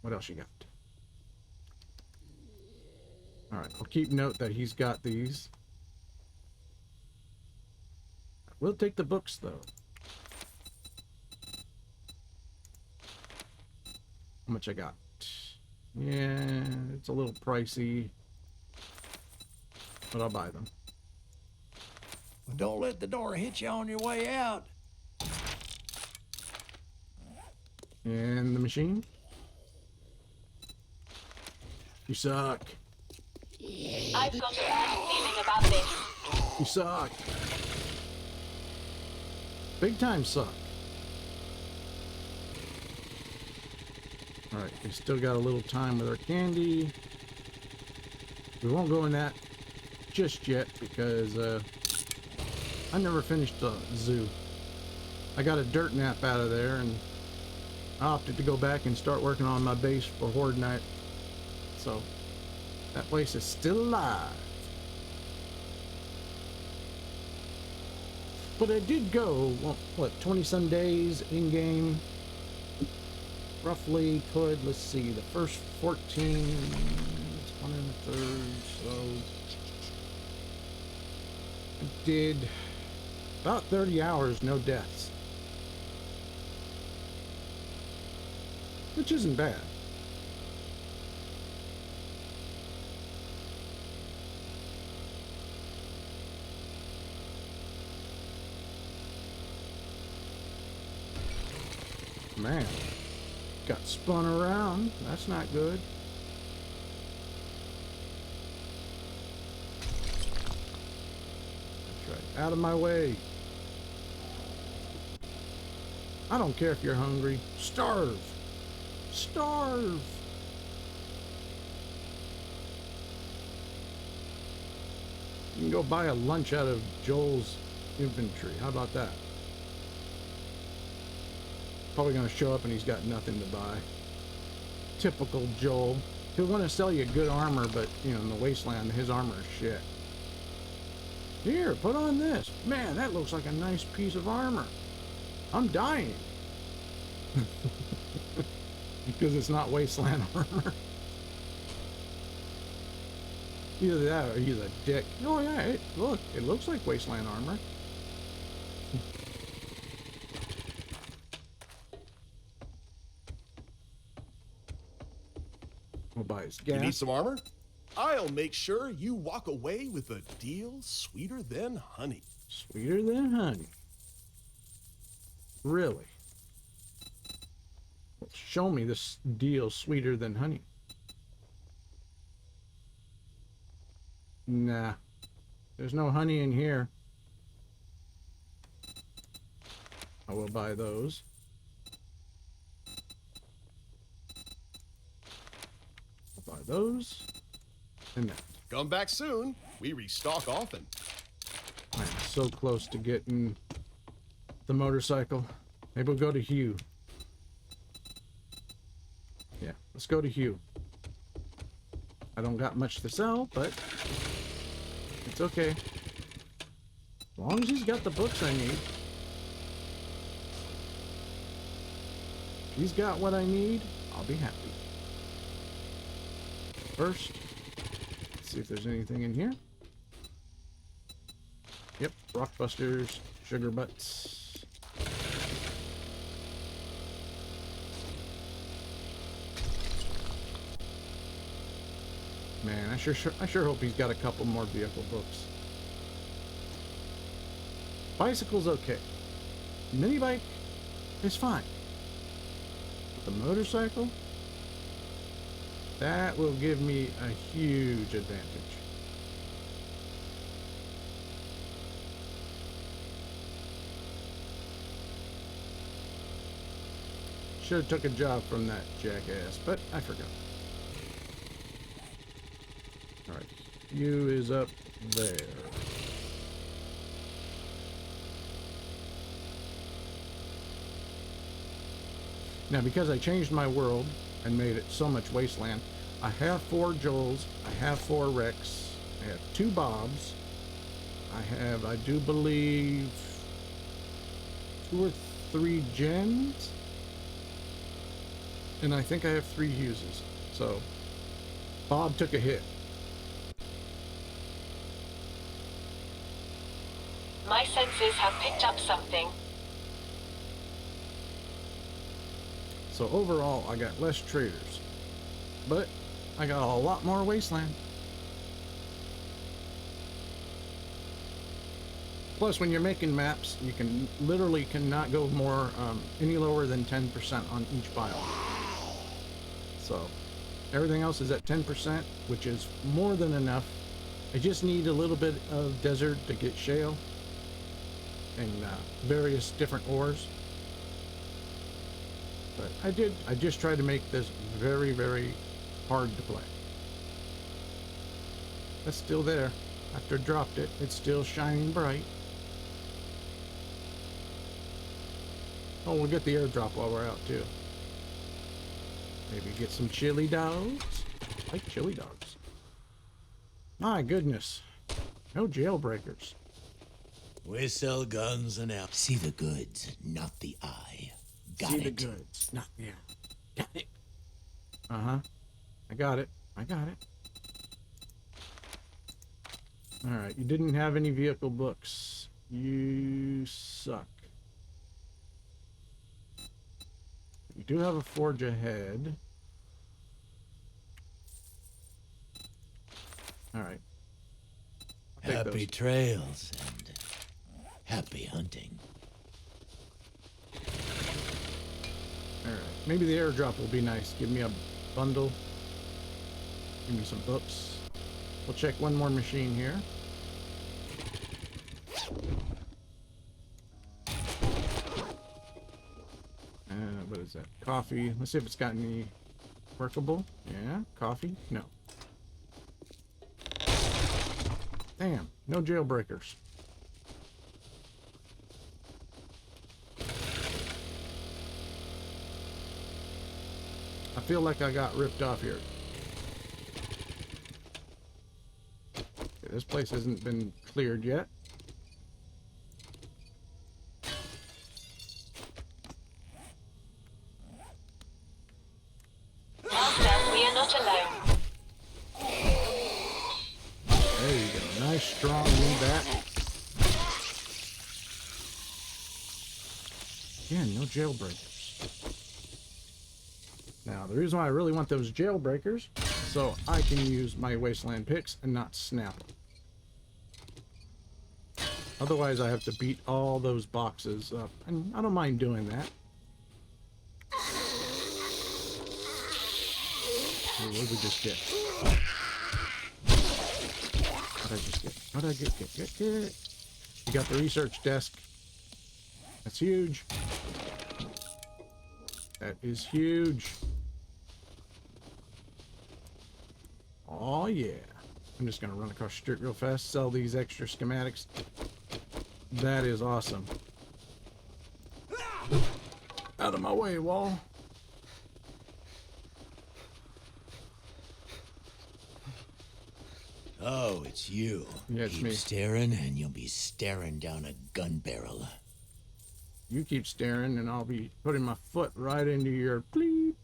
Speaker 1: What else you got? Alright, I'll keep note that he's got these. We'll take the books, though. How much I got? Yeah, it's a little pricey. But I'll buy them.
Speaker 4: Well, don't let the door hit you on your way out.
Speaker 1: And the machine. You suck.
Speaker 5: I've got a bad feeling about this.
Speaker 1: You suck. Big time suck. Alright, we still got a little time with our candy. We won't go in that just yet because I never finished the zoo. I got a dirt nap out of there and I opted to go back and start working on my base for Horde Night. So that place is still alive. But I did go, what, 20 some days in game. Roughly could, let's see, the first 14, it's 1 1/3, so I did about 30 hours, no deaths. Which isn't bad. Man, got spun around. That's not good. That's right. Out of my way. I don't care if you're hungry. Starve. Starve. You can go buy a lunch out of Joel's inventory. How about that? Probably going to show up and he's got nothing to buy. Typical Joel. He'll want to sell you good armor, but, you know, in the wasteland, his armor is shit. Here, put on this. Man, that looks like a nice piece of armor. I'm dying. Because it's not wasteland armor. Either that or he's a dick. Oh, yeah, look, it looks like wasteland armor. We'll buy his gas.
Speaker 3: You need some armor? I'll make sure you walk away with a deal sweeter than honey.
Speaker 1: Sweeter than honey. Really? Well, show me this deal sweeter than honey. Nah. There's no honey in here. I will buy those. I'll buy those. And that.
Speaker 3: Come back soon. We restock often.
Speaker 1: I'm so close to getting the motorcycle. Maybe we'll go to Hugh. Yeah, let's go to Hugh. I don't got much to sell, but it's okay. As long as he's got the books I need. If he's got what I need, I'll be happy. First, let's see if there's anything in here. Yep, Rockbusters, Sugar Butts. Man, I sure hope he's got a couple more vehicle books. Bicycle's okay. Mini bike is fine. But the motorcycle, that will give me a huge advantage. Should have took a job from that jackass, but I forgot. Alright, you is up there. Now, because I changed my world and made it so much wasteland, I have 4 Joels, I have 4 Rex, I have 2 Bobs, I do believe, 2 or 3 Gens, and I think I have 3 Hugheses. So, Bob took a hit.
Speaker 5: My senses have picked up something.
Speaker 1: So overall, I got less traders, but I got a lot more wasteland. Plus, when you're making maps, you can literally cannot go more any lower than 10% on each biome. So everything else is at 10%, which is more than enough. I just need a little bit of desert to get shale and various different ores. But I just tried to make this very, very hard to play. That's still there. After I dropped it, it's still shining bright. Oh, we'll get the airdrop while we're out too. Maybe get some chili dogs. I like chili dogs. My goodness. No jailbreakers.
Speaker 6: We sell guns and ammo. See the goods, not the eye. Got
Speaker 1: See
Speaker 6: it.
Speaker 1: the goods, not the eye. Got it. Uh-huh. I got it. I got it. Alright, you didn't have any vehicle books. You suck. You do have a forge ahead. Alright.
Speaker 6: Happy trails and happy hunting.
Speaker 1: Alright. Maybe the airdrop will be nice. Give me a bundle. Give me some books. We'll check one more machine here. What is that? Coffee. Let's see if it's got any workable. Yeah, coffee. No. Damn, no jailbreakers. I feel like I got ripped off here. Okay, this place hasn't been cleared yet.
Speaker 5: Master, we are not alone.
Speaker 1: There you go. Nice, strong knee back. Again, no jailbreakers. Now, the reason why I really want those jailbreakers, so I can use my wasteland picks and not snap them. Otherwise, I have to beat all those boxes up, and I don't mind doing that. Hey, what did we just get? What did I just get? What did I get? You got the research desk. That's huge. That is huge. Oh yeah. I'm just gonna run across the street real fast, sell these extra schematics. That is awesome. Out of my way, wall.
Speaker 6: Oh, it's you.
Speaker 1: Yeah, it's
Speaker 6: Keep
Speaker 1: me.
Speaker 6: staring and you'll be staring down a gun barrel.
Speaker 1: You keep staring and I'll be putting my foot right into your bleep.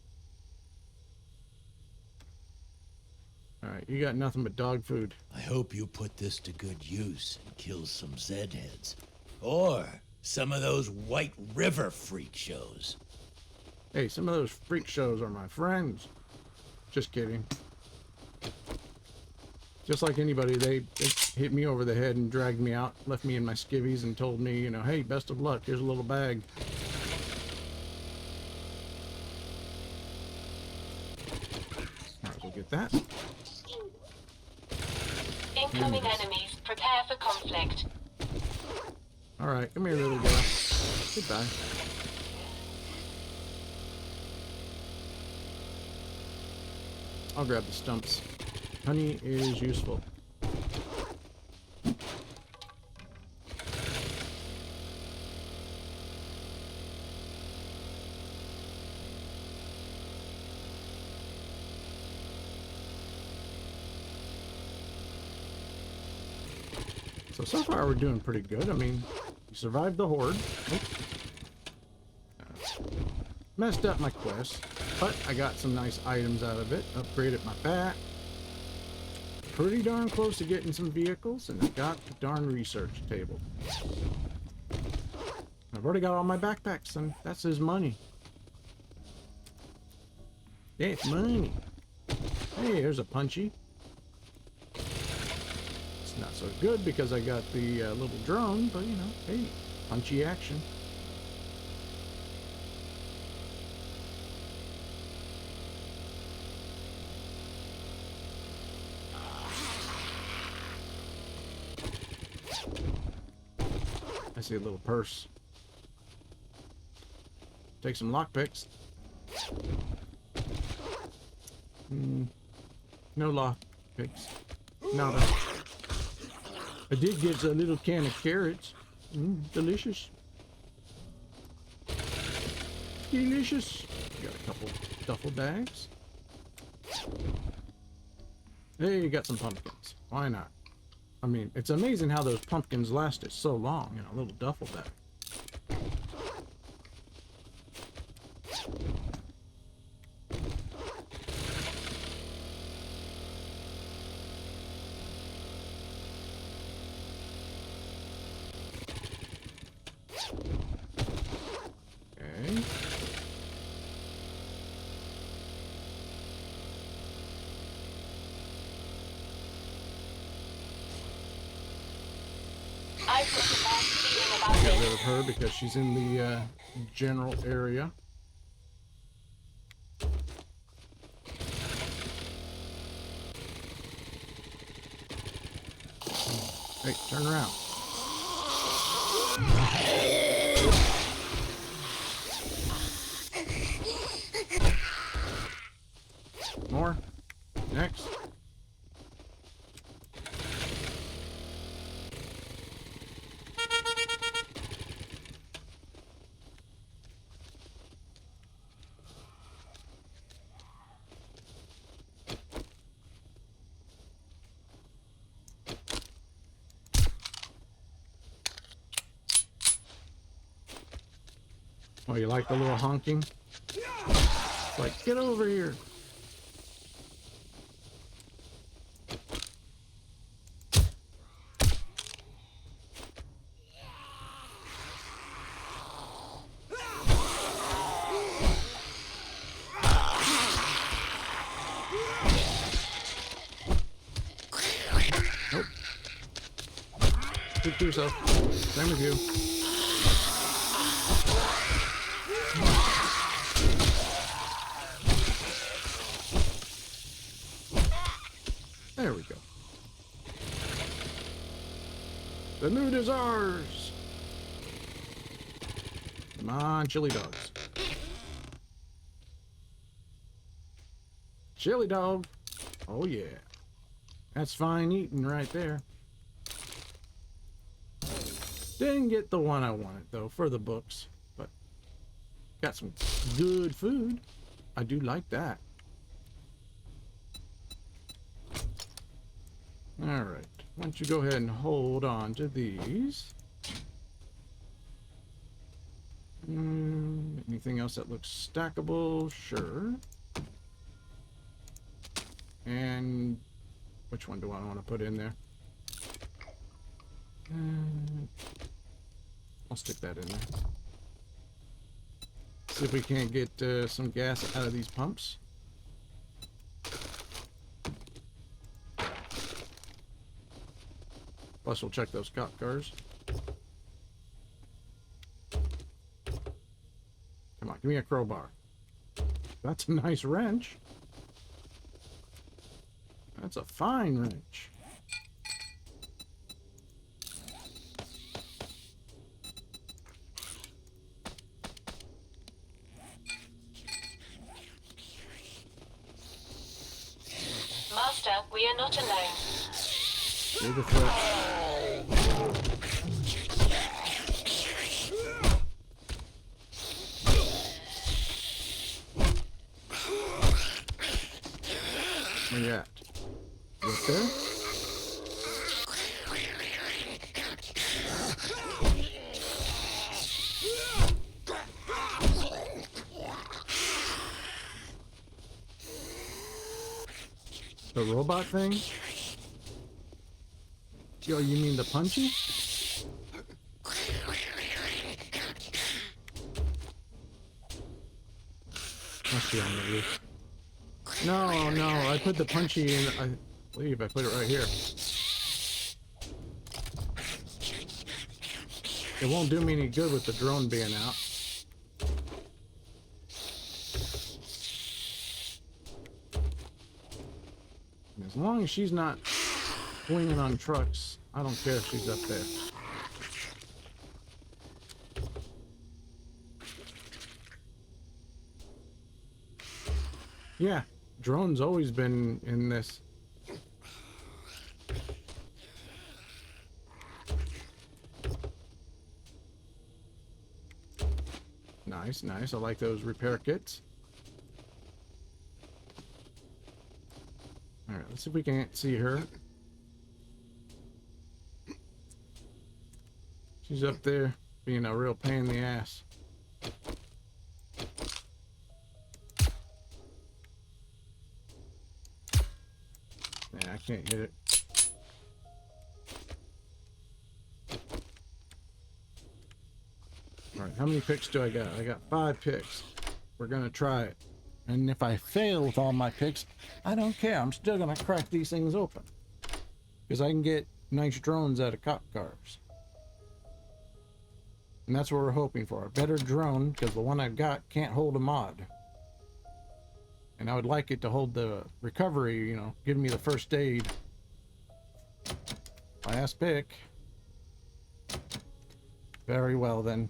Speaker 1: Alright, you got nothing but dog food.
Speaker 6: I hope you put this to good use and kill some Zed heads. Or some of those White River freak shows.
Speaker 1: Hey, some of those freak shows are my friends. Just kidding. Just like anybody, they hit me over the head and dragged me out, left me in my skivvies and told me, you know, hey, best of luck, here's a little bag. Might as well get that.
Speaker 5: Incoming enemies. Prepare for conflict.
Speaker 1: Alright, come here, little girl. Goodbye. I'll grab the stumps. Honey is useful. So far we're doing pretty good. I mean, we survived the horde. Messed up my quest, but I got some nice items out of it. Upgraded my bat. Pretty darn close to getting some vehicles, and I got the darn research table. I've already got all my backpacks, and that's his money. Yeah, it's money. Hey, there's a punchy. It's Not so good because I got the little drone, but you know, hey, punchy action. I see a little purse. Take some lockpicks. No lockpicks. Nada. I did get a little can of carrots. Delicious. Delicious. Got a couple duffel bags. Hey, got some pumpkins. Why not? I mean, it's amazing how those pumpkins lasted so long in a little duffel bag. Okay.
Speaker 5: I've got a bad feeling about
Speaker 1: Get
Speaker 5: this.
Speaker 1: rid of her because she's in the general area. Hey, turn around. More. Next. Oh, you like the little honking? It's like, get over here. Nope. Speak to yourself. Same with you. There we go. The loot is ours. Come on, chili dogs. Chili dog. Oh yeah. That's fine eating right there. Didn't get the one I wanted though for the books, but got some good food. I do like that. Alright, why don't you go ahead and hold on to these. Anything else that looks stackable? Sure. And which one do I want to put in there? I'll stick that in there. See if we can't get some gas out of these pumps. Plus, we'll check those cop cars. Come on, give me a crowbar. That's a nice wrench. That's a fine wrench.
Speaker 5: Master, we are not alone.
Speaker 1: You're the threat. Where you at? You up there? The robot thing? Yo, you mean the punchy? Must be on the roof. No, I put the punchy in, I believe I put it right here. it won't do me any good with the drone being out. As long as she's not swinging on trucks, I don't care if she's up there. Yeah, drone's always been in this. Nice, nice. I like those repair kits. All right, let's see if we can't see her. She's up there being a real pain in the ass. Yeah, I can't hit it. Alright, how many picks do I got? I got 5 picks. We're gonna try it. And if I fail with all my picks, I don't care. I'm still gonna crack these things open. Because I can get nice drones out of cop cars. And that's what we're hoping for. A better drone, because the one I've got can't hold a mod. And I would like it to hold the recovery, you know, give me the first aid. Last pick. Very well then.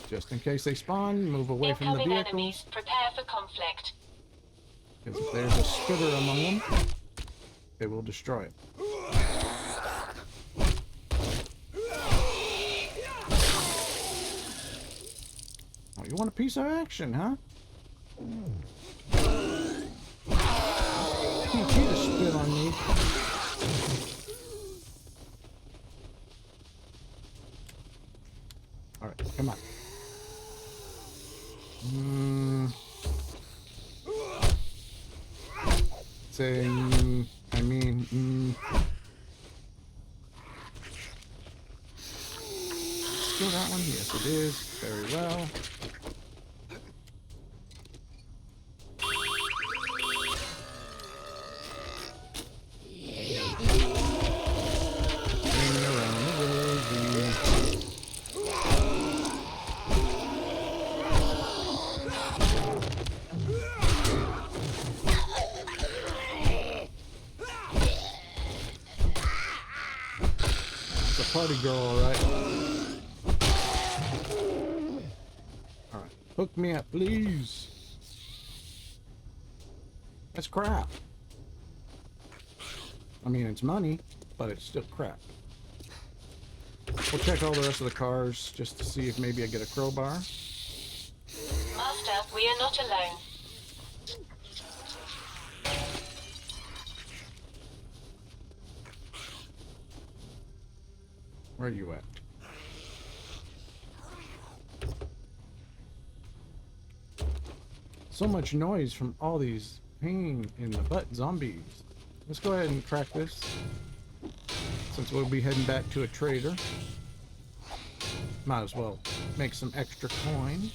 Speaker 1: Just in case they spawn, move away from the
Speaker 5: Incoming
Speaker 1: vehicles.
Speaker 5: enemies, prepare for conflict.
Speaker 1: Because if there's a spitter among them, they will destroy it. Oh, you want a piece of action, huh? Can't you just spit on me? Alright, come on. Saying, I mean, still that one? Yes, it is. Very well. Bring around the rosy. It's a party girl, alright. Alright. Hook me up, please. That's crap. I mean, it's money, but it's still crap. We'll check all the rest of the cars just to see if maybe I get a crowbar.
Speaker 5: Master, we are not alone.
Speaker 1: Where are you at? So much noise from all these pain in the butt zombies. Let's go ahead and crack this, since we'll be heading back to a trader. Might as well make some extra coin.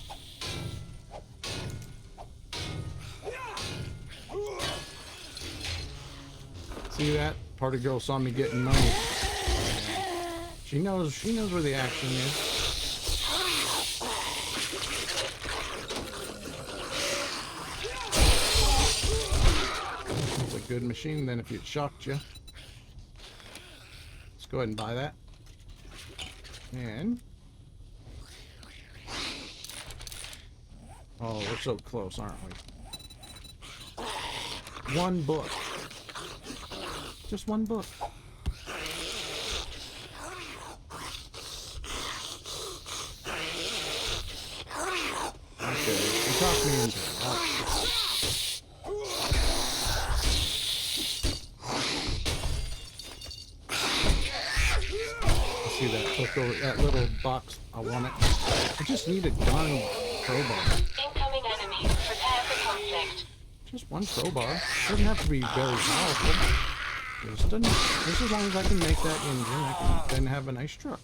Speaker 1: See that? Party girl saw me getting money. She knows where the action is. It's a good machine then if it shocked you. Let's go ahead and buy that. And oh, we're so close, aren't we? One book. Just one book. Okay, you talked me into it. See that hook over that little box? I want it. I just need a darn crowbar.
Speaker 5: Incoming enemies, prepare for conflict.
Speaker 1: Just one crowbar. Doesn't have to be very powerful. Just enough. Just as long as I can make that engine, I can then have a nice truck.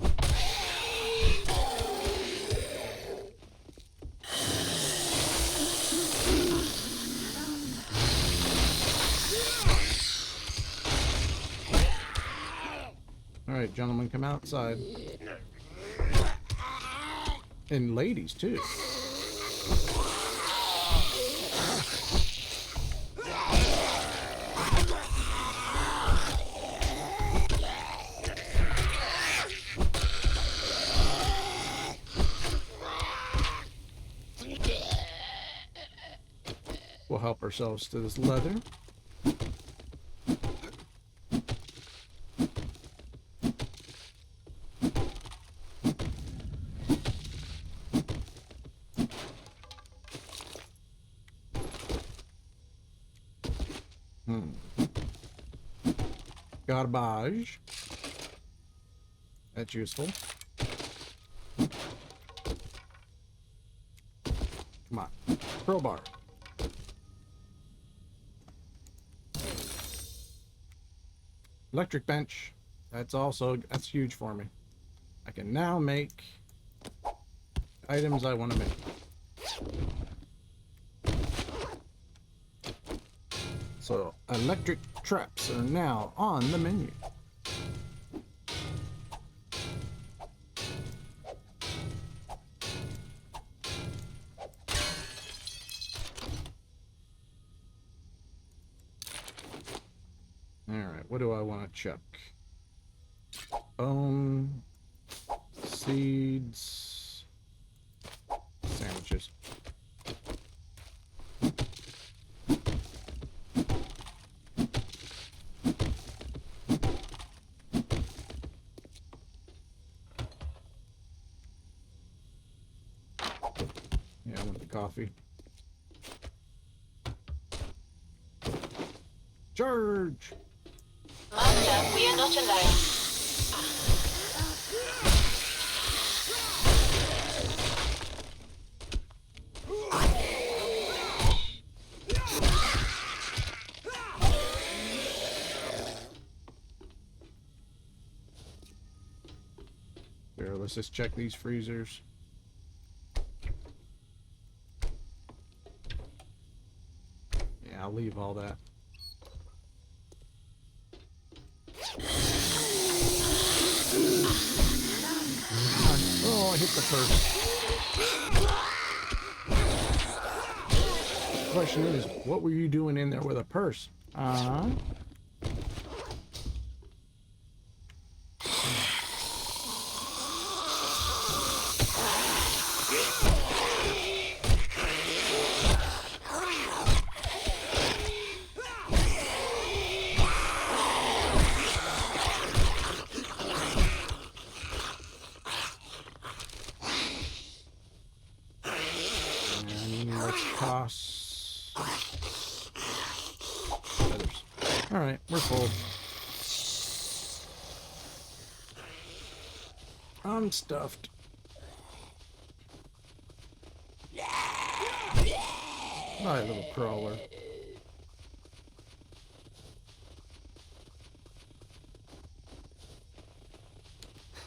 Speaker 1: Alright, gentlemen, come outside. And ladies, too. We'll help ourselves to this leather. Garbage. That's useful. Come on. Crowbar. Electric bench. That's huge for me. I can now make items I want to make. So, electric traps are now on the menu. Alright, what do I want to check? Bone, seeds, sandwiches. Yeah, I want the coffee. Charge!
Speaker 5: Master, we are not alone.
Speaker 1: Here, let's just check these freezers. Yeah, I'll leave all that. Oh, I hit the purse. Question is, what were you doing in there with a purse? And let's toss feathers. Alright, we're full. I'm stuffed. My little crawler.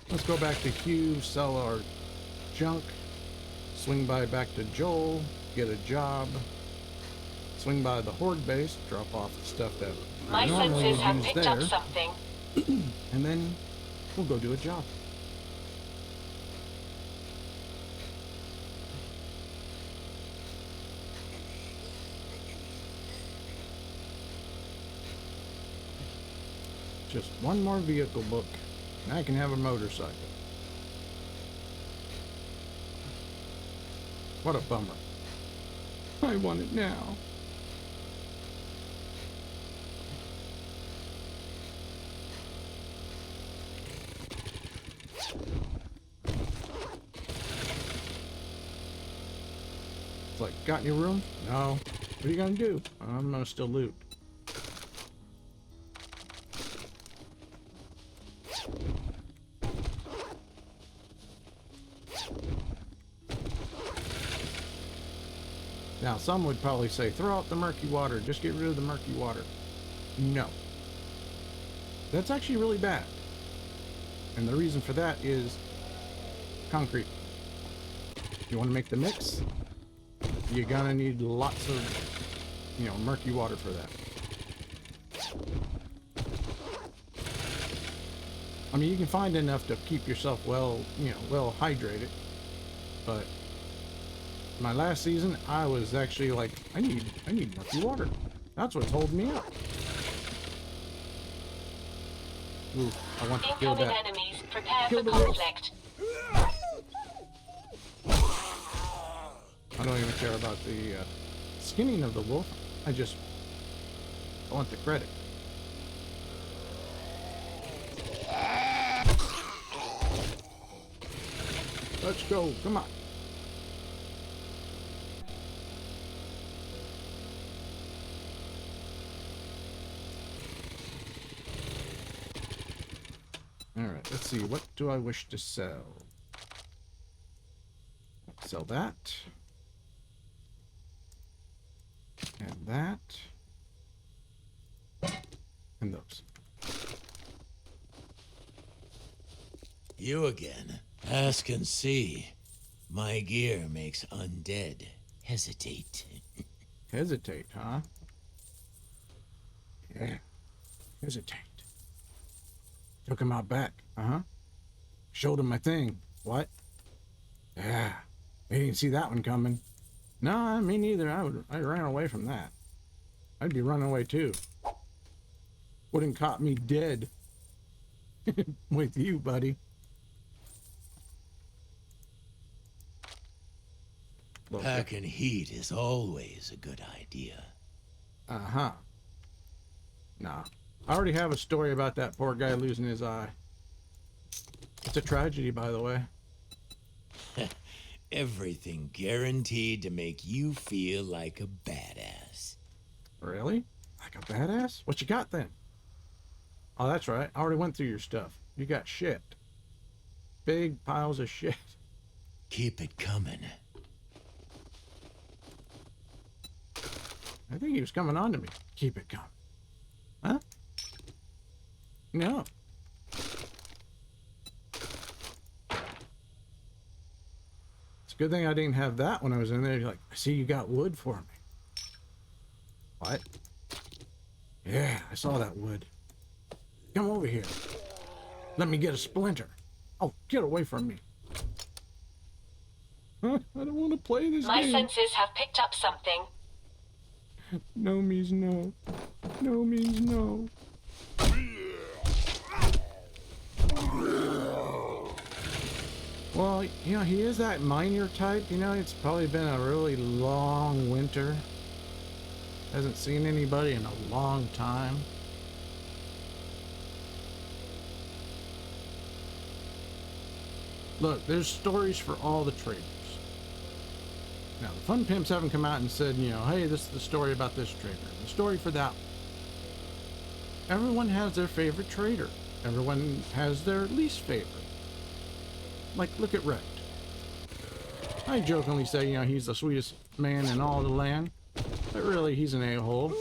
Speaker 1: Let's go back to Hugh, sell our junk, swing by back to Joel, get a job, swing by the Horde base, drop off the stuff that
Speaker 5: My
Speaker 1: I normally
Speaker 5: senses have
Speaker 1: would use
Speaker 5: picked up
Speaker 1: there,
Speaker 5: something.
Speaker 1: and then we'll go do a job. Just one more vehicle book, and I can have a motorcycle. What a bummer. I want it now. It's like, got any room? No. What are you gonna do? I'm gonna still loot. Now, some would probably say, throw out the murky water, just get rid of the murky water. No. That's actually really bad. And the reason for that is concrete. You want to make the mix, you're gonna need lots of, murky water for that. I mean, you can find enough to keep yourself well, well hydrated. But my last season, I was actually like, I need murky water. That's what's holding me up. Ooh, I want to kill
Speaker 5: Incoming
Speaker 1: that.
Speaker 5: enemies. Prepare
Speaker 1: Kill
Speaker 5: for
Speaker 1: the wolf.
Speaker 5: conflict.
Speaker 1: I don't even care about the skinning of the wolf. I just want the credit. Let's go. Come on. All right, let's see. What do I wish to sell? Sell that. And that. And those.
Speaker 6: You again. Ask and see. My gear makes undead hesitate.
Speaker 1: Hesitate, huh? Yeah. Hesitate. Took him out back. Uh-huh. Showed him my thing. What? Yeah. They didn't see that one coming. No, me neither. I ran away from that. I'd be running away too. Wouldn't caught me dead. With you, buddy. Look,
Speaker 6: Packing heat is always a good idea.
Speaker 1: uh-huh. Nah. I already have a story about that poor guy losing his eye. It's a tragedy, by the way.
Speaker 6: Everything guaranteed to make you feel like a badass.
Speaker 1: Really? Like a badass? What you got then? Oh, that's right. I already went through your stuff. You got shit. Big piles of shit.
Speaker 6: Keep it coming.
Speaker 1: I think he was coming on to me. Keep it coming. Huh? No. It's a good thing I didn't have that when I was in there. You're like, I see you got wood for me. What? Yeah, I saw that wood. Come over here. Let me get a splinter. Oh, get away from me. Huh? I don't want to play this
Speaker 5: My
Speaker 1: game.
Speaker 5: senses have picked up something.
Speaker 1: No means no. No means no. Well, he is that miner type. It's probably been a really long winter. Hasn't seen anybody in a long time. Look, there's stories for all the traders. Now, the fun pimps haven't come out and said, hey, this is the story about this trader. The story for that one. Everyone has their favorite trader. Everyone has their least favorite. Like, look at Wrecked. I jokingly say, he's the sweetest man in all the land. But really, he's an a-hole.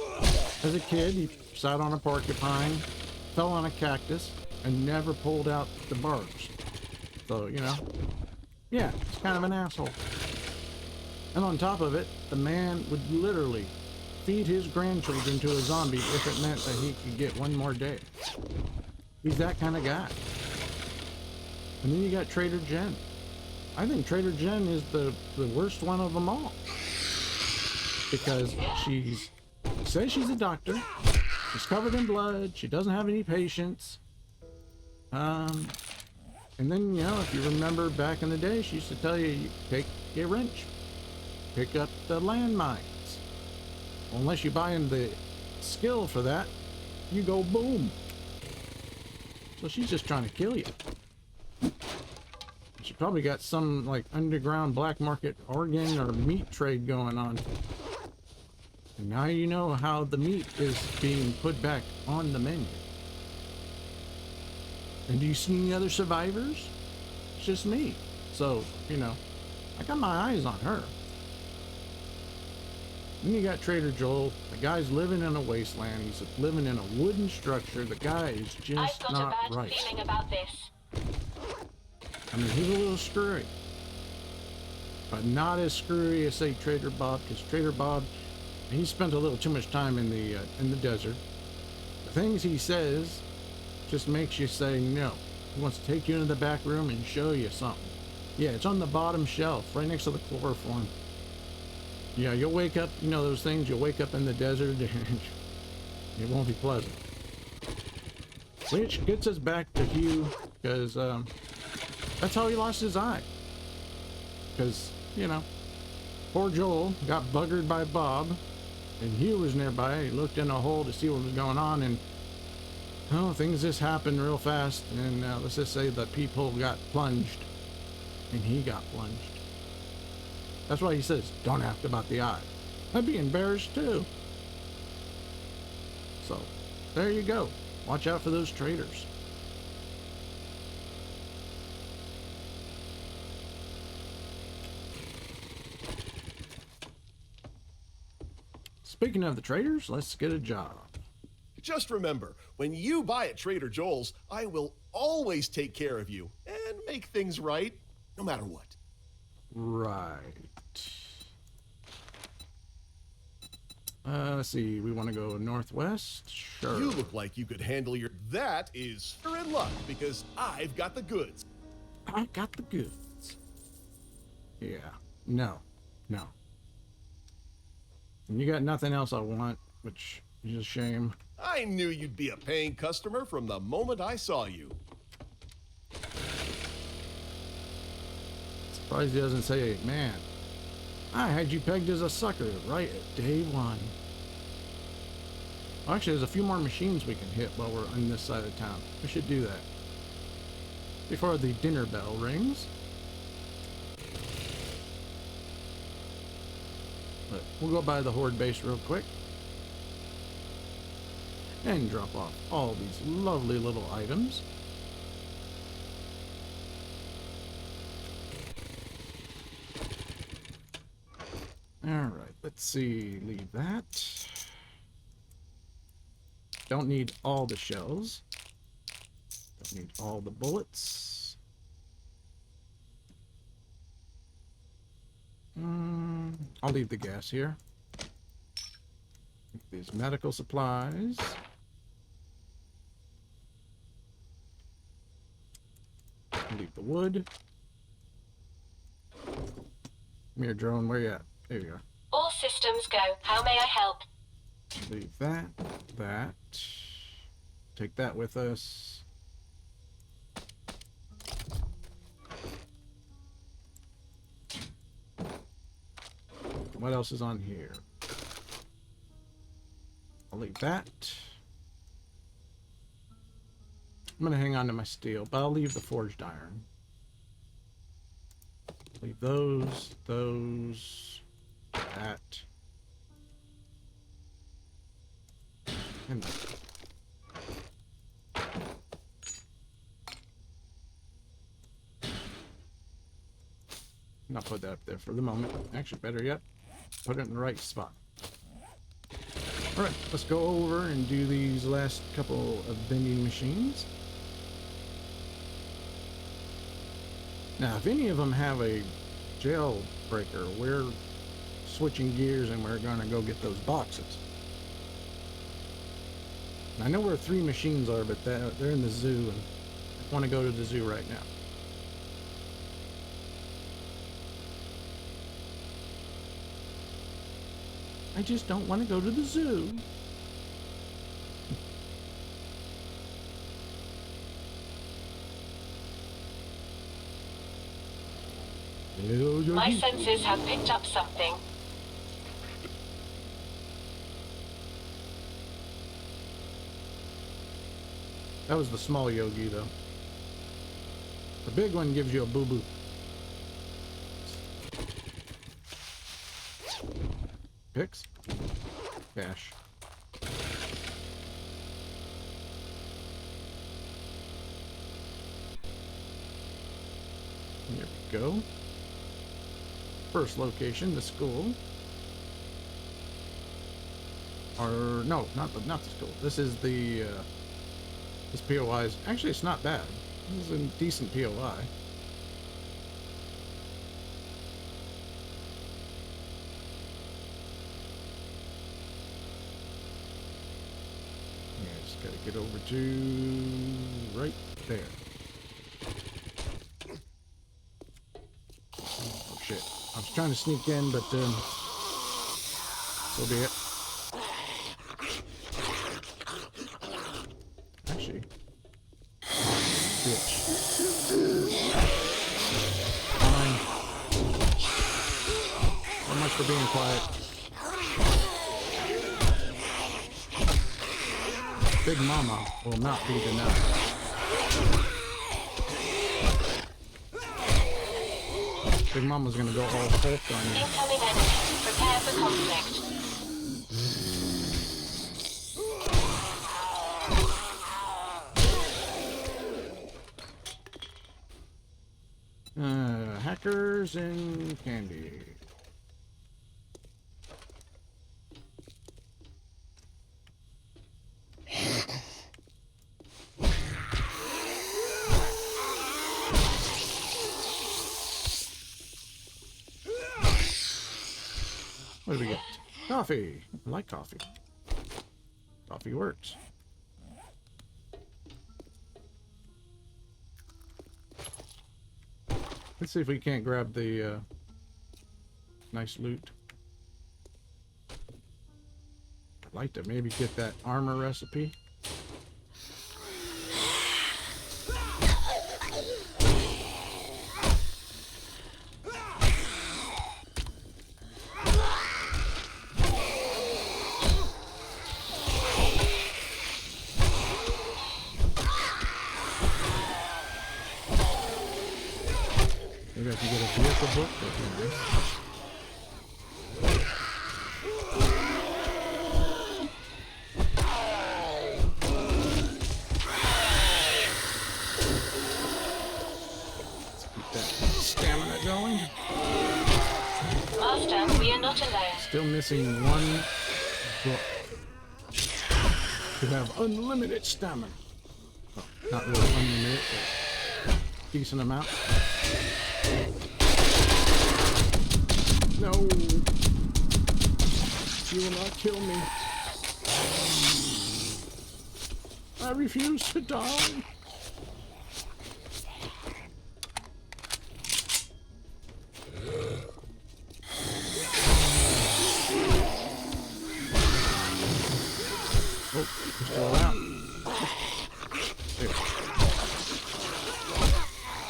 Speaker 1: As a kid, he sat on a porcupine, fell on a cactus, and never pulled out the barbs. So, yeah, he's kind of an asshole. And on top of it, the man would literally feed his grandchildren to a zombie if it meant that he could get one more day. He's that kind of guy. And then you got Trader Jen. I think Trader Jen is the worst one of them all. Because she says she's a doctor. She's covered in blood. She doesn't have any patience. And then, if you remember back in the day, she used to tell you take a wrench. Pick up the landmines. Unless you buy in the skill for that, you go boom. So she's just trying to kill you. She probably got some like underground black market organ or meat trade going on. And now you know how the meat is being put back on the menu. And do you see any other survivors? It's just me. So, I got my eyes on her. Then you got Trader Joel. The guy's living in a wasteland. He's living in a wooden structure. The guy is
Speaker 5: I've
Speaker 1: just
Speaker 5: got
Speaker 1: not
Speaker 5: a bad
Speaker 1: right.
Speaker 5: feeling about this.
Speaker 1: I mean, he's a little screwy. But not as screwy as, say, Trader Bob, because Trader Bob, he spent a little too much time in the desert. The things he says just makes you say no. He wants to take you into the back room and show you something. Yeah, it's on the bottom shelf, right next to the chloroform. Yeah, you'll wake up, you know those things, you'll wake up in the desert and it won't be pleasant. Which gets us back to Hugh, because that's how he lost his eye. Because, you know, poor Joel got buggered by Bob, and Hugh was nearby. He looked in a hole to see what was going on, and oh, things just happened real fast, and let's just say the peephole got plunged, and he got plunged. That's why he says, don't ask about the eye. I'd be embarrassed too. So, there you go. Watch out for those traitors. Speaking of the traitors, let's get a job.
Speaker 3: Just remember, when you buy at Trader Joel's, I will always take care of you and make things right, no matter what.
Speaker 1: Right. Let's see. We want to go northwest? Sure.
Speaker 3: You look like you could handle your... That is... You're in luck, because I've got the goods.
Speaker 1: I got the goods. Yeah. No. No. And you got nothing else I want, which is a shame.
Speaker 3: I knew you'd be a paying customer from the moment I saw you.
Speaker 1: Surprised he doesn't say, man, I had you pegged as a sucker right at day one. Well, actually, there's a few more machines we can hit while we're on this side of town. We should do that before the dinner bell rings. But we'll go by the Horde base real quick and drop off all these lovely little items. Alright, let's see, leave that. Don't need all the shells. Don't need all the bullets. I'll leave the gas here. These medical supplies. Leave the wood. Mirror drone, where you at? There you are.
Speaker 5: All systems go. How may I help?
Speaker 1: Leave that. That. Take that with us. What else is on here? I'll leave that. I'm gonna hang on to my steel, but I'll leave the forged iron. Leave those, that, and that. And I'll put that up there for the moment. Actually, better yet, put it in the right spot. Alright, let's go over and do these last couple of vending machines. Now, if any of them have a jailbreaker, we're switching gears and we're gonna go get those boxes. I know where 3 machines are, but they're in the zoo, and I want to go to the zoo right now. I just don't want to go to the zoo.
Speaker 5: My senses have picked up something.
Speaker 1: That was the small Yogi, though. The big one gives you a boo-boo. Picks. Cash. Here we go. First location, the school. Or no, not the school. This is the this POI is actually, it's not bad. This is a decent POI. Yeah, just gotta get over to right there. trying to sneak in, but so be it. Actually, bitch. Fine. So much for being quiet. Big Mama will not be denied. Big Mama's gonna go all Hulk on you.
Speaker 5: Incoming enemy. Prepare for conflict.
Speaker 1: Hackers and candy. What do we get? Coffee. I like coffee. Coffee works. Let's see if we can't grab the nice loot. I'd like to maybe get that armor recipe. Maybe I can get a vehicle book. That'd be nice. Let's keep that stamina going.
Speaker 5: Master, we are not alone.
Speaker 1: Still missing one book to have unlimited stamina. Well, not really unlimited, but decent amount. No! You will not kill me. I refuse to die. Oh, you're still around. There.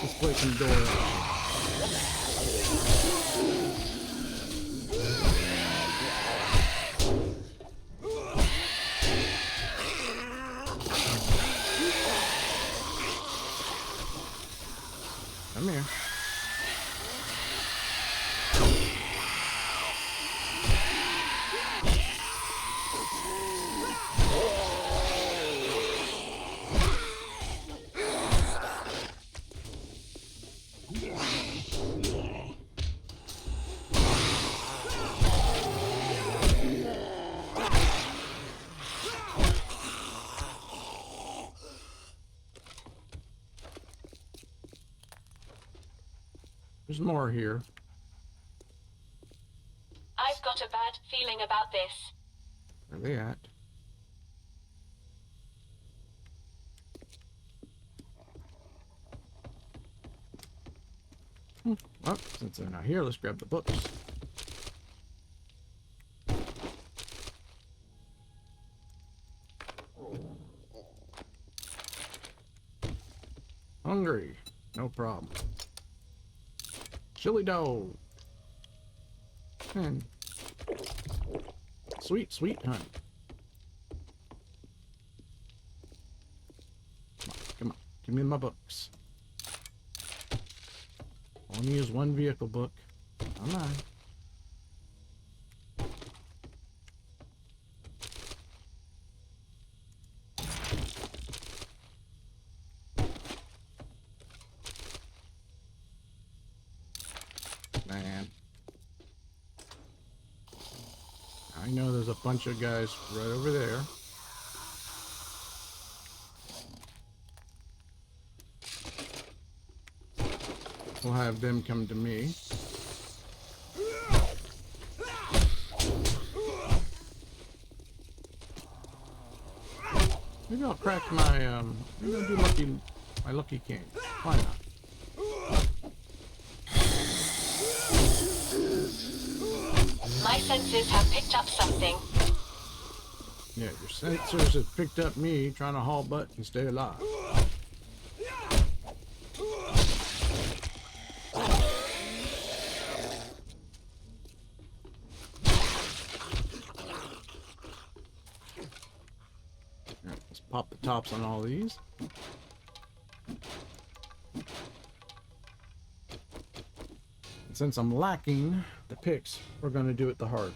Speaker 1: Let's play some door. Come here. There's more here.
Speaker 5: I've got a bad feeling about this.
Speaker 1: Where are they at? Well, since they're not here, let's grab the books. Hungry. No problem. Chili dough. And sweet, sweet honey. Come on. Give me my books. Only use one vehicle book. Come on. Man. I know there's a bunch of guys right over there. We'll have them come to me. Maybe I'll crack my maybe I'll do my lucky king. Why not?
Speaker 5: defenses have picked up something.
Speaker 1: Yeah, your sensors have picked up me trying to haul butt and stay alive. Alright, let's pop the tops on all these. And since I'm lacking the picks, we're going to do it the hard.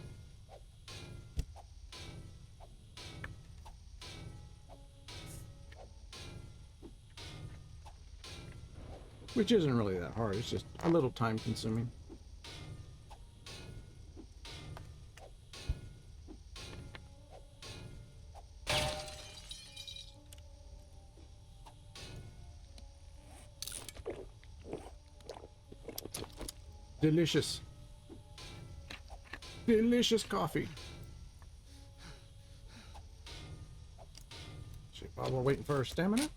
Speaker 1: Which isn't really that hard, it's just a little time consuming. Delicious. Delicious coffee. So while we're waiting for our stamina,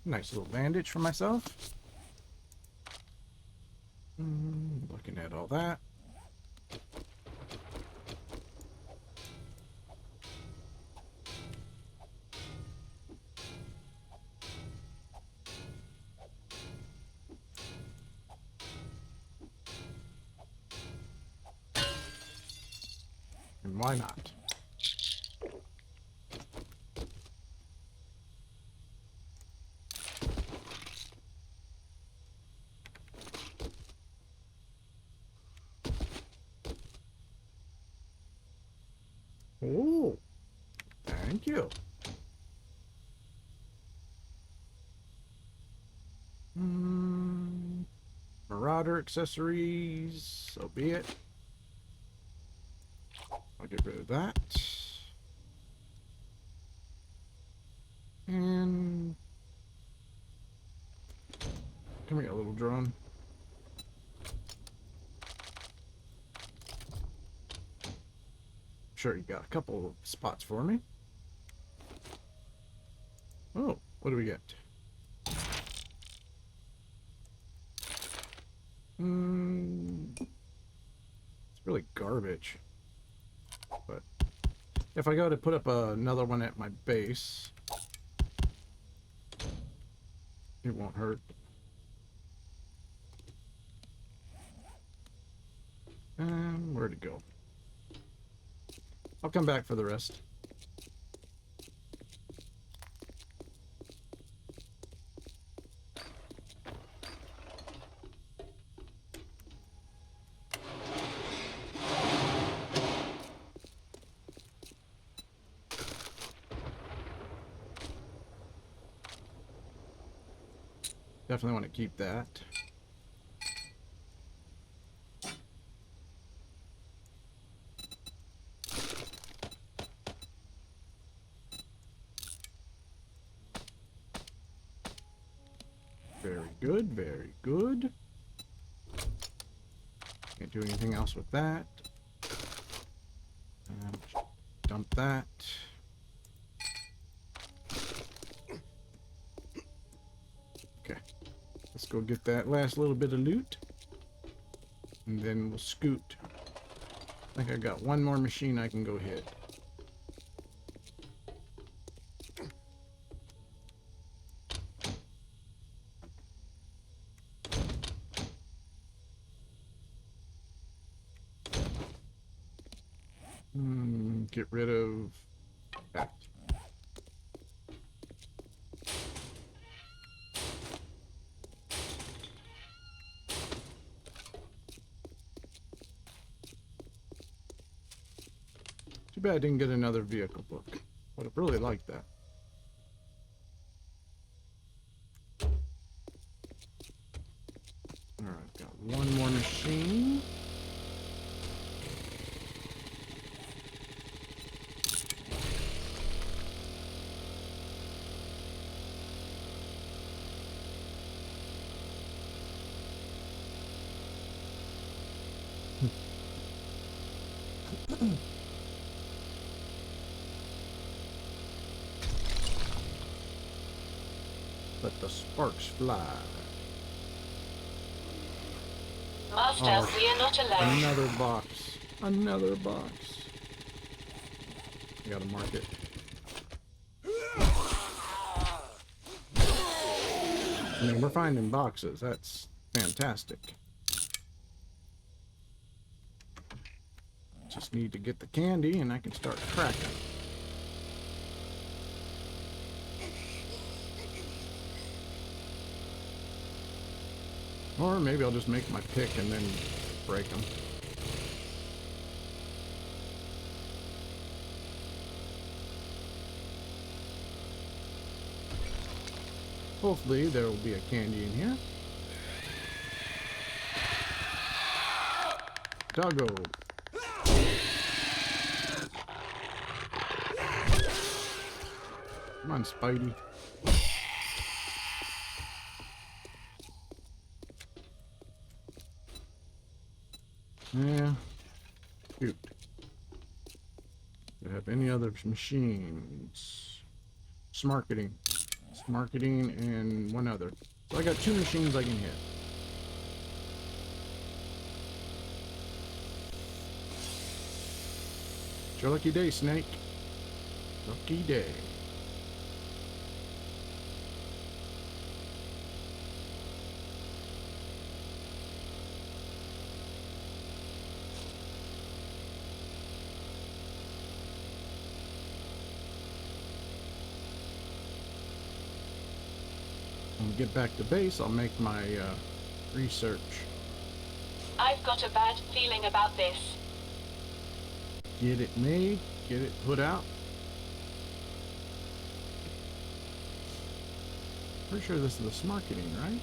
Speaker 1: nice little bandage for myself. Looking at all that. And why not? Oh, thank you. Marauder accessories, so be it. I'll get rid of that. And come here, little drone. Sure, you got a couple of spots for me. Oh, what do we get? It's really garbage. But if I go to put up another one at my base, it won't hurt. And where'd it go? I'll come back for the rest. Definitely want to keep that. Very good, very good. Can't do anything else with that. Dump that. Okay, let's go get that last little bit of loot. And then we'll scoot. I think I got one more machine I can go hit. Get rid of that. Too bad I didn't get another vehicle book. Would have really liked that. Alright, got one more machine. Let the sparks fly.
Speaker 5: Master,
Speaker 1: Oh,
Speaker 5: we are not alone.
Speaker 1: another box. Another box. I gotta mark it. I mean, we're finding boxes. That's fantastic. Just need to get the candy and I can start cracking. Or maybe I'll just make my pick and then break them. Hopefully there will be a candy in here. Doggo. Come on, Spidey. Yeah. Shoot. Do I have any other machines? Smarketing. Smarketing and one other. So I got 2 machines I can hit. It's your lucky day, Snake. Lucky day. When we get back to base, I'll make my research.
Speaker 5: I've got a bad feeling about this.
Speaker 1: Get it made, get it put out. Pretty sure this is the smarketing, right?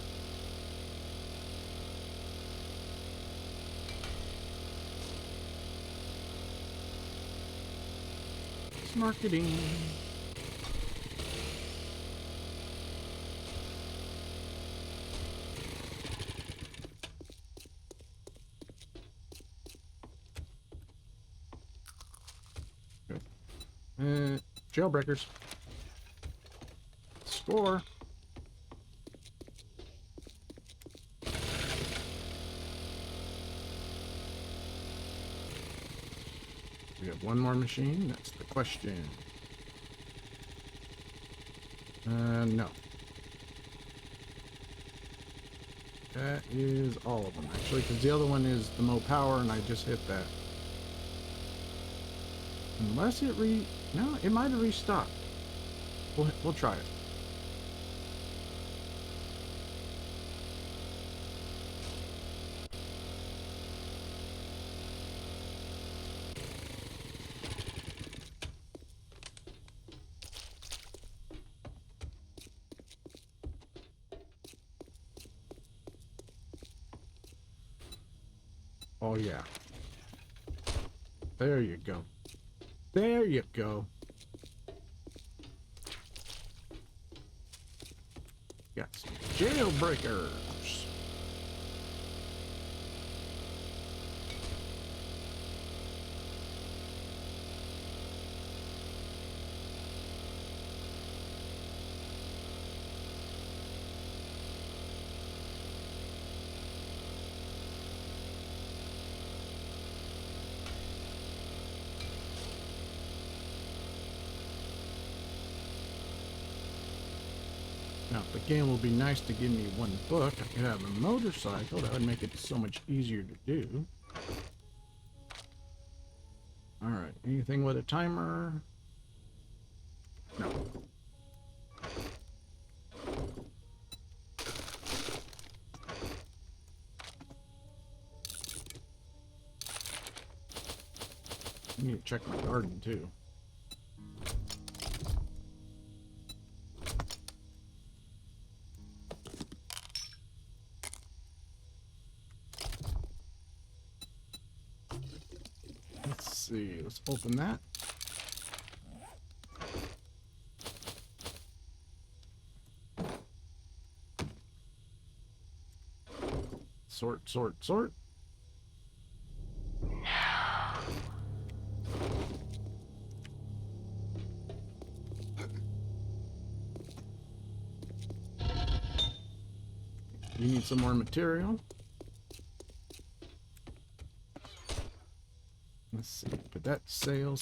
Speaker 1: Smarketing. Jailbreakers. Score. We have one more machine. That's the question. No. That is all of them, actually, because the other one is the Mo Power, and I just hit that. Unless it no, it might have restocked. We'll try it. Oh yeah. There you go. There you go. Got some jailbreakers. Now, if the game will be nice to give me one book, I could have a motorcycle. That would make it so much easier to do. Alright, anything with a timer? No. I need to check my garden, too. Let's see, let's open that. Sort, sort, sort. You need some more material. Let's see. Put that sail.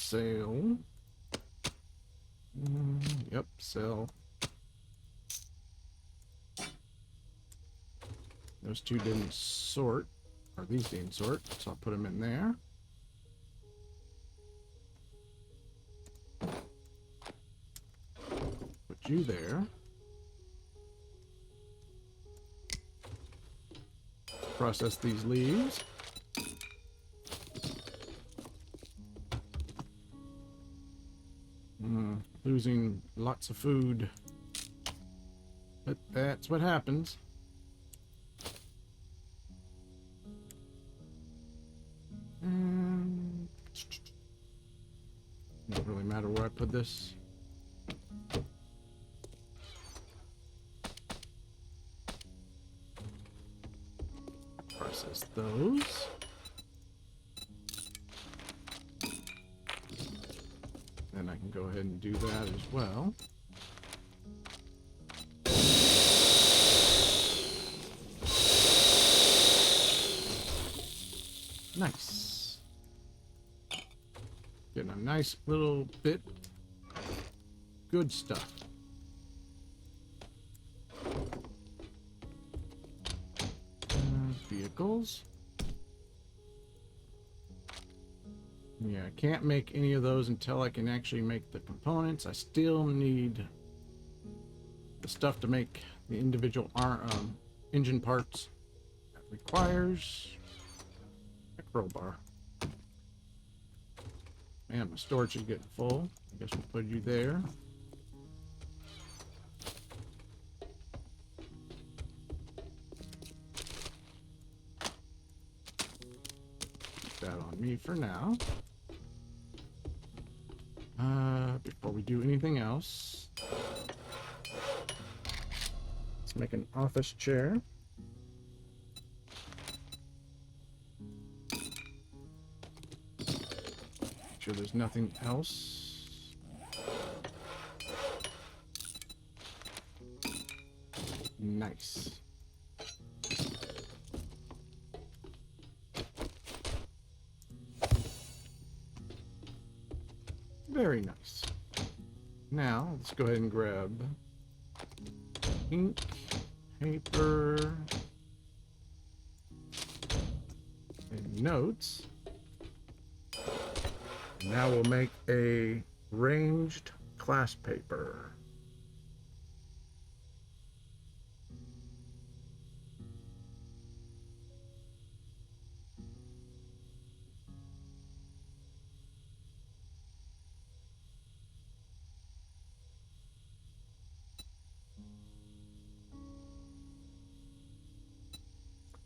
Speaker 1: Yep, sail. Those two didn't sort, or these didn't sort, so I'll put them in there. Put you there. Process these leaves. Losing lots of food. But that's what happens. Doesn't really matter where I put this. Process those. Then I can go ahead and do that as well. Nice. Getting a nice little bit. Good stuff. Vehicles. Yeah, I can't make any of those until I can actually make the components. I still need the stuff to make the individual engine parts. That requires a crowbar. Man, my storage is getting full. I guess we'll put you there. Put that on me for now. Before we do anything else, let's make an office chair. Make sure there's nothing else. Nice. Very nice. Now, let's go ahead and grab ink, paper, and notes. And now we'll make a ranged class paper.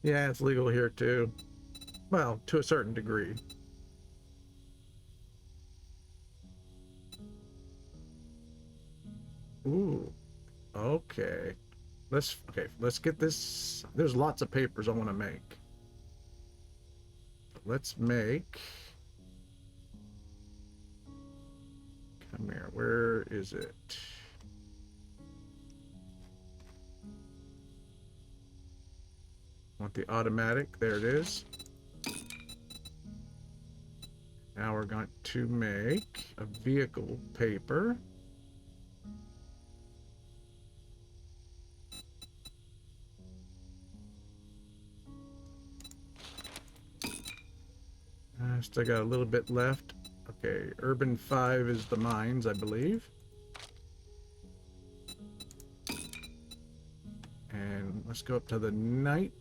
Speaker 1: Yeah, it's legal here too. Well, to a certain degree. Ooh. Okay. Let's get this. There's lots of papers I want to make. Let's make. Come here. Where is it? Want the automatic. There it is. Now we're going to make a vehicle paper. I still got a little bit left. Okay, Urban 5 is the mines, I believe. And let's go up to the Night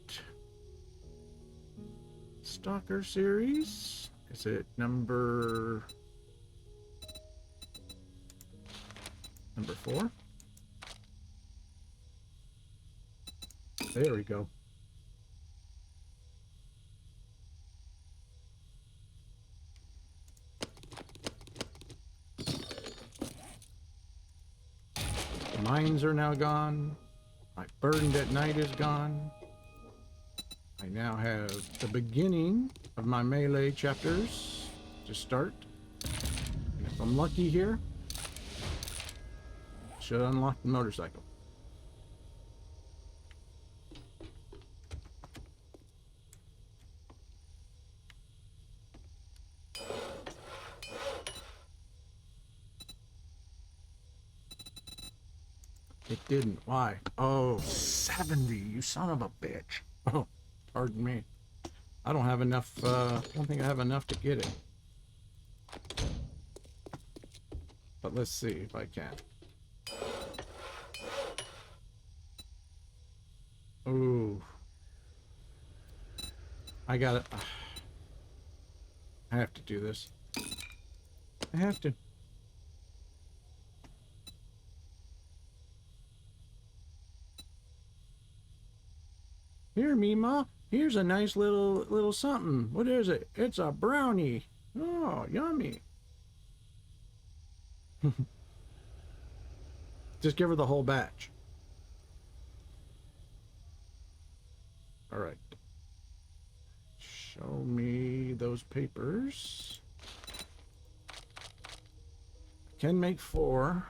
Speaker 1: Stalker series. Is it number 4? There we go. Mines are now gone. My Burned at Night is gone. I now have the beginning of my melee chapters to start. And if I'm lucky here, should unlock the motorcycle. It didn't. Why? Oh, 70, you son of a bitch. Oh, pardon me. I don't have enough, I don't think I have enough to get it. But let's see if I can. Ooh. I got it. I have to do this. I have to. Here, Mima. Here's a nice little something. What is it? It's a brownie. Oh, yummy. Just give her the whole batch. All right. Show me those papers. I can make 4.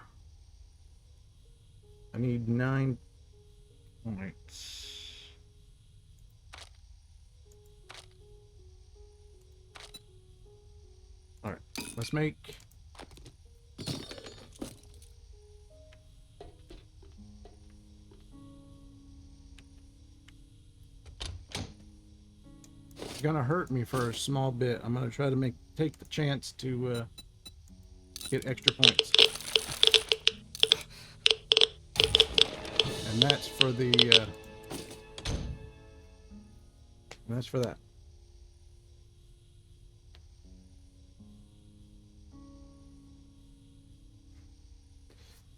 Speaker 1: I need 9 points. All right, let's make. It's gonna hurt me for a small bit. I'm gonna try to take the chance to get extra points. And that's for the that's for that.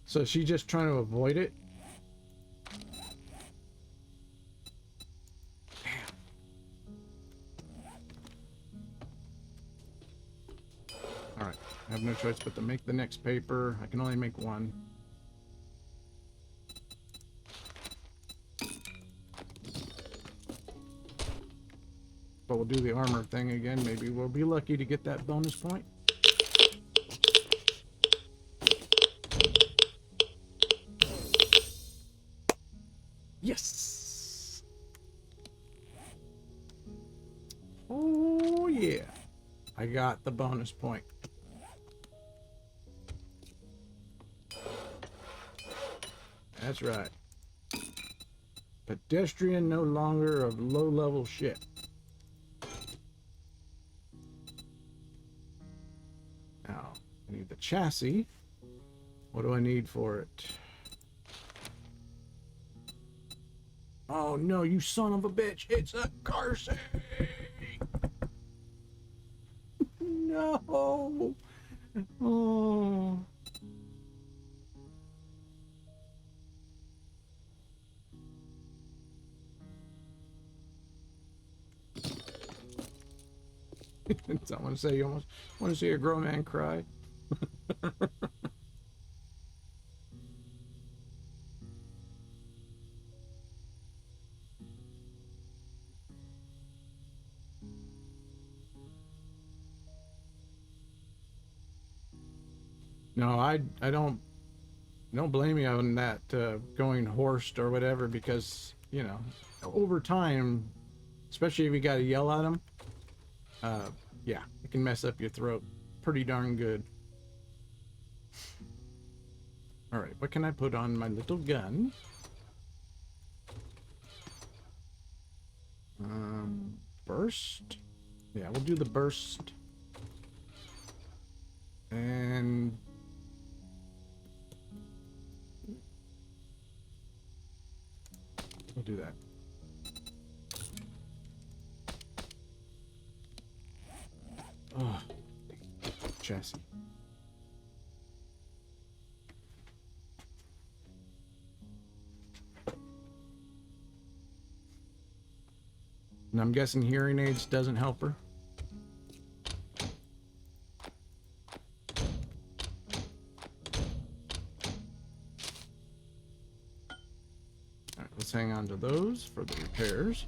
Speaker 1: So she's just trying to avoid it. All right, I have no choice but to make the next paper. I can only make 1. But we'll do the armor thing again. Maybe we'll be lucky to get that bonus point. Yes! Oh, yeah. I got the bonus point. That's right. Pedestrian no longer of low-level shit. Now, I need the chassis. What do I need for it? Oh no, you son of a bitch! It's a car seat! No! Oh. I want to say you almost want to see a grown man cry. No, I don't blame you on that going horsed or whatever, because you know over time, especially if you got to yell at them, yeah, it can mess up your throat pretty darn good. All right, what can I put on my little gun? Burst. Yeah, we'll do the burst. And we'll do that. Oh, chassis. And I'm guessing hearing aids doesn't help her. All right, let's hang on to those for the repairs.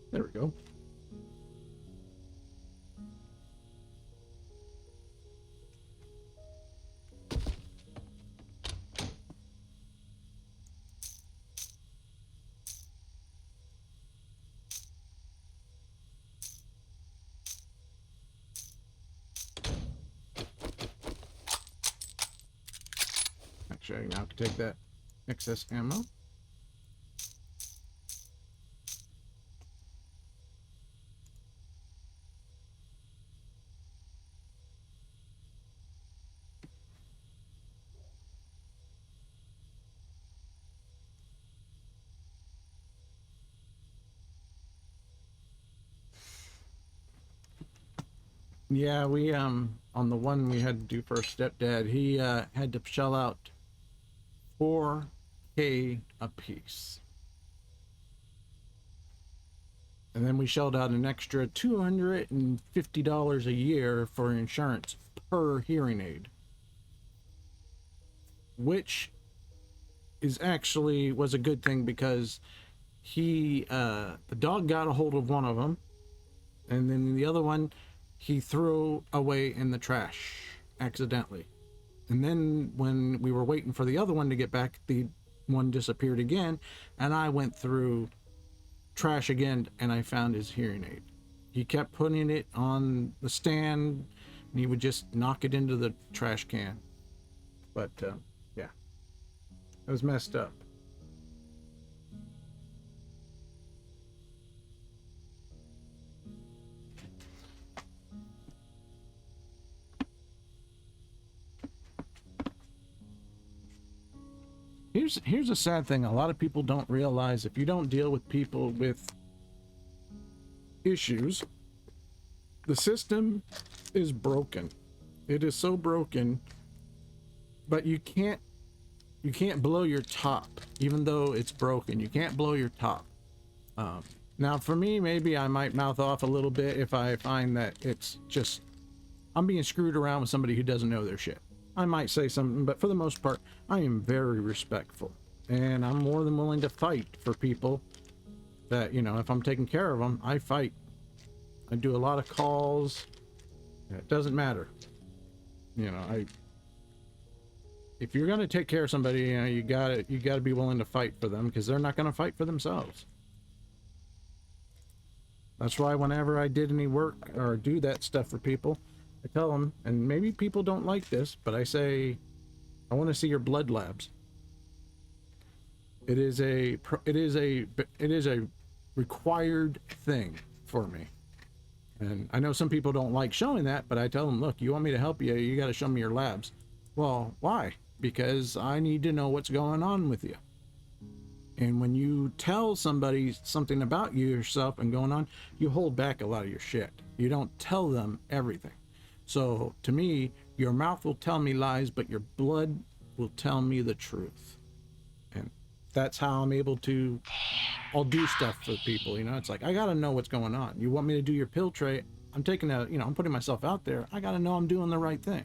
Speaker 1: There we go. Actually, now I can take that excess ammo. Yeah, we on the one we had to do for our stepdad, he had to shell out $4K a piece. And then we shelled out an extra $250 a year for insurance per hearing aid. Which is actually was a good thing because he the dog got a hold of one of them, and then the other one he threw away in the trash accidentally. And then when we were waiting for the other one to get back, the one disappeared again, and I went through trash again and I found his hearing aid. He kept putting it on the stand and he would just knock it into the trash can. But yeah, it was messed up. Here's a sad thing a lot of people don't realize. If you don't deal with people with issues, the system is broken. It is so broken, but you can't blow your top. Even though it's broken, you can't blow your top. Now for me, maybe I might mouth off a little bit if I find that it's just I'm being screwed around with somebody who doesn't know their shit. I might say something, but for the most part, I am very respectful. And I'm more than willing to fight for people that, you know, if I'm taking care of them, I fight. I do a lot of calls. It doesn't matter. You know, if you're going to take care of somebody, you know, you gotta be willing to fight for them because they're not going to fight for themselves. That's why whenever I did any work or do that stuff for people, I tell them, and maybe people don't like this, but I say, I want to see your blood labs. It is a required thing for me. And I know some people don't like showing that, but I tell them, look, you want me to help you, you got to show me your labs. Well, why? Because I need to know what's going on with you. And when you tell somebody something about yourself and going on, you hold back a lot of your shit. You don't tell them everything. So to me, your mouth will tell me lies, but your blood will tell me the truth. And that's how I'm able to, I'll do stuff for people. You know, it's like, I got to know what's going on. You want me to do your pill tray? I'm taking a, you know, I'm putting myself out there. I got to know I'm doing the right thing.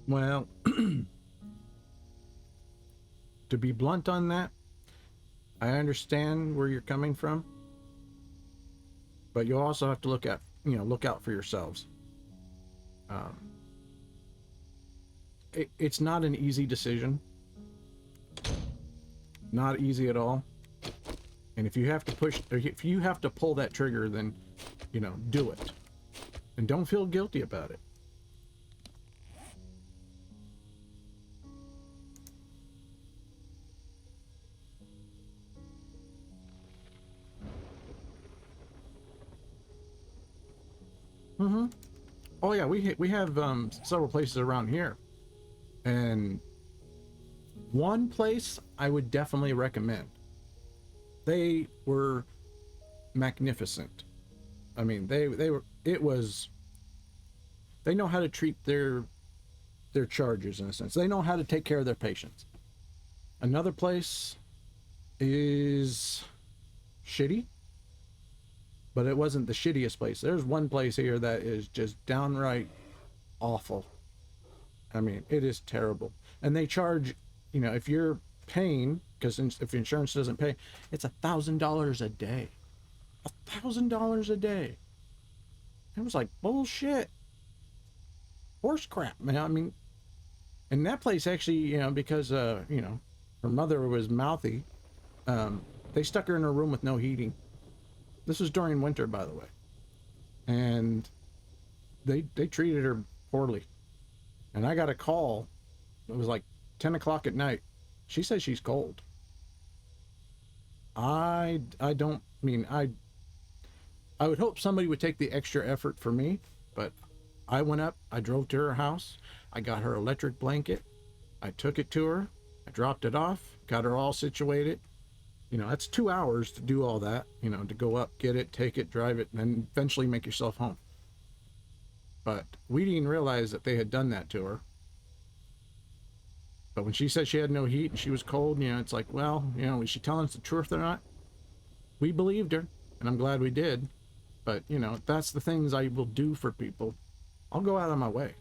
Speaker 1: Well, to be blunt on that, I understand where you're coming from, but you also have to look out for yourselves. It's not an easy decision, not easy at all. And if you have to pull that trigger, then, you know, do it, and don't feel guilty about it. Oh yeah, we have several places around here, and one place I would definitely recommend. They were magnificent. I mean, they know how to treat their their charges in a sense. They know how to take care of their patients. Another place is shitty, but it wasn't the shittiest place. There's one place here that is just downright awful. I mean, it is terrible. And they charge, you know, if you're paying, because if insurance doesn't pay, it's $1,000 a day. $1,000 a day. It was like bullshit. Horse crap, man. I mean, and that place actually, you know, because, you know, her mother was mouthy, they stuck her in a room with no heating. This was during winter, by the way. And they treated her poorly. And I got a call. It was like 10 o'clock at night. She says she's cold. I don't mean, I would hope somebody would take the extra effort for me, but I went up, I drove to her house, I got her electric blanket, I took it to her, I dropped it off, got her all situated. You know, that's 2 hours to do all that, you know, to go up, get it, take it, drive it, and then eventually make yourself home. But we didn't realize that they had done that to her. But when she said she had no heat and she was cold, you know, it's like, well, you know, is she telling us the truth or not? We believed her, and I'm glad we did. But, you know, that's the things I will do for people. I'll go out of my way.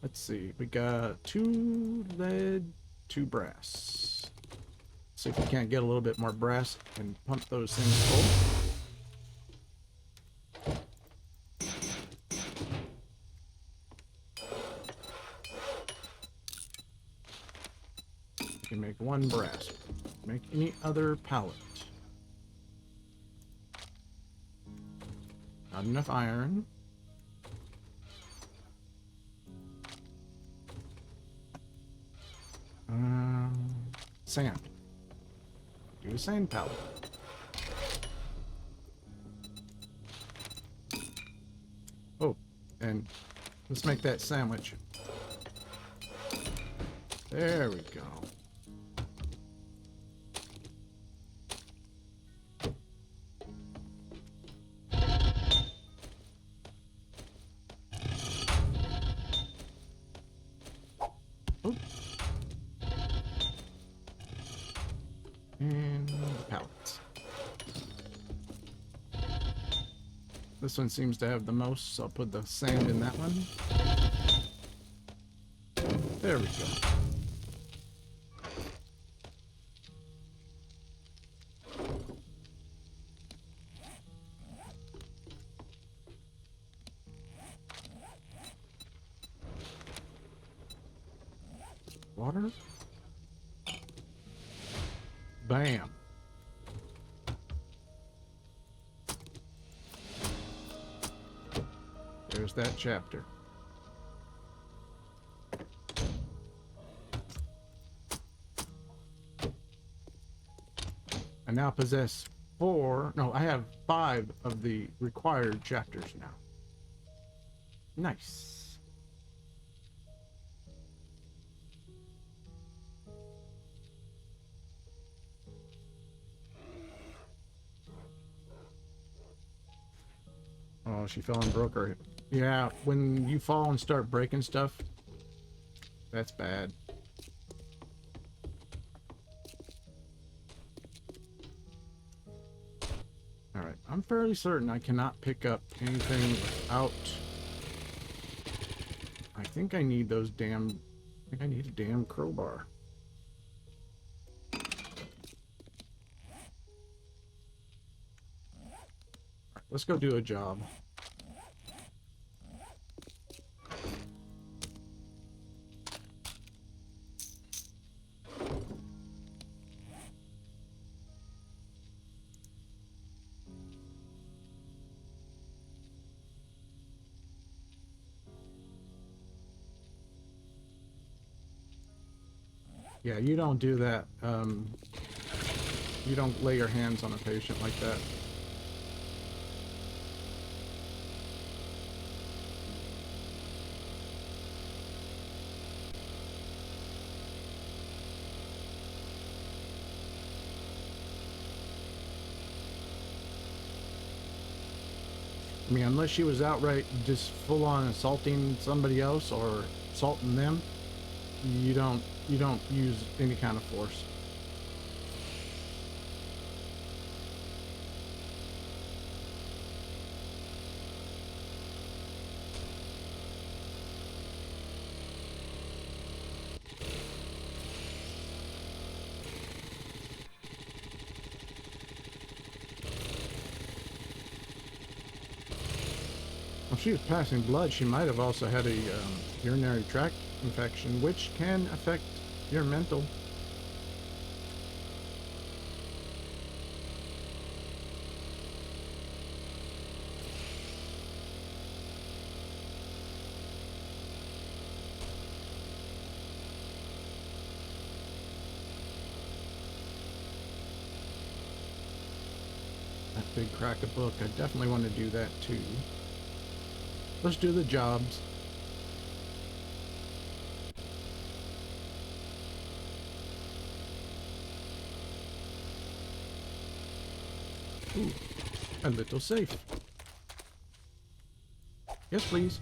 Speaker 1: Let's see. We got 2 lead, 2 brass. See if we can't get a little bit more brass and pump those things full. We can make 1 brass. Make any other pallet. Not enough iron. Sand. Do a sand pallet. Oh, and let's make that sandwich. There we go. And pallets. This one seems to have the most, so I'll put the sand in that one. There we go. Water. Bam. There's that chapter. I now possess 4, no, I have 5 of the required chapters now. Nice. Oh, she fell and broke her. Yeah, when you fall and start breaking stuff, that's bad. Alright, I'm fairly certain I cannot pick up anything without... I think I need those damn... I think I need a damn crowbar. Let's go do a job. Yeah, you don't do that. You don't lay your hands on a patient like that. I mean, unless she was outright just full on assaulting somebody else or assaulting them, you don't use any kind of force. If she was passing blood, she might have also had a urinary tract infection, which can affect your mental. That big crack of book, I definitely want to do that too. Let's do the jobs. Ooh, a little safe. Yes, please.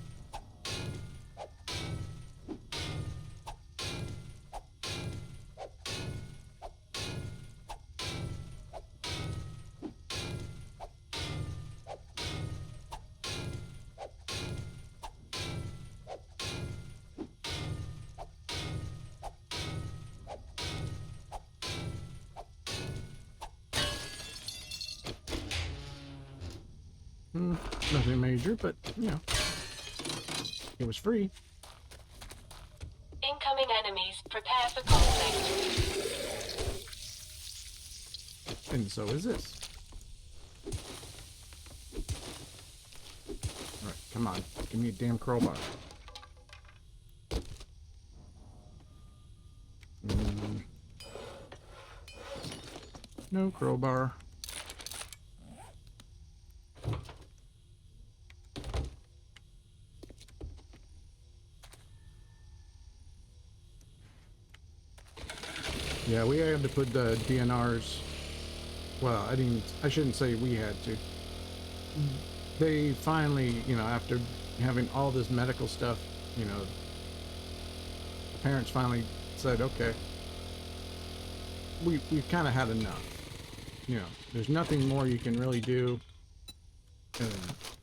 Speaker 1: Nothing major, but, you know, it was free.
Speaker 5: Incoming enemies. Prepare for conflict.
Speaker 1: And so is this. Alright, come on. Give me a damn crowbar. No crowbar. Yeah, we had to put the DNRs. Well, I shouldn't say we had to. They finally, you know, after having all this medical stuff, you know, the parents finally said, okay, we've kind of had enough. You know, there's nothing more you can really do. And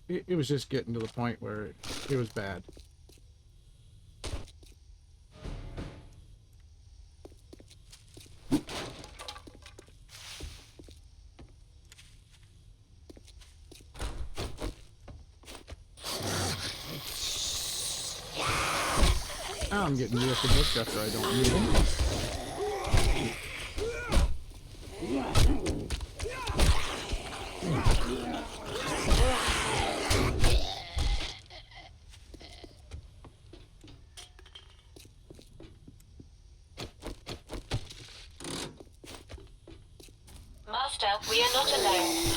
Speaker 1: it was just getting to the point where it was bad. I'm getting rid of the books after I don't need them.
Speaker 5: Master, we are not alone.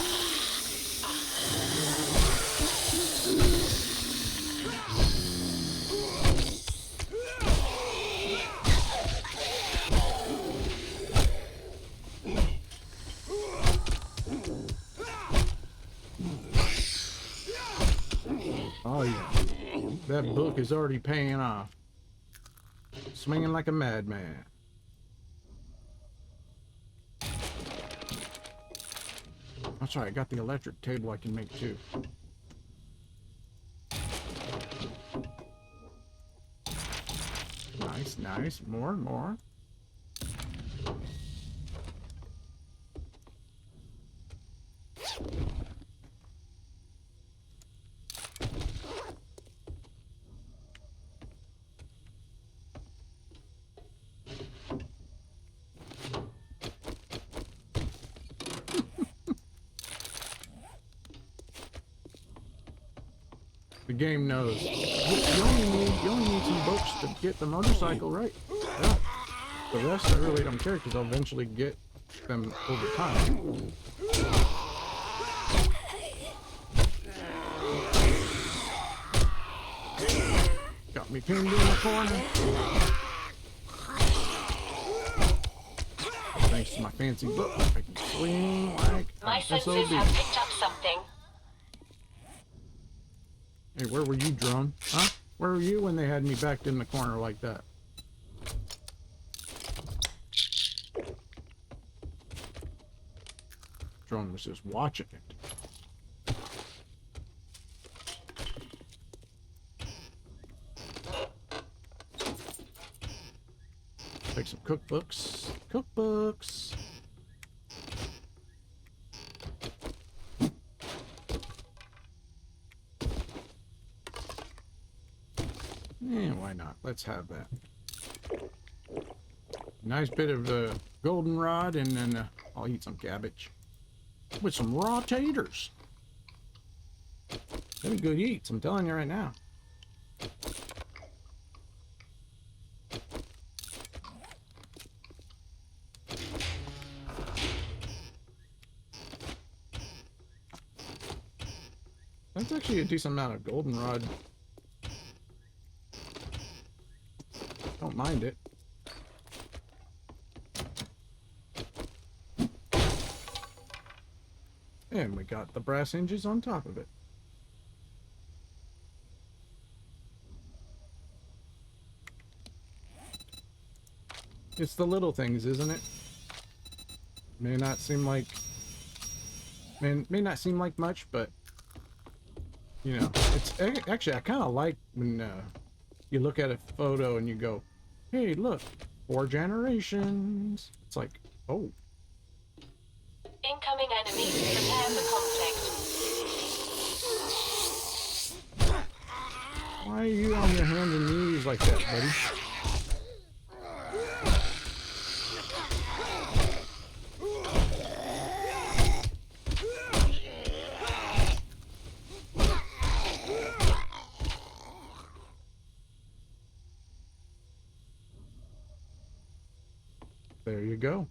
Speaker 1: Oh yeah, that book is already paying off. Swinging like a madman. That's right, I got the electric table I can make too. Nice, nice. More and more. The game knows. You only need some books to get the motorcycle right. Yeah. The rest I really don't care because I'll eventually get them over time. Got me pinned in the corner. Thanks to my fancy book, I can swing like
Speaker 5: My
Speaker 1: an
Speaker 5: senses
Speaker 1: SOB.
Speaker 5: have picked up something.
Speaker 1: Hey, where were you, drone? Huh? Where were you when they had me backed in the corner like that? Drone was just watching it. Take some cookbooks. Cookbooks. Yeah, why not? Let's have that. Nice bit of goldenrod, and then I'll eat some cabbage with some raw taters. Very good eats, I'm telling you right now. That's actually a decent amount of goldenrod. Don't mind it. And we got the brass hinges on top of it. It's the little things, isn't it? May not seem like much, but you know, it's actually, I kind of like when you look at a photo and you go, hey, look, 4 generations. It's like, oh.
Speaker 5: Incoming enemy. Prepare for conflict.
Speaker 1: Why are you on your hands and knees like that, buddy? There you go.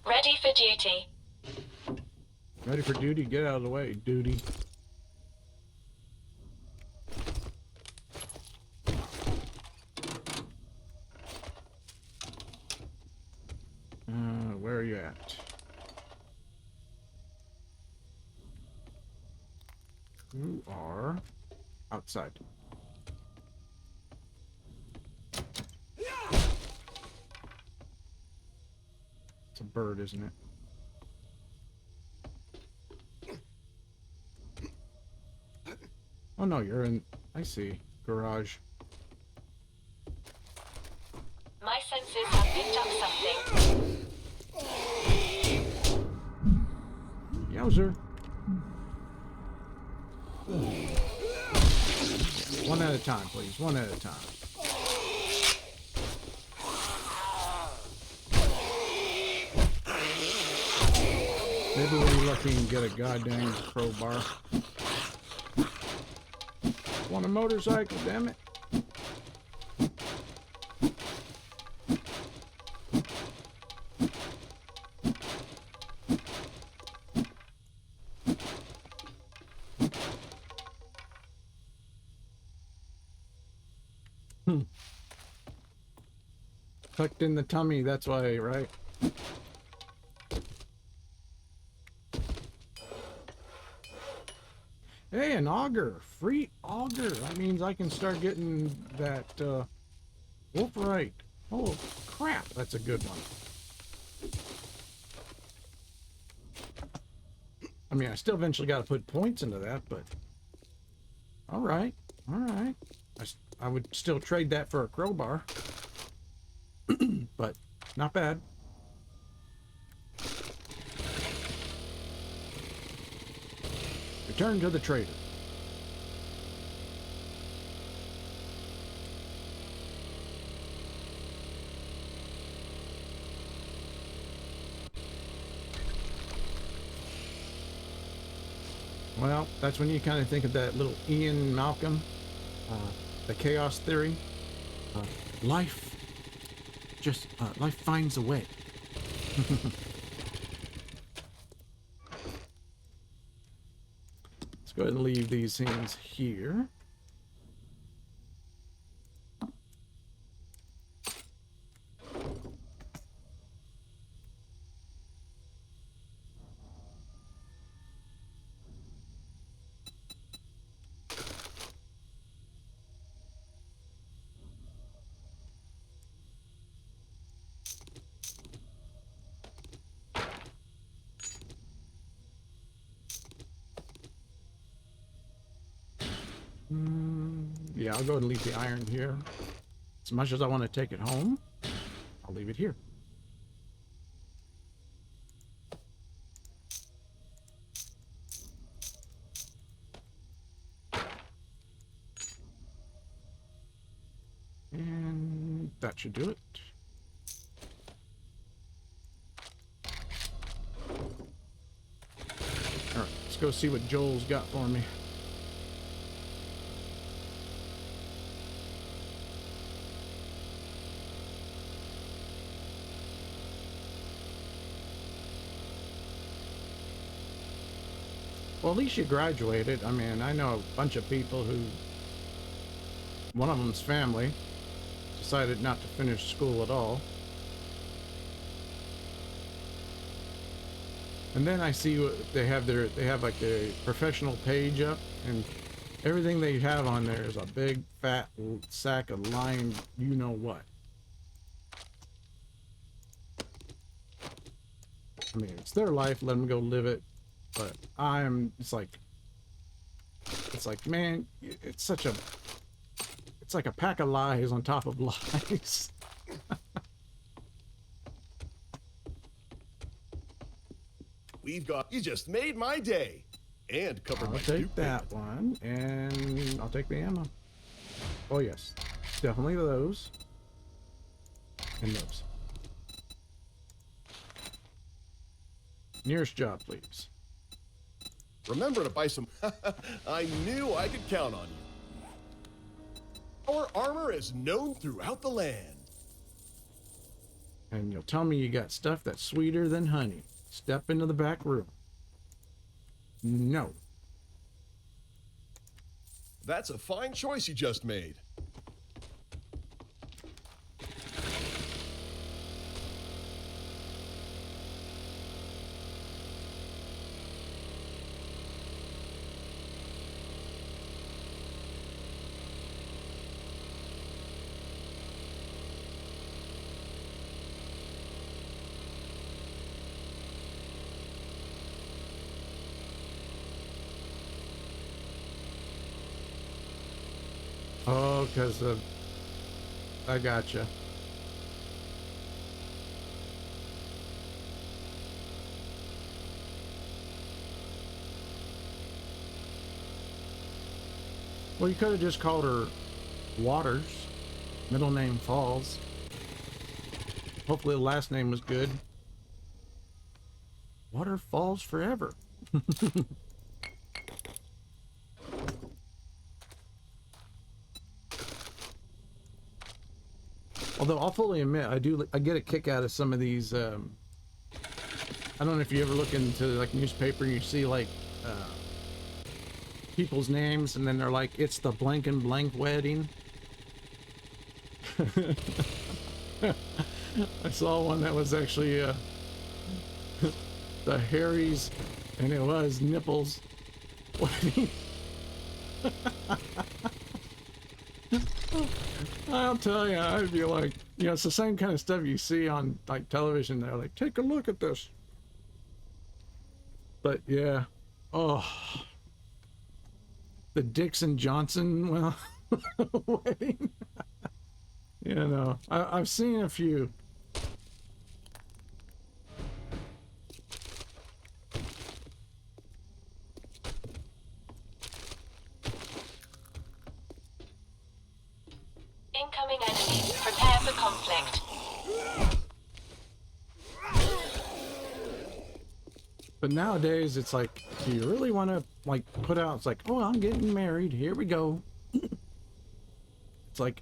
Speaker 5: Ready for duty.
Speaker 1: Ready for duty? Get out of the way, duty. Where are you at? You are outside. It's a bird, isn't it? Oh no, you're in, I see, garage.
Speaker 5: My senses have picked up something.
Speaker 1: Yowzer. One at a time, please. One at a time. Maybe we'll be lucky and get a goddamn crowbar. Want a motorcycle, damn it. Tucked in the tummy, that's why, right? Hey, an auger. Free auger. That means I can start getting that wolfrite. Oh, crap. That's a good one. I mean, I still eventually got to put points into that, but... Alright. Alright. I would still trade that for a crowbar. But, not bad. Return to the trader. Well, that's when you kind of think of that little Ian Malcolm, the chaos theory. Life just life finds a way. Let's go ahead and leave these things here. Yeah, I'll go ahead and leave the iron here. As much as I want to take it home, I'll leave it here. And that should do it. All right, let's go see what Joel's got for me. Well, at least you graduated. I mean, I know a bunch of people who, one of them's family, decided not to finish school at all. And then I see what they have like their professional page up, and everything they have on there is a big fat sack of lying, you know what. I mean, it's their life, let them go live it. But it's like, man, it's like a pack of lies on top of lies.
Speaker 3: We've got, you just made my day. And covered
Speaker 1: I'll
Speaker 3: my
Speaker 1: take
Speaker 3: Duke
Speaker 1: that one, and I'll take the ammo. Oh yes, definitely those. And those. Nearest job, please.
Speaker 3: Remember to buy some. I knew I could count on you. Our armor is known throughout the land.
Speaker 1: And you'll tell me you got stuff that's sweeter than honey. Step into the back room. No.
Speaker 3: That's a fine choice you just made.
Speaker 1: Oh, because of... I gotcha. Well, you could have just called her Waters. Middle name Falls. Hopefully the last name was good. Water falls forever. Although I'll fully admit, I get a kick out of some of these. I don't know if you ever look into like newspaper and you see like people's names, and then they're like, "It's the blank and blank wedding." I saw one that was actually the Harry's, and it was nipples wedding. I'll tell you, I'd be like, you know, it's the same kind of stuff you see on like television. They're like, take a look at this. But yeah, oh, the Dixon Johnson, well, wedding. You know, I've seen a few.
Speaker 5: Incoming enemy. Prepare for conflict.
Speaker 1: But nowadays, it's like, do you really want to like put out? It's like, oh, I'm getting married. Here we go. It's like,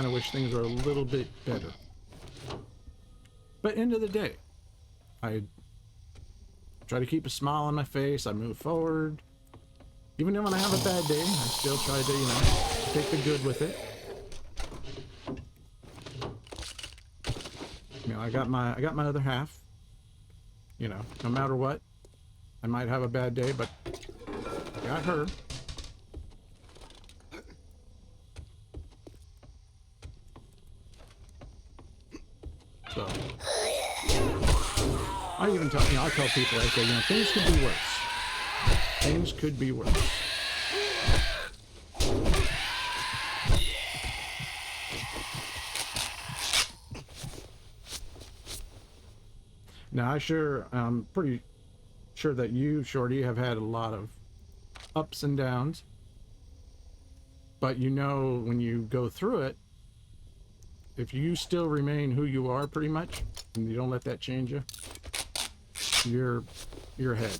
Speaker 1: kind of wish things were a little bit better. But end of the day, I try to keep a smile on my face. I move forward. Even when I have a bad day, I still try to, you know, take the good with it. You know, I got my other half. You know, no matter what, I might have a bad day, but I got her. So I even tell, you know, I tell people, I say, you know, things could be worse. Things could be worse. Now, I'm pretty sure that you, Shorty, have had a lot of ups and downs. But you know, when you go through it, if you still remain who you are pretty much, and you don't let that change you, you're ahead.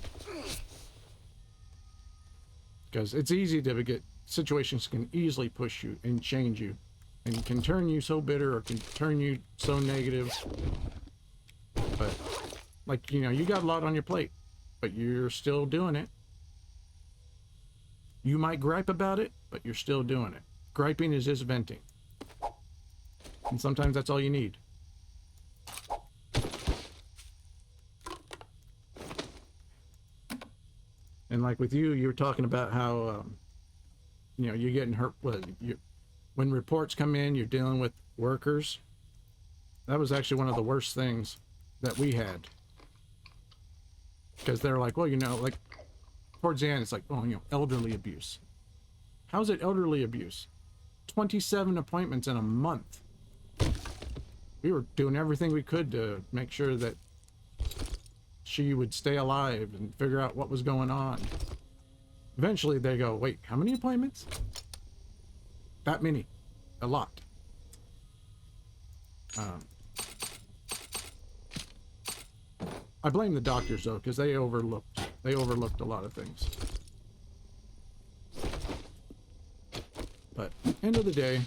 Speaker 1: Because it's easy to get, situations can easily push you and change you, and can turn you so bitter or can turn you so negative. But, like, you know, you got a lot on your plate, but you're still doing it. You might gripe about it, but you're still doing it. Griping is just venting. And sometimes that's all you need. And like with you were talking about how, you know, you're getting hurt. When reports come in, you're dealing with workers. That was actually one of the worst things that we had. Because they're like, well, you know, like, towards the end, it's like, oh, you know, elderly abuse. How's it elderly abuse? 27 appointments in a month. We were doing everything we could to make sure that she would stay alive and figure out what was going on. Eventually they go, wait, how many appointments? That many. A lot. I blame the doctors though, because they overlooked a lot of things. But end of the day,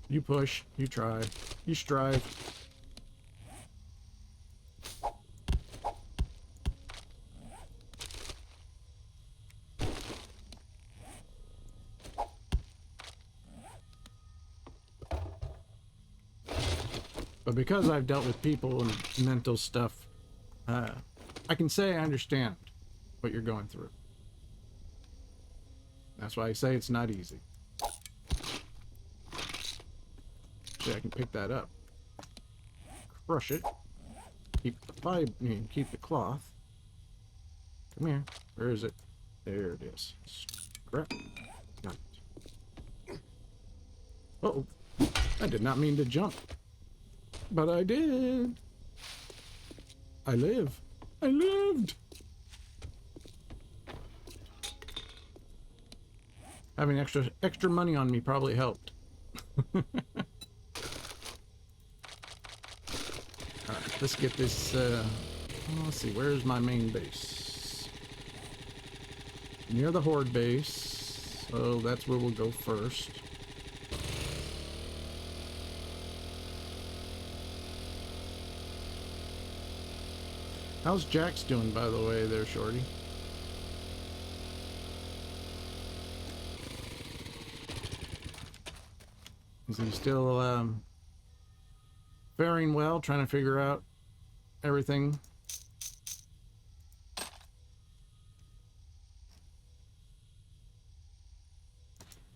Speaker 1: you push, you try, you strive. But because I've dealt with people and mental stuff, I can say I understand what you're going through. That's why I say it's not easy. See, I can pick that up, crush it, keep the cloth. Come here. Where is it? There it is. Scrap. Got it. Uh-oh. I did not mean to jump. But I did. I live. I lived. Having extra money on me probably helped. Alright, let's get this, let's see, where's my main base? Near the Horde base. So that's where we'll go first. How's Jax doing, by the way, there, Shorty? Is he still faring well, trying to figure out everything?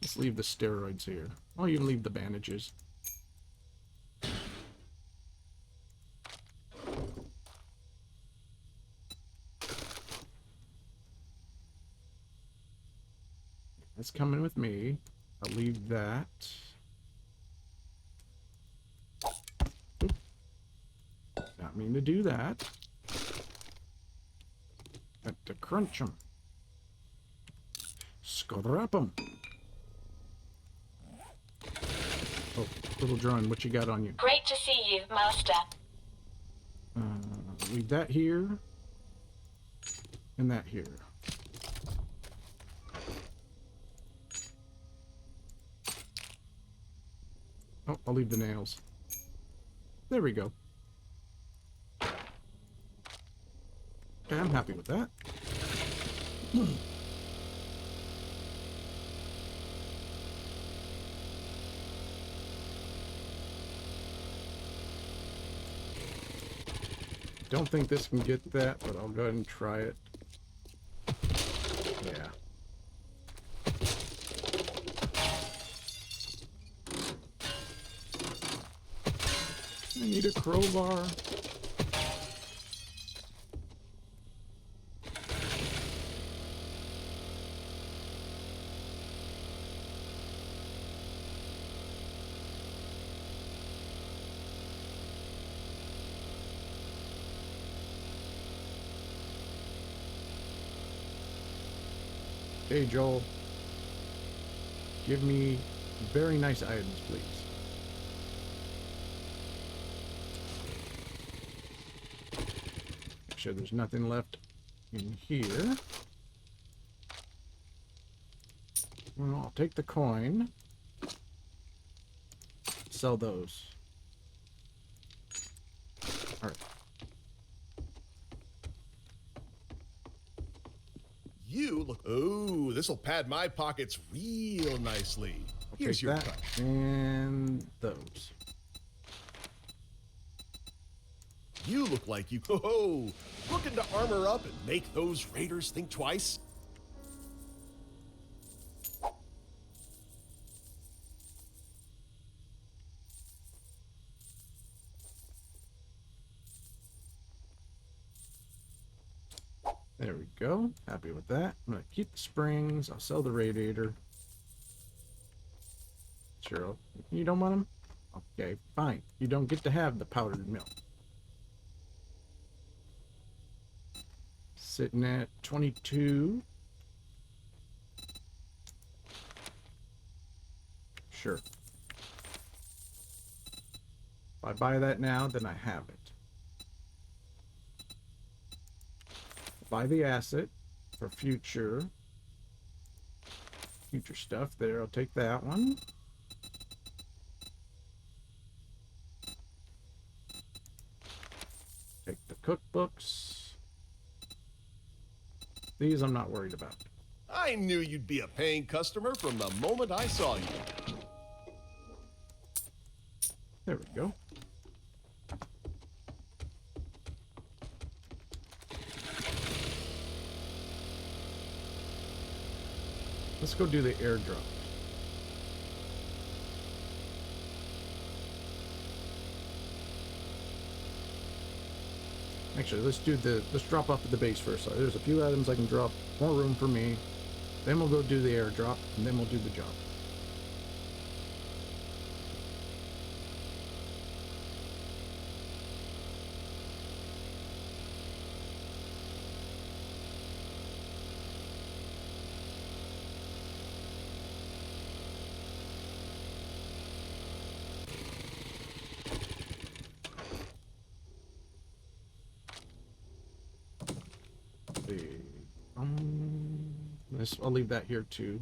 Speaker 1: Let's leave the steroids here. Oh, you can leave the bandages. That's coming with me. I'll leave that. Oop. Not mean to do that. Got to crunch them. Scrap them. Oh, little drone, what you got on you?
Speaker 5: Great to see you, Master.
Speaker 1: Leave that here. And that here. Oh, I'll leave the nails. There we go. Okay, I'm happy with that. Don't think this can get that, but I'll go ahead and try it. Yeah. I need a crowbar. Hey, Joel. Give me very nice items, please. Make sure there's nothing left in here. Well, I'll take the coin. Sell those. All right.
Speaker 3: You look. Oh, this'll pad my pockets real nicely. Here's
Speaker 1: Take
Speaker 3: your
Speaker 1: that
Speaker 3: cut.
Speaker 1: and those.
Speaker 3: You look like you. Ho, looking to armor up and make those raiders think twice.
Speaker 1: There we go. Happy with that. I'm gonna keep the springs. I'll sell the radiator. Sure. You don't want them? Okay, fine. You don't get to have the powdered milk. Sitting at 22. Sure. If I buy that now, then I have it. Buy the asset for future stuff there. I'll take that one. Take the cookbooks. These I'm not worried about.
Speaker 3: I knew you'd be a paying customer from the moment I saw you.
Speaker 1: There we go. Let's go do the airdrop. Actually, let's drop off at the base first. So there's a few items I can drop, more room for me. Then we'll go do the airdrop, and then we'll do the job. I'll leave that here too.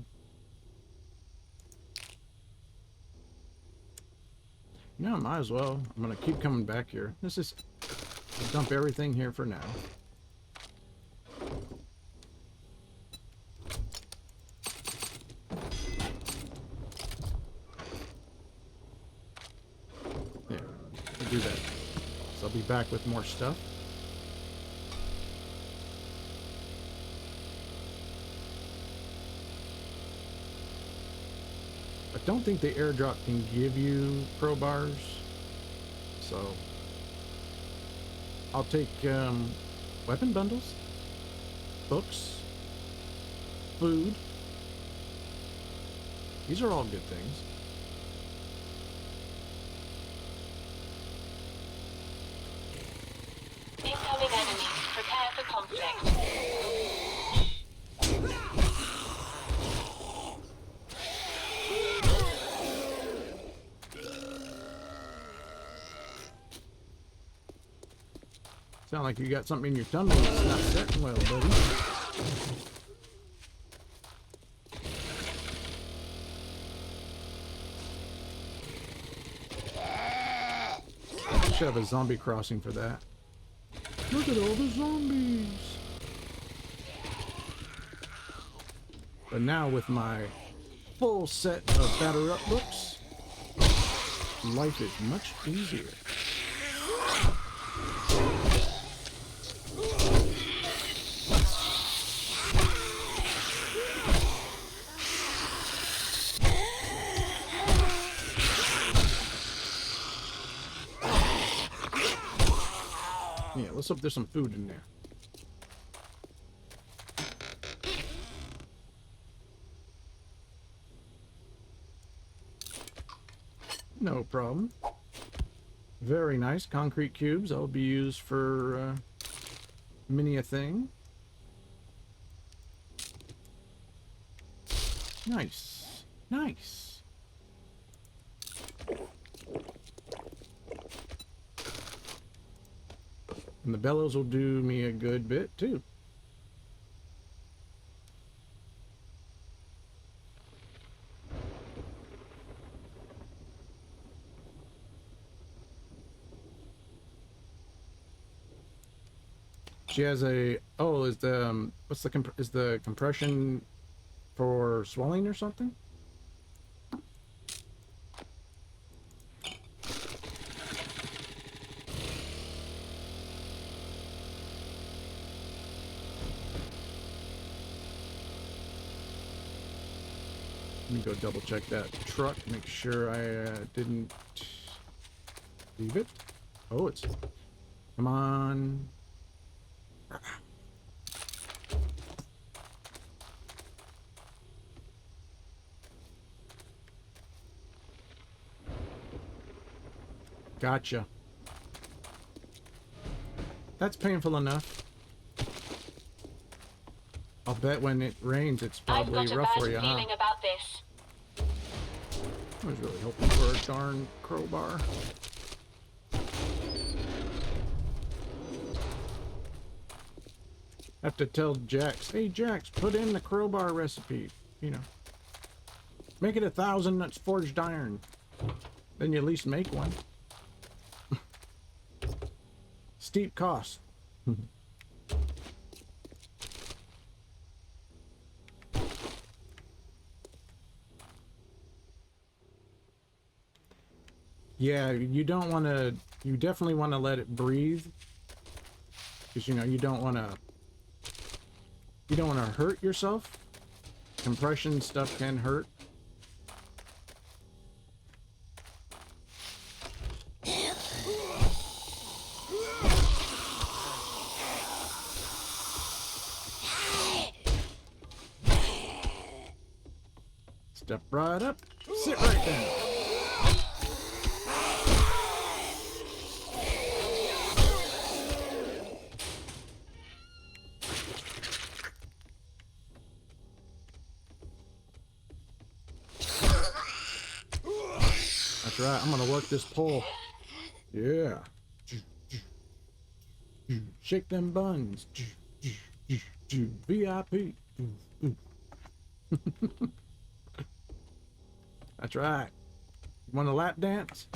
Speaker 1: No, might as well. I'm gonna keep coming back here. I'll dump everything here for now. There, I'll do that. So I'll be back with more stuff. I don't think the airdrop can give you crowbars, so I'll take weapon bundles, books, food. These are all good things.
Speaker 5: Incoming enemy. Prepare for conflict.
Speaker 1: Sound like you got something in your tummy that's not setting well, buddy. should have a zombie crossing for that. Look at all the zombies. But now with my full set of batter up books, life is much easier. Yeah, let's hope there's some food in there. No problem. Very nice. Concrete cubes. That'll be used for many a thing. Nice. Nice. And the bellows will do me a good bit too. She has a, oh, is the what's the is the compression for swelling or something? Let me go double check that truck, make sure I didn't leave it. Oh, it's, come on. Gotcha. That's painful enough. I'll bet when it rains, it's probably
Speaker 5: I've got a
Speaker 1: rough
Speaker 5: bad
Speaker 1: for you, huh?
Speaker 5: feeling about this.
Speaker 1: I was really hoping for a darn crowbar. Have to tell Jax, hey Jax, put in the crowbar recipe. You know, make it 1,000 that's forged iron. Then you at least make one. Steep cost. Yeah, you don't want to, you definitely want to let it breathe. Because, you know, you don't want to hurt yourself. Compression stuff can hurt. Step right up, sit right down. That's right, I'm gonna work this pole. Yeah. Shake them buns. VIP. That's right. Want a lap dance?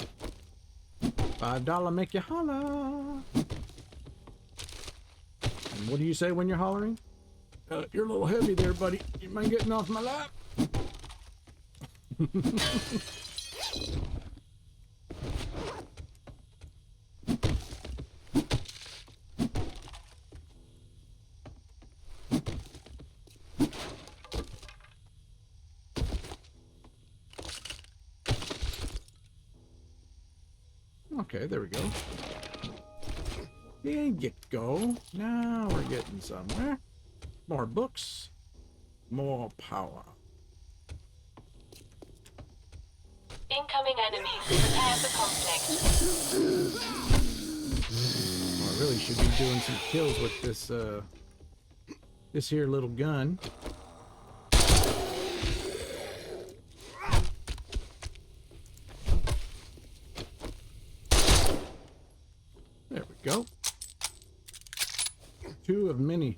Speaker 1: $5 make you holler. And what do you say when you're hollering? You're a little heavy there, buddy. You mind getting off my lap? Okay, there we go. There you go. Now we're getting somewhere. More books. More power.
Speaker 5: Incoming enemies. Prepare for conflict.
Speaker 1: Well, I really should be doing some kills with this, this here little gun. There we go. Two of many.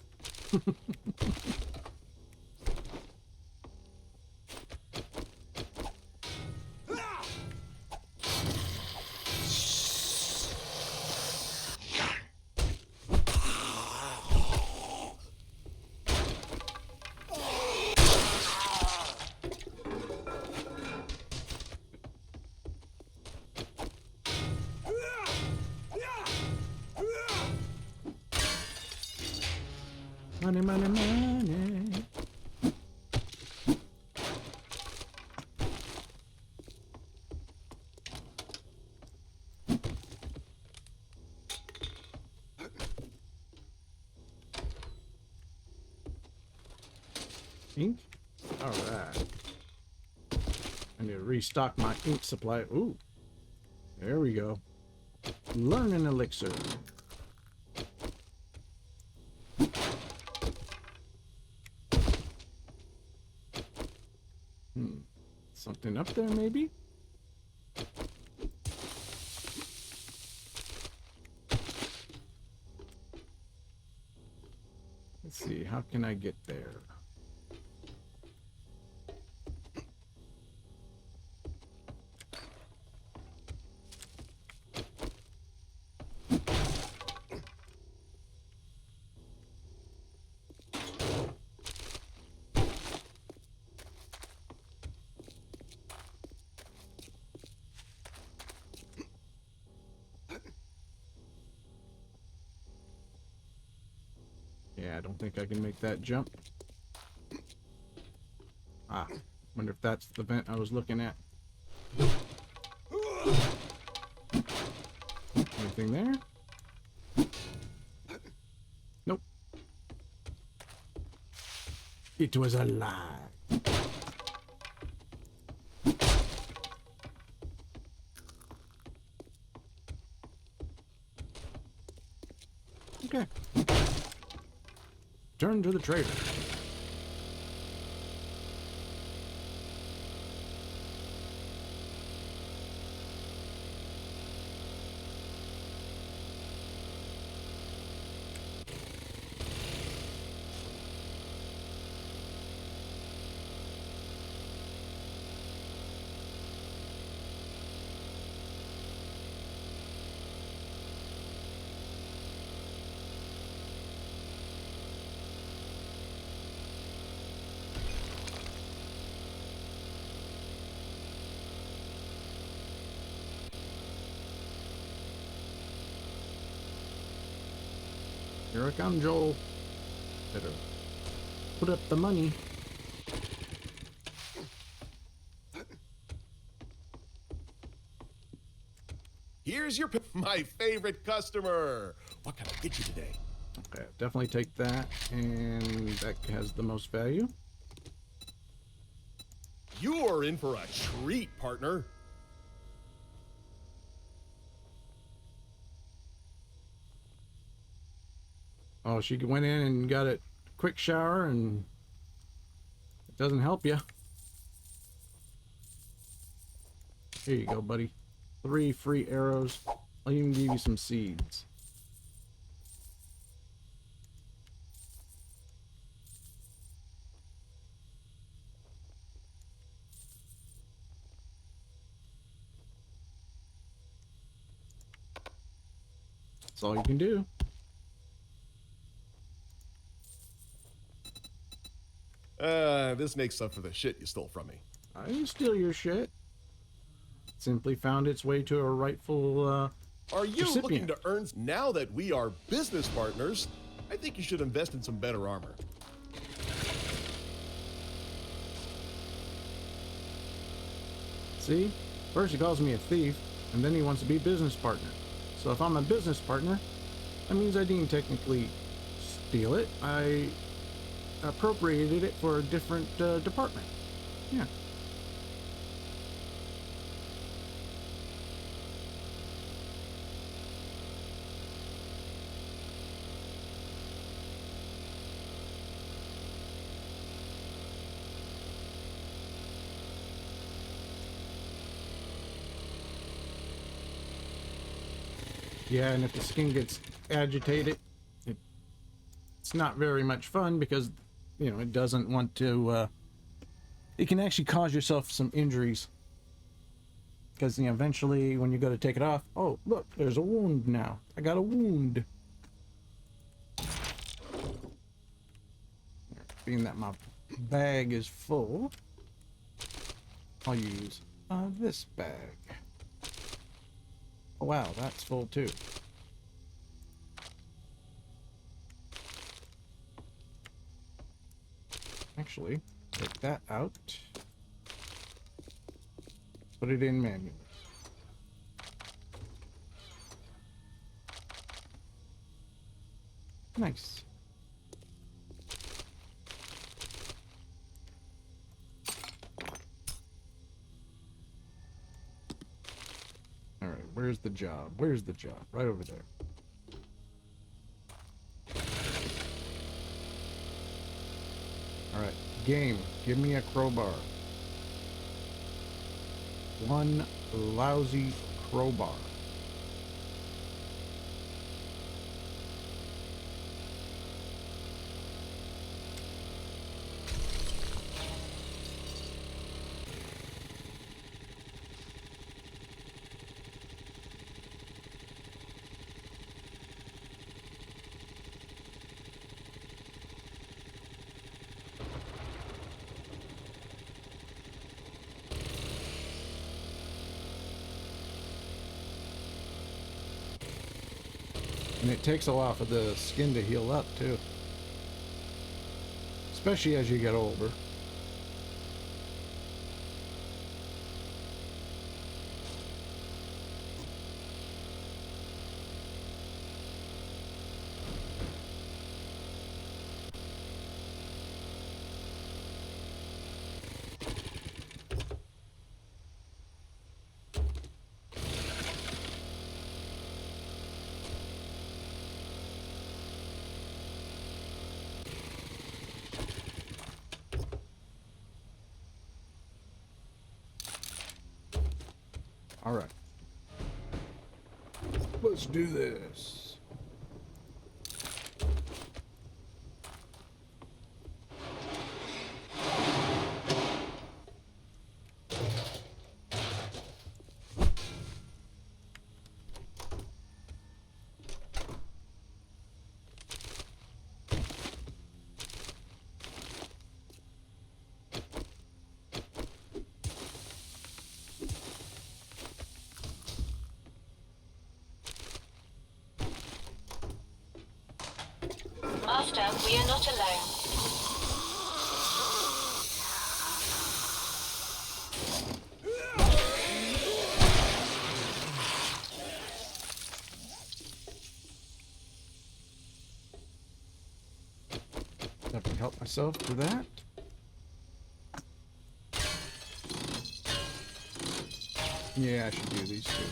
Speaker 1: Money, money, money. Ink? Alright. I need to restock my ink supply. Ooh. There we go. Learning elixir. Something up there, maybe? Let's see, how can I get there? Yeah, I don't think I can make that jump. Ah, wonder if that's the vent I was looking at. Anything there? Nope. It was a lie. Okay. Turn to the trader. Here I come, Joel. Better put up the money.
Speaker 3: Here's your my favorite customer. What can I get you today?
Speaker 1: Okay, definitely take that, and that has the most value.
Speaker 3: You're in for a treat, partner.
Speaker 1: Oh, she went in and got a quick shower, and it doesn't help you. Here you go, buddy. 3 free arrows. I'll even give you some seeds. That's all you can do.
Speaker 3: This makes up for the shit you stole from me.
Speaker 1: I didn't steal your shit. Simply found its way to a rightful
Speaker 3: Are you
Speaker 1: recipient.
Speaker 3: looking to earn? Now that we are business partners, I think you should invest in some better armor.
Speaker 1: See? First he calls me a thief, and then he wants to be business partner. So if I'm a business partner, that means I didn't technically steal it. I appropriated it for a different department. Yeah. Yeah, and if the skin gets agitated, it's not very much fun because, you know, it doesn't want to, it can actually cause yourself some injuries. Because, you know, eventually when you go to take it off, oh, look, there's a wound now. I got a wound. Being that my bag is full, I'll use this bag. Oh, wow, that's full too. Actually, take that out. Put it in manual. Nice. All right, where's the job? Where's the job? Right over there. All right, game, give me a crowbar. One lousy crowbar. And it takes a while for the skin to heal up, too. Especially as you get older. All right. Let's do this.
Speaker 5: Master, we are not alone.
Speaker 1: Have to help myself for that. Yeah, I should do these two.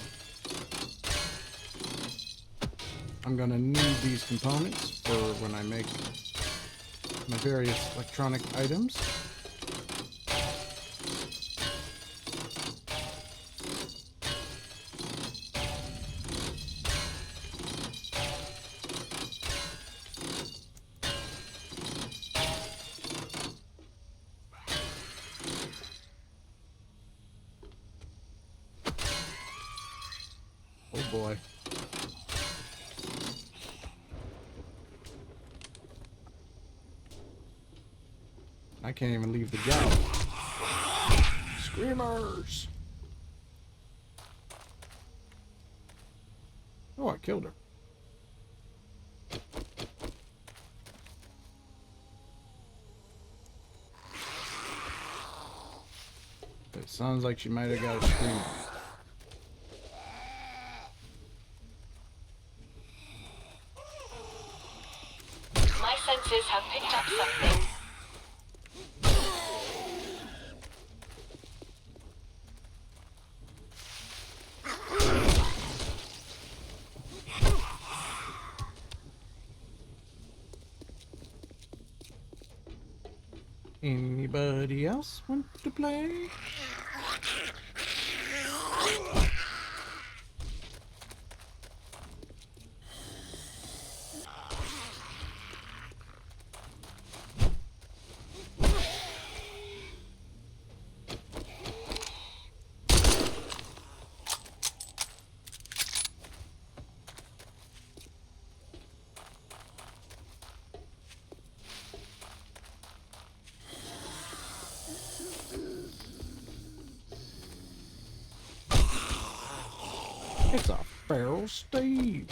Speaker 1: I'm gonna need these components for when I make my various electronic items. Oh boy. I can't even leave the job. Screamers! Oh, I killed her. It sounds like she might have got a screamer.
Speaker 5: My senses have picked up something.
Speaker 1: Anybody else want to play? It's a feral Steve.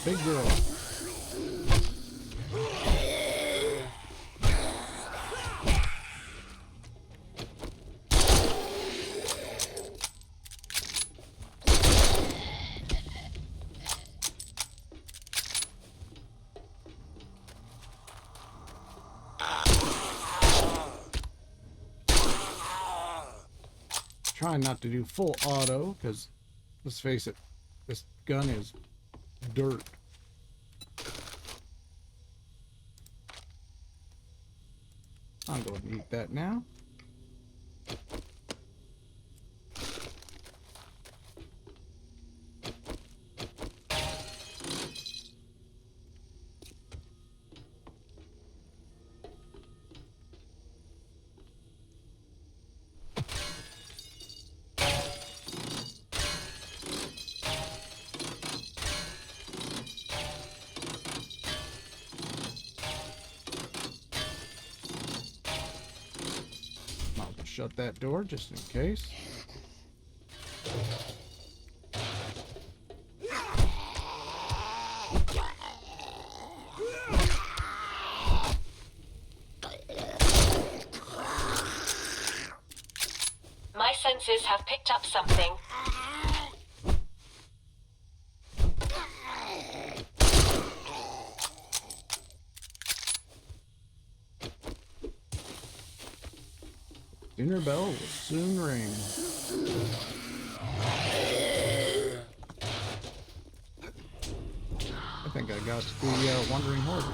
Speaker 1: Big girl. Trying not to do full auto, because let's face it, this gun is dirt. I'm going to eat that now. Shut that door just in case.
Speaker 5: My senses have picked up something.
Speaker 1: Dinner bell will soon ring. I think I got the wandering horde.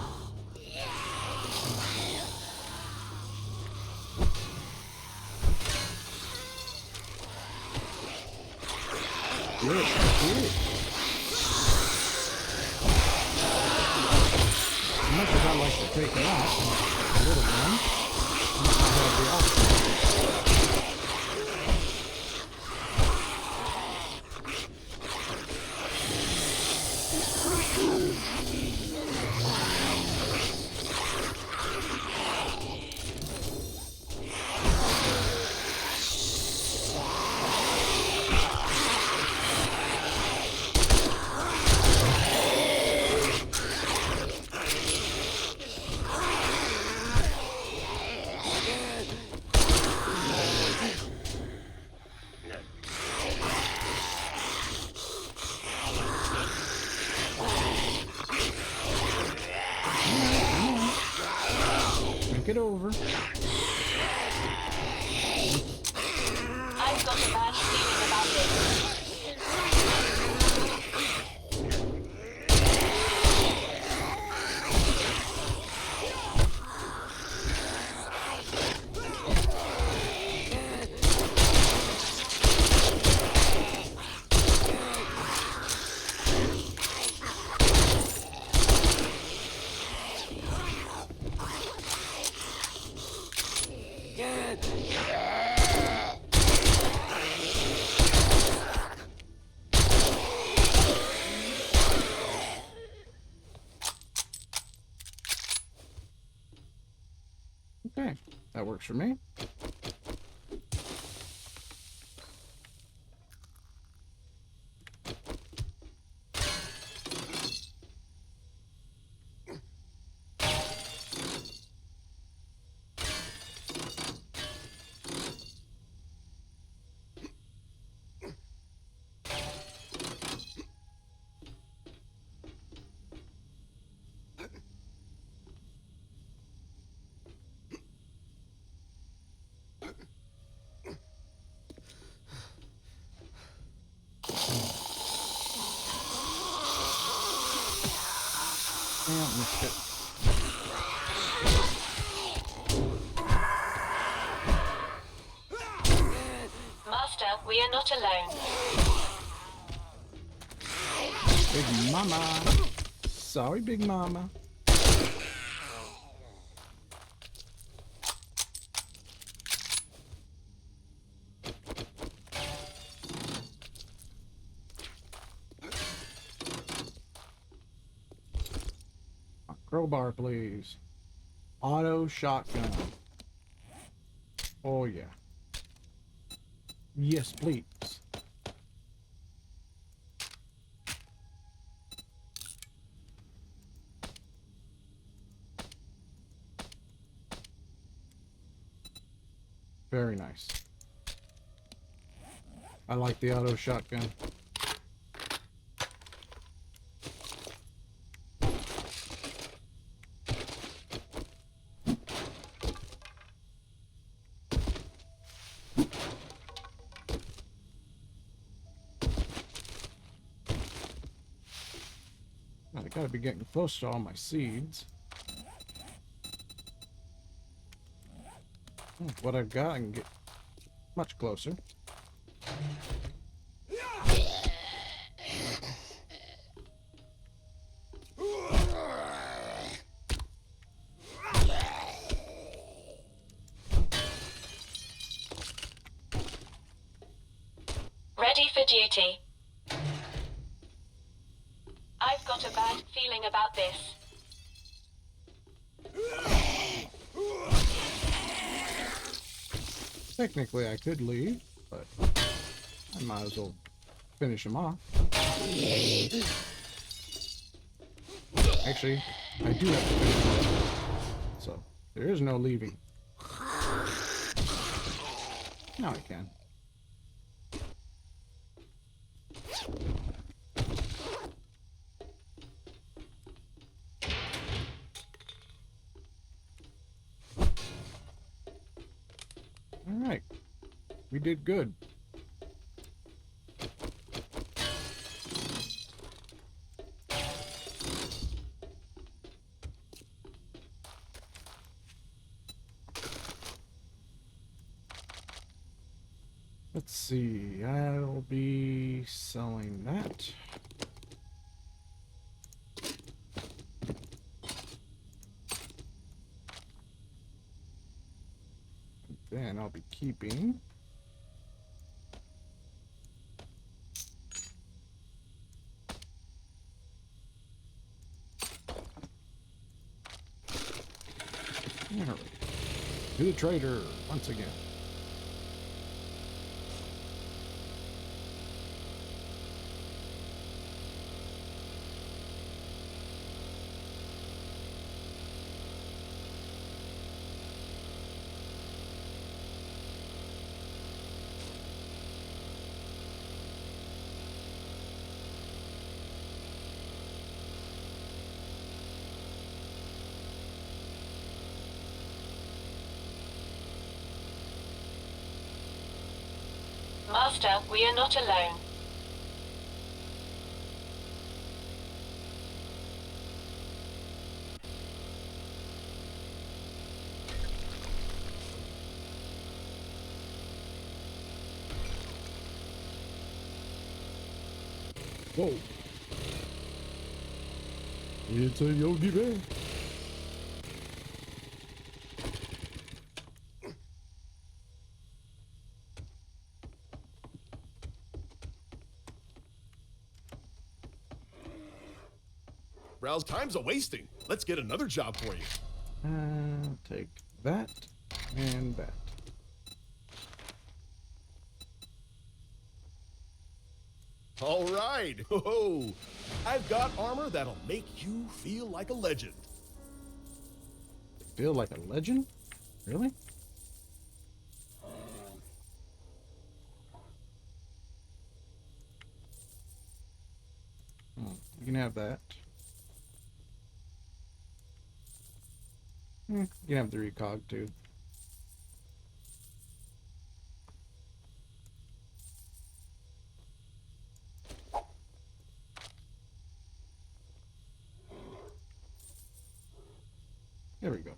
Speaker 1: Good. As much as I like to take it out, a little one, I have the option. Get over.
Speaker 5: I've got a bad feeling about this.
Speaker 1: Okay, that works for me. Yeah, missed it.
Speaker 5: Master, we are not alone.
Speaker 1: Big Mama. Sorry, Big Mama. Crowbar, please. Auto shotgun. Oh, yeah. Yes, please. Very nice. I like the auto shotgun. I gotta be getting close to all my seeds. What I've got, I can get much closer.
Speaker 5: Ready for duty. I've got a bad feeling about this.
Speaker 1: Technically, I could leave, but I might as well finish them off. Actually, I do have to finish them off, so there is no leaving. Now I can. Alright. We did good. Let's see. I'll be selling that. Then I'll be keeping alright. To the trader once again.
Speaker 5: Master, we are not alone.
Speaker 1: Whoa. It's a Yogi Bear.
Speaker 3: Browse time's a wasting. Let's get another job for you.
Speaker 1: Take that and that.
Speaker 3: All right. Ho-ho. I've got armor that'll make you feel like a legend.
Speaker 1: Feel like a legend? Really? You can have that. You can have the recog too. There we go.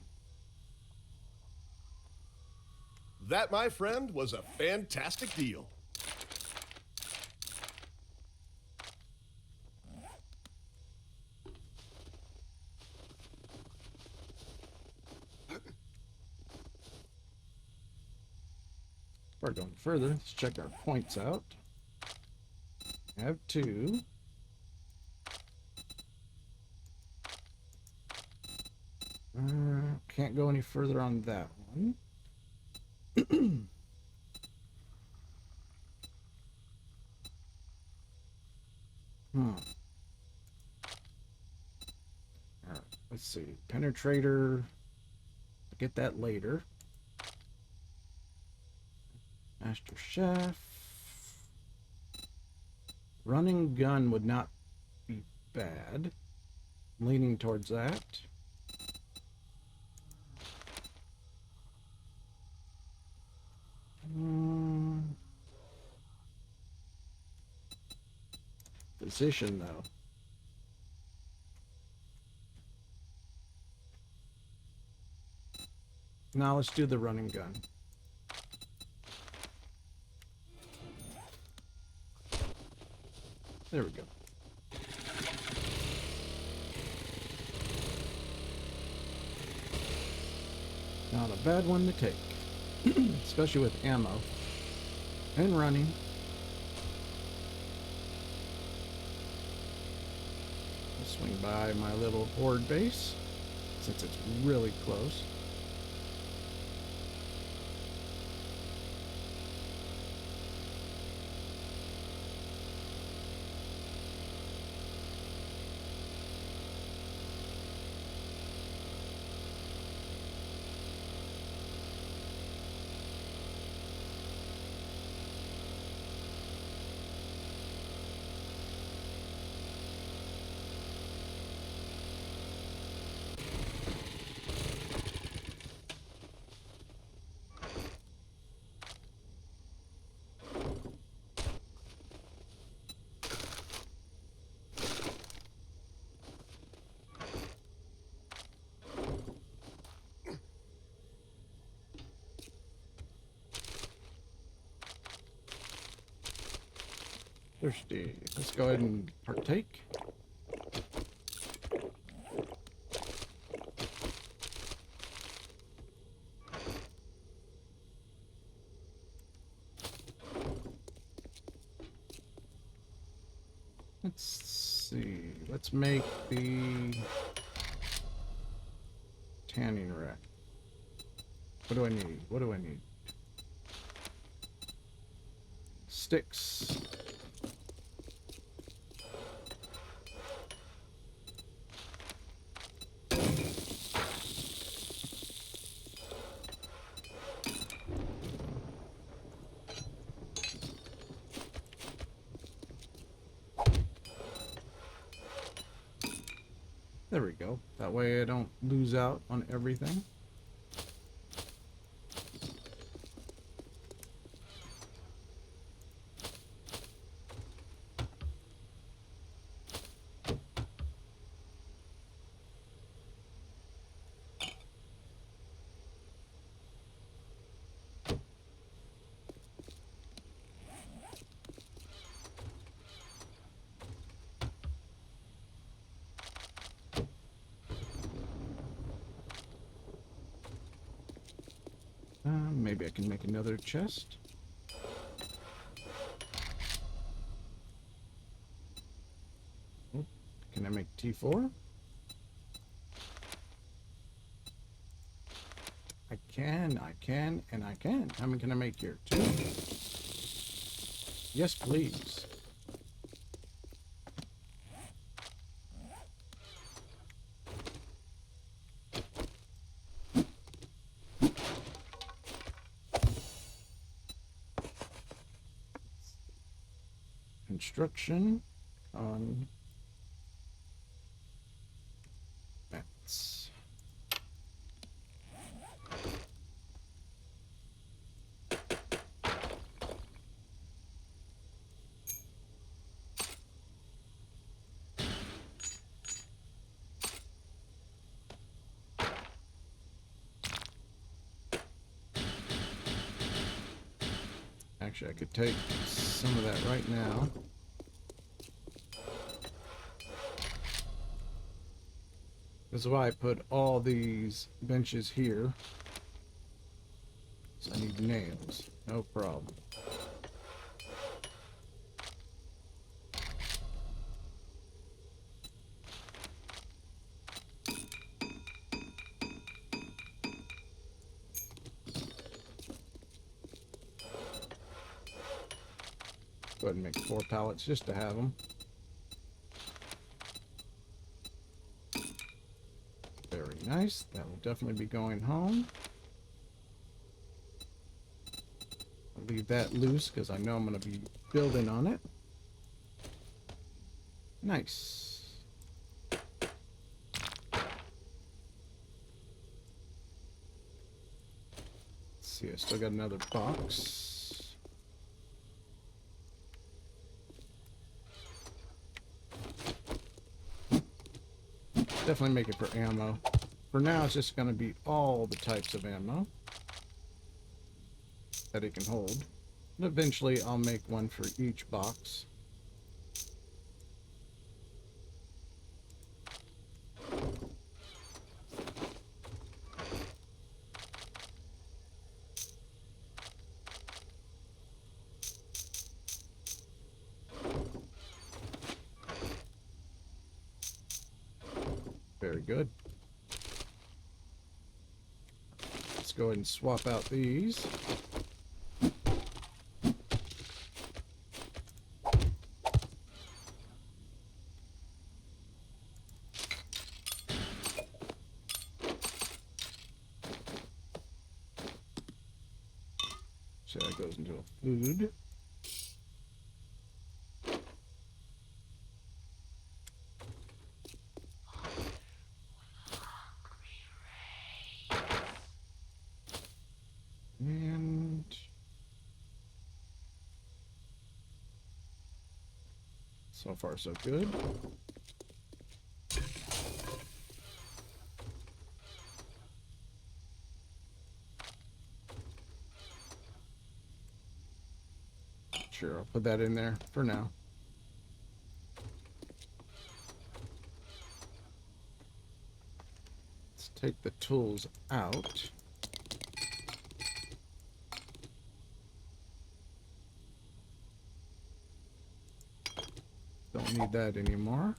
Speaker 3: That, my friend, was a fantastic deal.
Speaker 1: Before going further, let's check our points out. I have 2. Can't go any further on that one. Alright, let's see. Penetrator. Get that later. Master Chef. Running gun would not be bad. I'm leaning towards that. Position though. Now let's do the running gun. There we go. Not a bad one to take, especially with ammo and running. I'll swing by my little horde base since it's really close. Thirsty. Let's go ahead and partake. Let's see. Let's make the tanning rack. What do I need? What do I need? Sticks. There we go. That way I don't lose out on everything. Maybe I can make another chest. Oh, can I make T4? I can, and I can. How many can I make here? 2? Yes, please. Construction on mats. Actually, I could take some of that right now. This is why I put all these benches here. So I need nails. No problem. Go ahead and make 4 pallets just to have them. Very nice. That will definitely be going home. leave that loose because I know I'm going to be building on it. Nice. Let's see, I still got another box. Definitely make it for ammo. For now, it's just going to be all the types of ammo that it can hold. And eventually, I'll make one for each box. Very good. Let's go ahead and swap out these. So that goes into a food. And so far so good. Sure, I'll put that in there for now. Let's take the tools out. Don't need that anymore.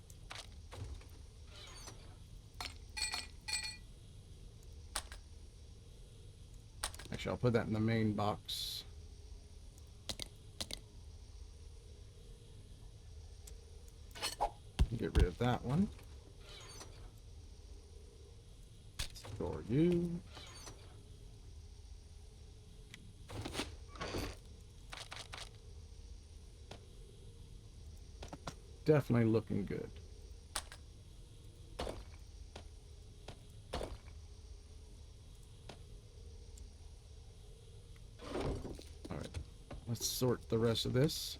Speaker 1: Actually, I'll put that in the main box. Get rid of that one. Store you. Definitely looking good. All right, let's sort the rest of this.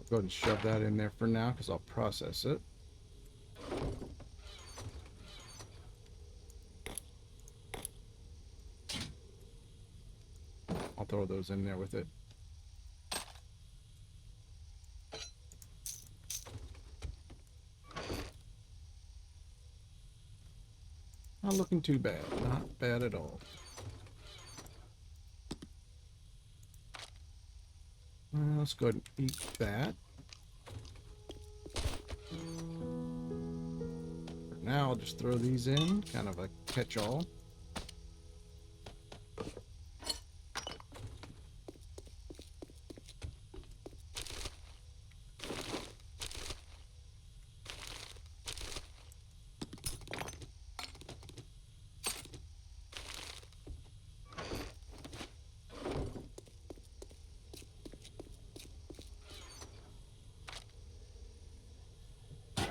Speaker 1: Go ahead and shove that in there for now because I'll process it. I'll throw those in there with it. Not looking too bad. Not bad at all. Let's go ahead and eat that. For now, I'll just throw these in, kind of a catch-all.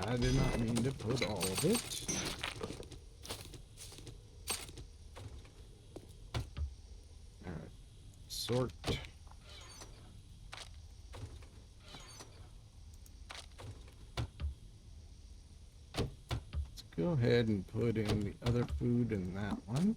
Speaker 1: I did not mean to put all of it. Alright. Sort. Let's go ahead and put in the other food in that one.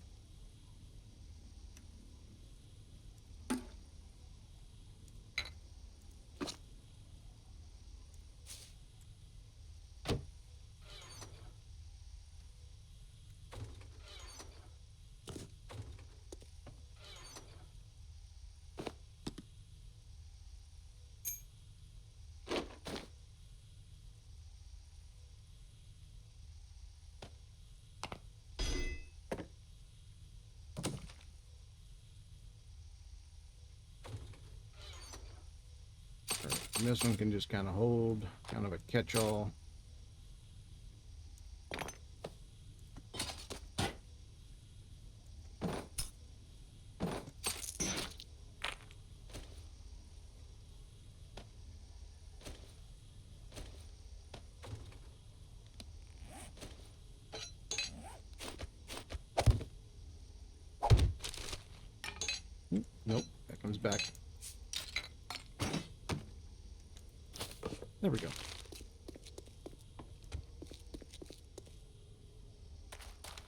Speaker 1: And this one can just kind of hold, kind of a catch-all. Nope, that comes back. There we go.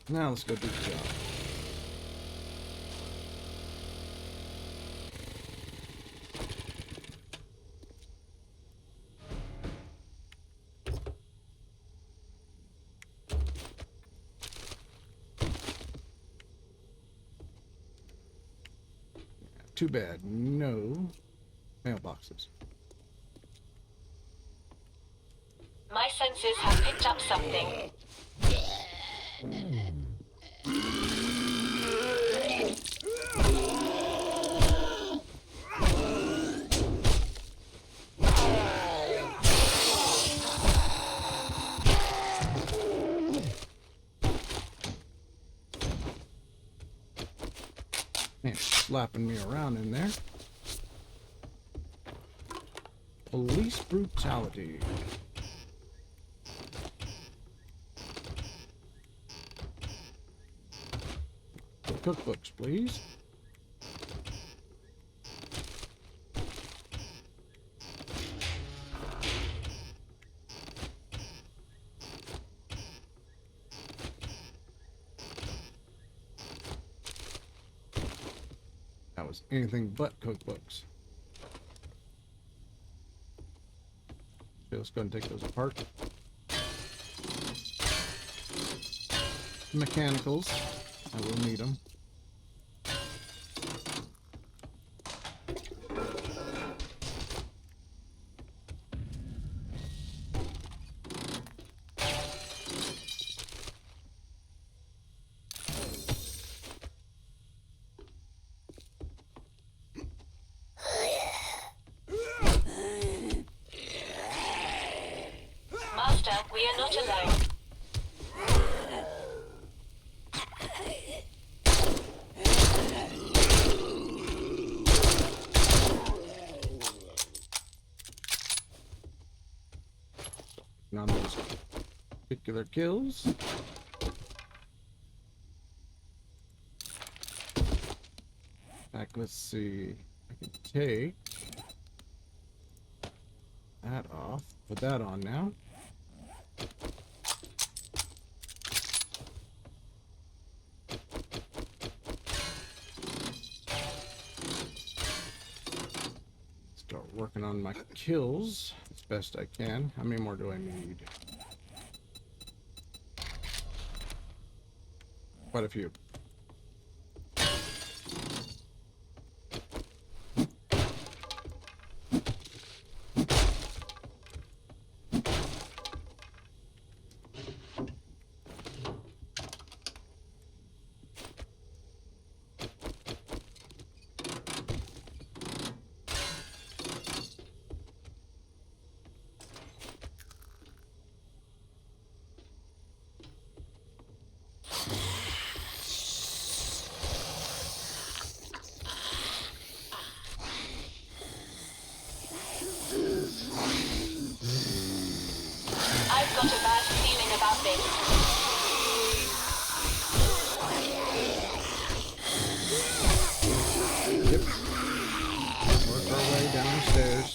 Speaker 1: Now let's go do the job. Too bad, no mailboxes.
Speaker 5: My senses have picked up something.
Speaker 1: Man, slapping me around in there. Police brutality. Cookbooks, please. That was anything but cookbooks. Okay, let's go and take those apart. Mechanicals. I will need them.
Speaker 5: Master, we are not alone.
Speaker 1: On those particular kills. Back, let's see. I can take that off. Put that on now. Start working on my kills as best I can. How many more do I need? Quite a few.
Speaker 5: I've got a bad feeling about this.
Speaker 1: Yep. Work our way downstairs.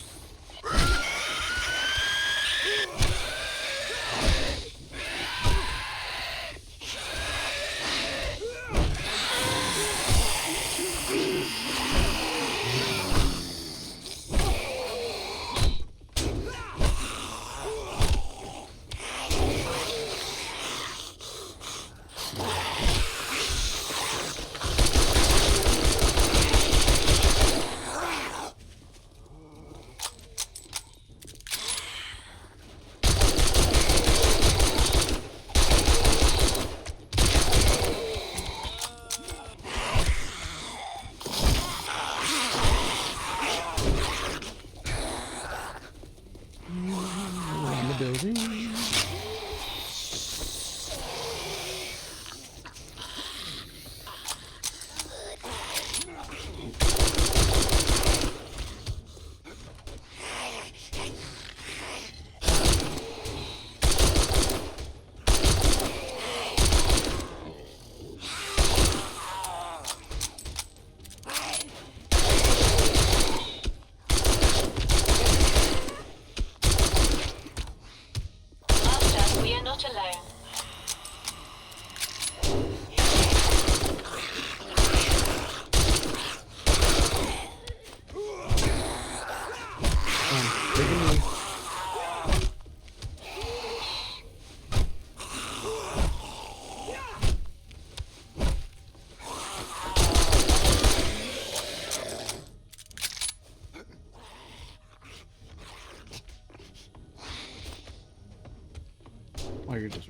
Speaker 1: you're just...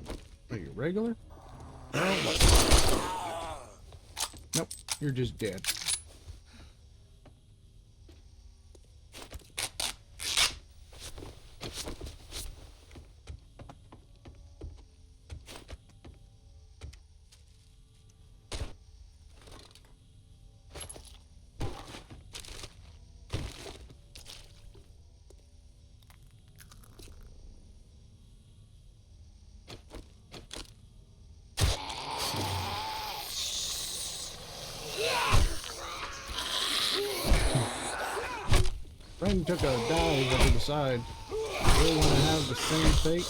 Speaker 1: Are you regular? Nope, you're just dead. Friend took a dive over the side. Really want to have the same fate?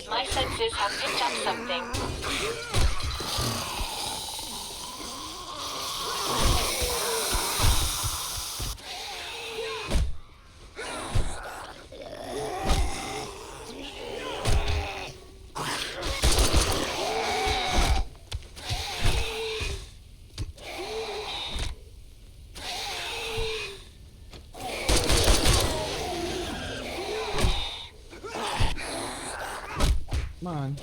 Speaker 5: My senses have picked up something.
Speaker 1: Come on.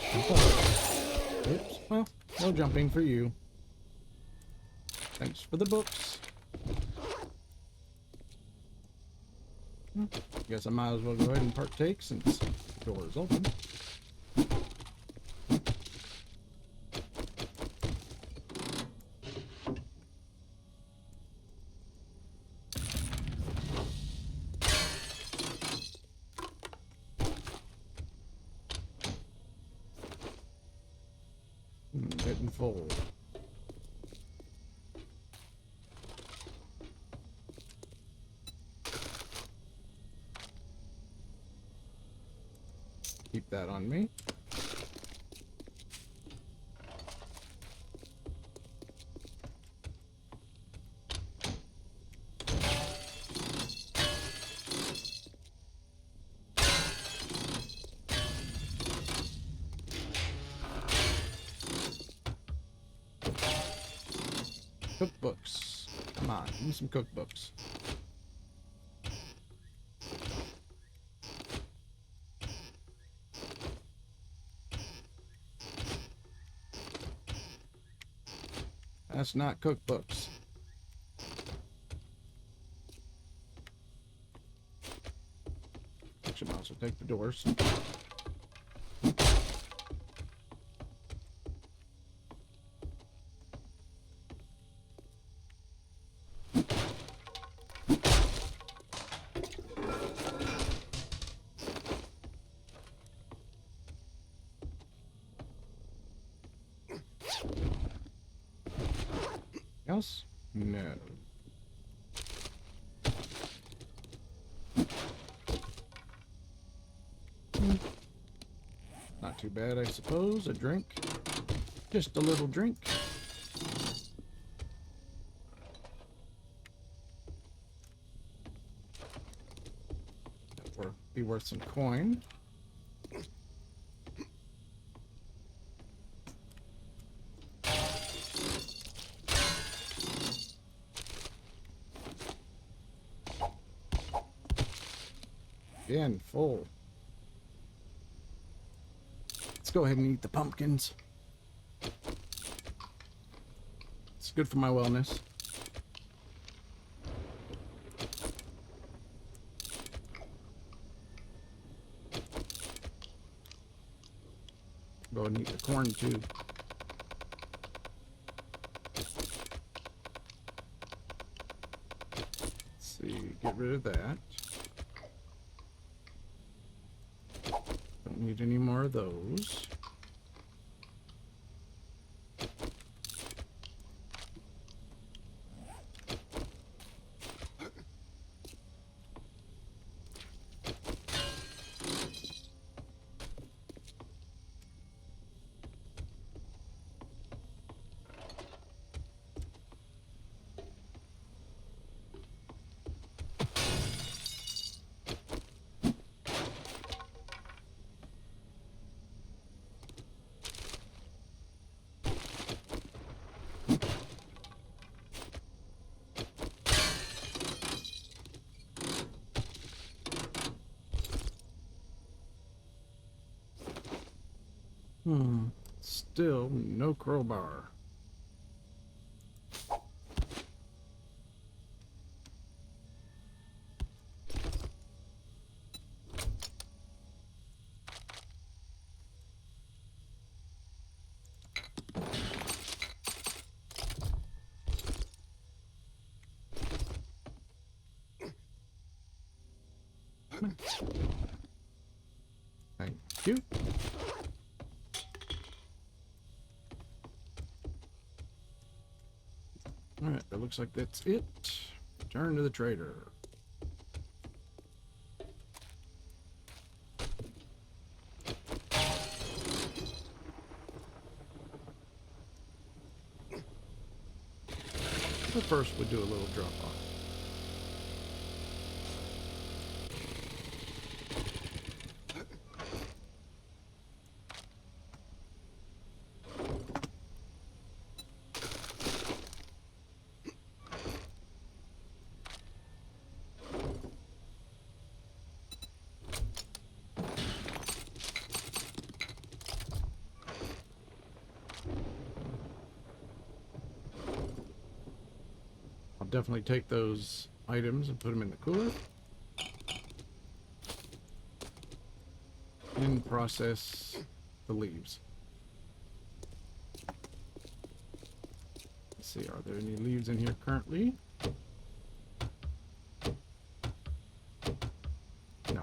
Speaker 1: Oops. Well, no jumping for you. Thanks for the books. Guess I might as well go ahead and partake since the door is open. Getting full. Keep that on me. Cookbooks. Come on, give me some cookbooks. That's not cookbooks. Actually, I'll also take the doors. Else? No. Not too bad, I suppose. A drink. Just a little drink. That will be worth some coin. Again, full. Let's go ahead and eat the pumpkins. It's good for my wellness. Go ahead and eat the corn too. Let's see, get rid of that. Don't need any more of those. Still no crowbar. Thank you. Alright, that looks like that's it. Return to the trader. But first we'll do a little drop off. I'll definitely take those items and put them in the cooler. And process the leaves. Let's see, are there any leaves in here currently? No.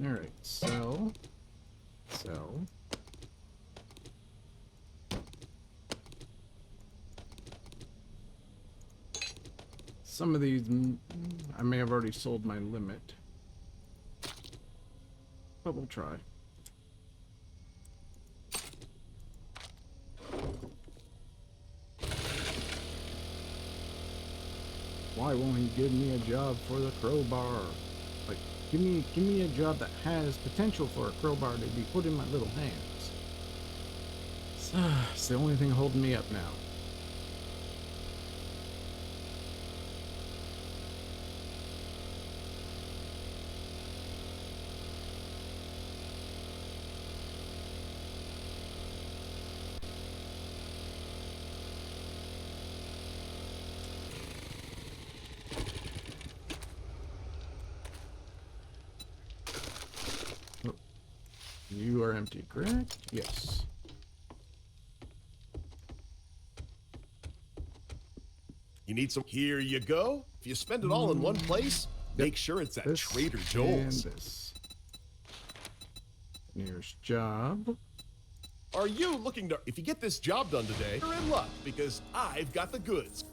Speaker 1: All right, sell. Some of these, I may have already sold my limit, but we'll try. Why won't he give me a job for the crowbar? Like, give me a job that has potential for a crowbar to be put in my little hands. It's the only thing holding me up now. You are empty, correct? Yes.
Speaker 3: You need some? Here you go. If you spend it all in one place, make sure it's at
Speaker 1: This
Speaker 3: Trader
Speaker 1: and
Speaker 3: Joel's.
Speaker 1: this. Nearest job.
Speaker 3: Are you looking to... If you get this job done today, you're in luck because I've got the goods.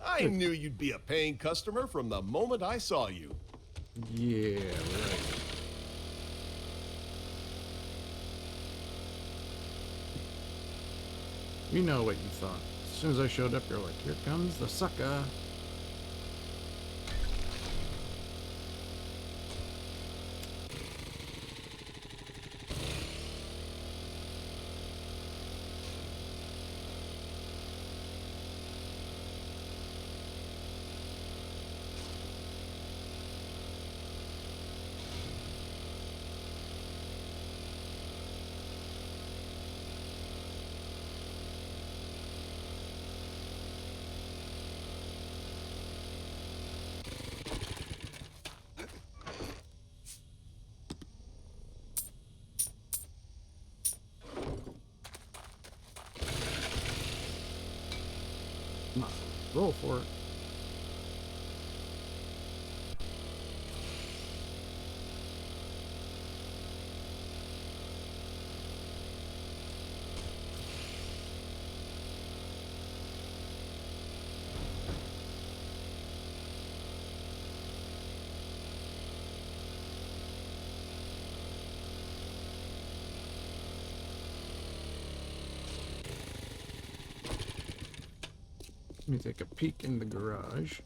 Speaker 3: I knew you'd be a paying customer from the moment I saw you.
Speaker 1: Yeah, right. You know what you thought. As soon as I showed up, you're like, here comes the sucker. Come on, roll for it. Let me take a peek in the garage.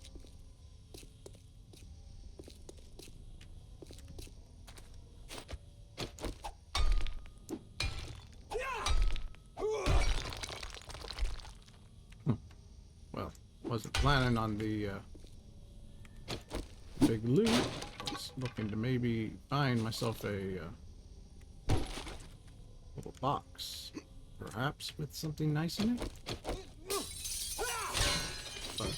Speaker 1: Well, wasn't planning on the big loot. Was looking to maybe find myself a little box, perhaps with something nice in it. But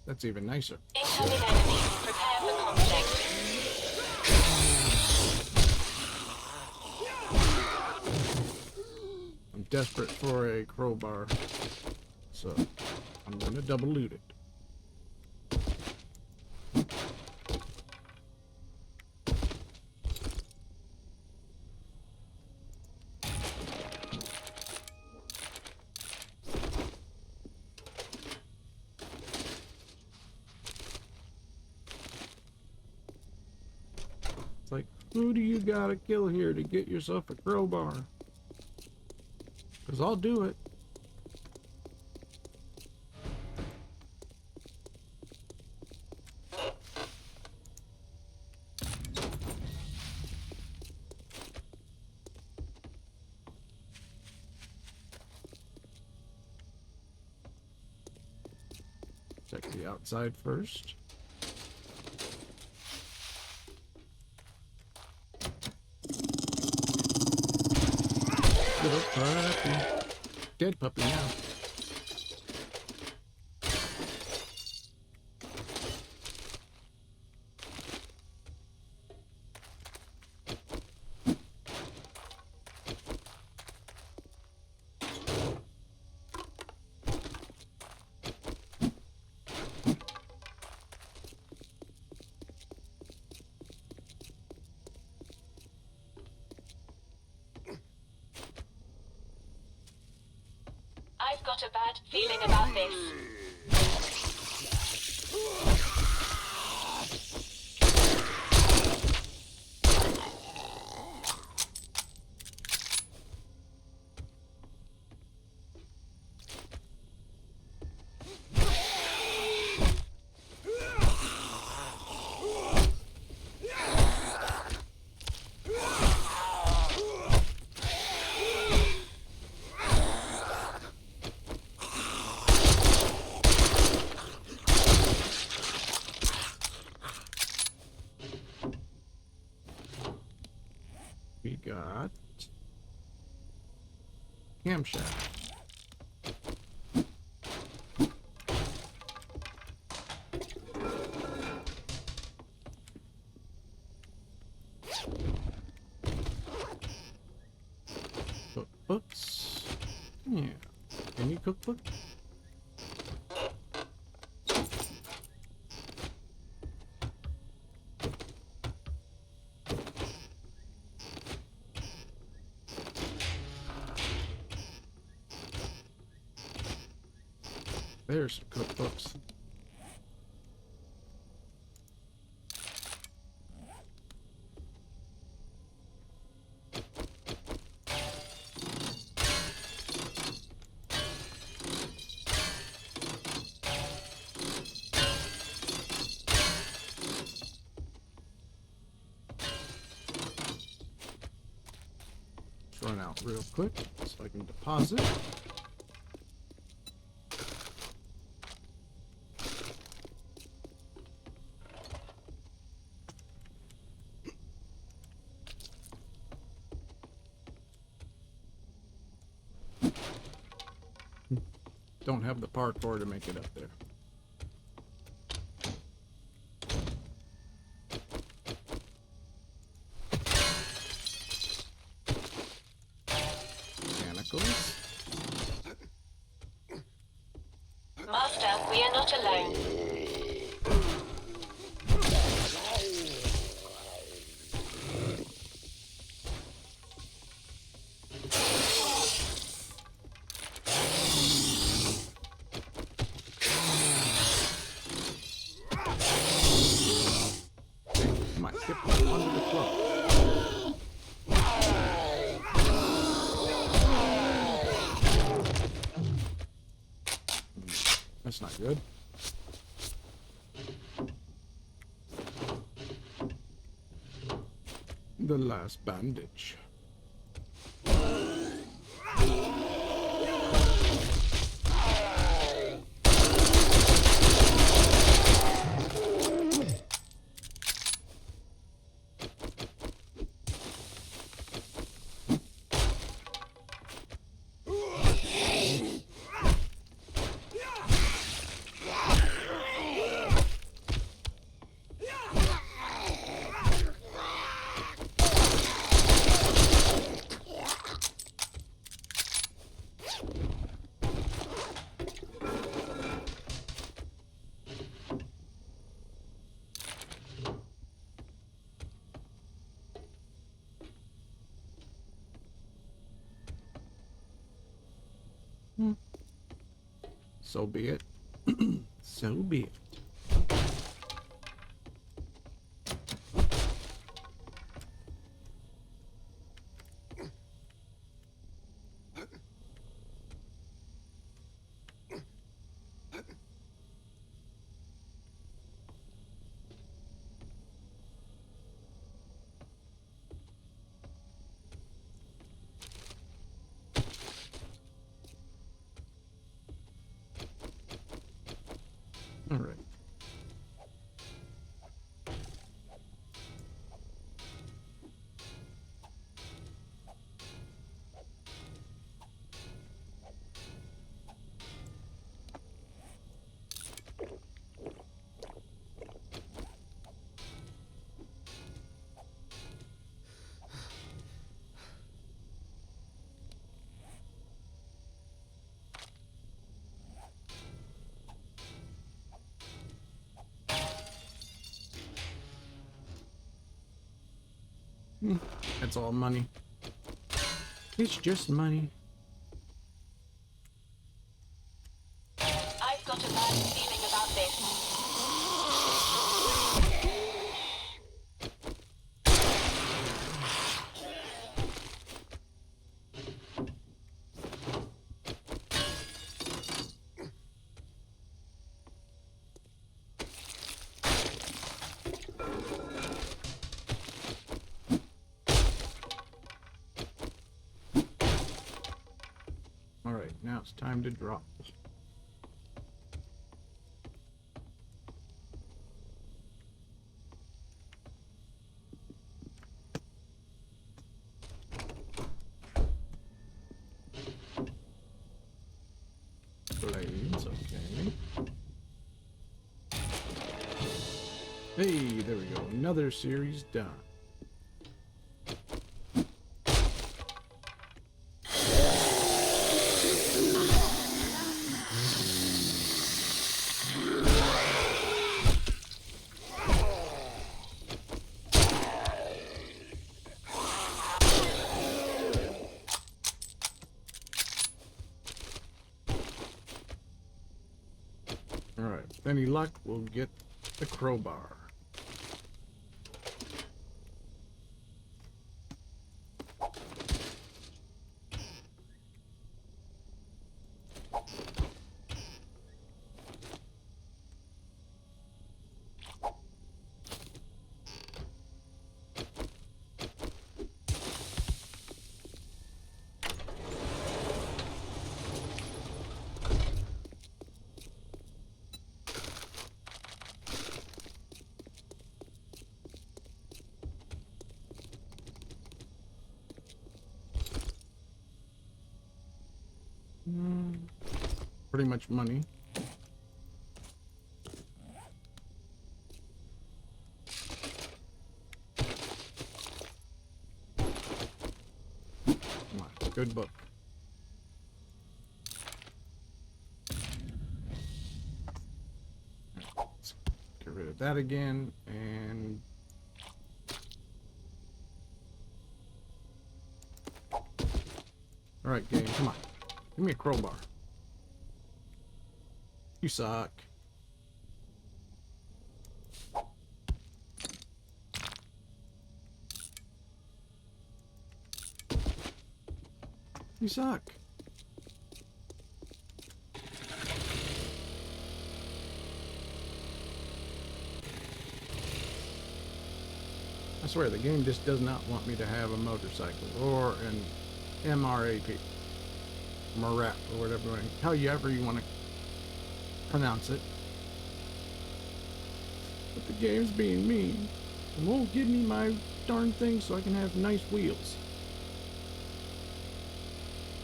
Speaker 1: that's even nicer.
Speaker 5: Incoming enemy. Prepare for conflict.
Speaker 1: I'm desperate for a crowbar, so I'm gonna double loot it. It's like, who do you gotta kill here to get yourself a crowbar? Because I'll do it. Check the outside first. Little puppy. Dead puppy now.
Speaker 5: I've got a bad feeling about this.
Speaker 1: We got camshaft. Cookbooks. Yeah. Any cookbook? There's some cookbooks. Let's run out real quick so I can deposit. Don't have the parkour to make it up there. Mechanicals.
Speaker 5: Master, we are not alone.
Speaker 1: Might get put under the cloak. That's not good. The last bandage. So be it. So be it. All right. That's all money. It's just money.
Speaker 5: I've got a bad feeling about this.
Speaker 1: All right, now it's time to drop. Blades, okay. Hey, there we go. Another series done. Alright, with any luck, we'll get the crowbar. Pretty much money. Come on, good book. Let's get rid of that again, and all right, game, come on, give me a crowbar. You suck. You suck. I swear, the game just does not want me to have a motorcycle or an MRAP. MRAP, or whatever, however you want to pronounce it. But the game's being mean and won't give me my darn thing so I can have nice wheels.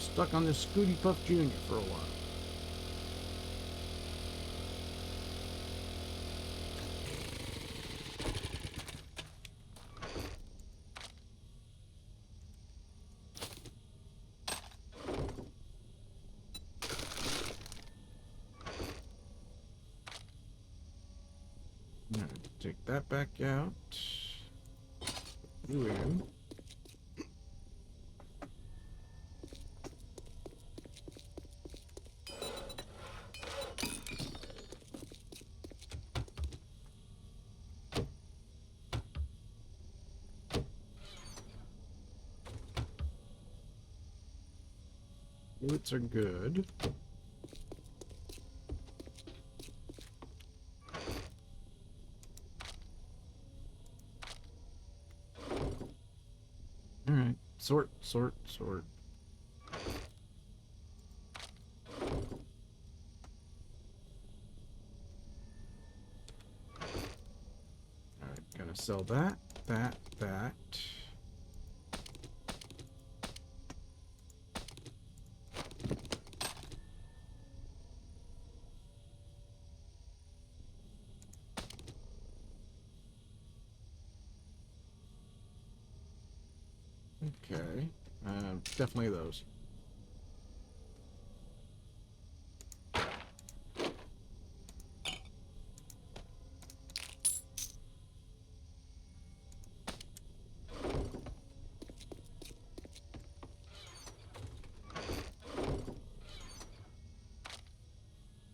Speaker 1: Stuck on this Scooty Puff Jr. for a while. Take that back out. You in. Boots are good. Alright, sort. Alright, gonna sell that. Okay, definitely those.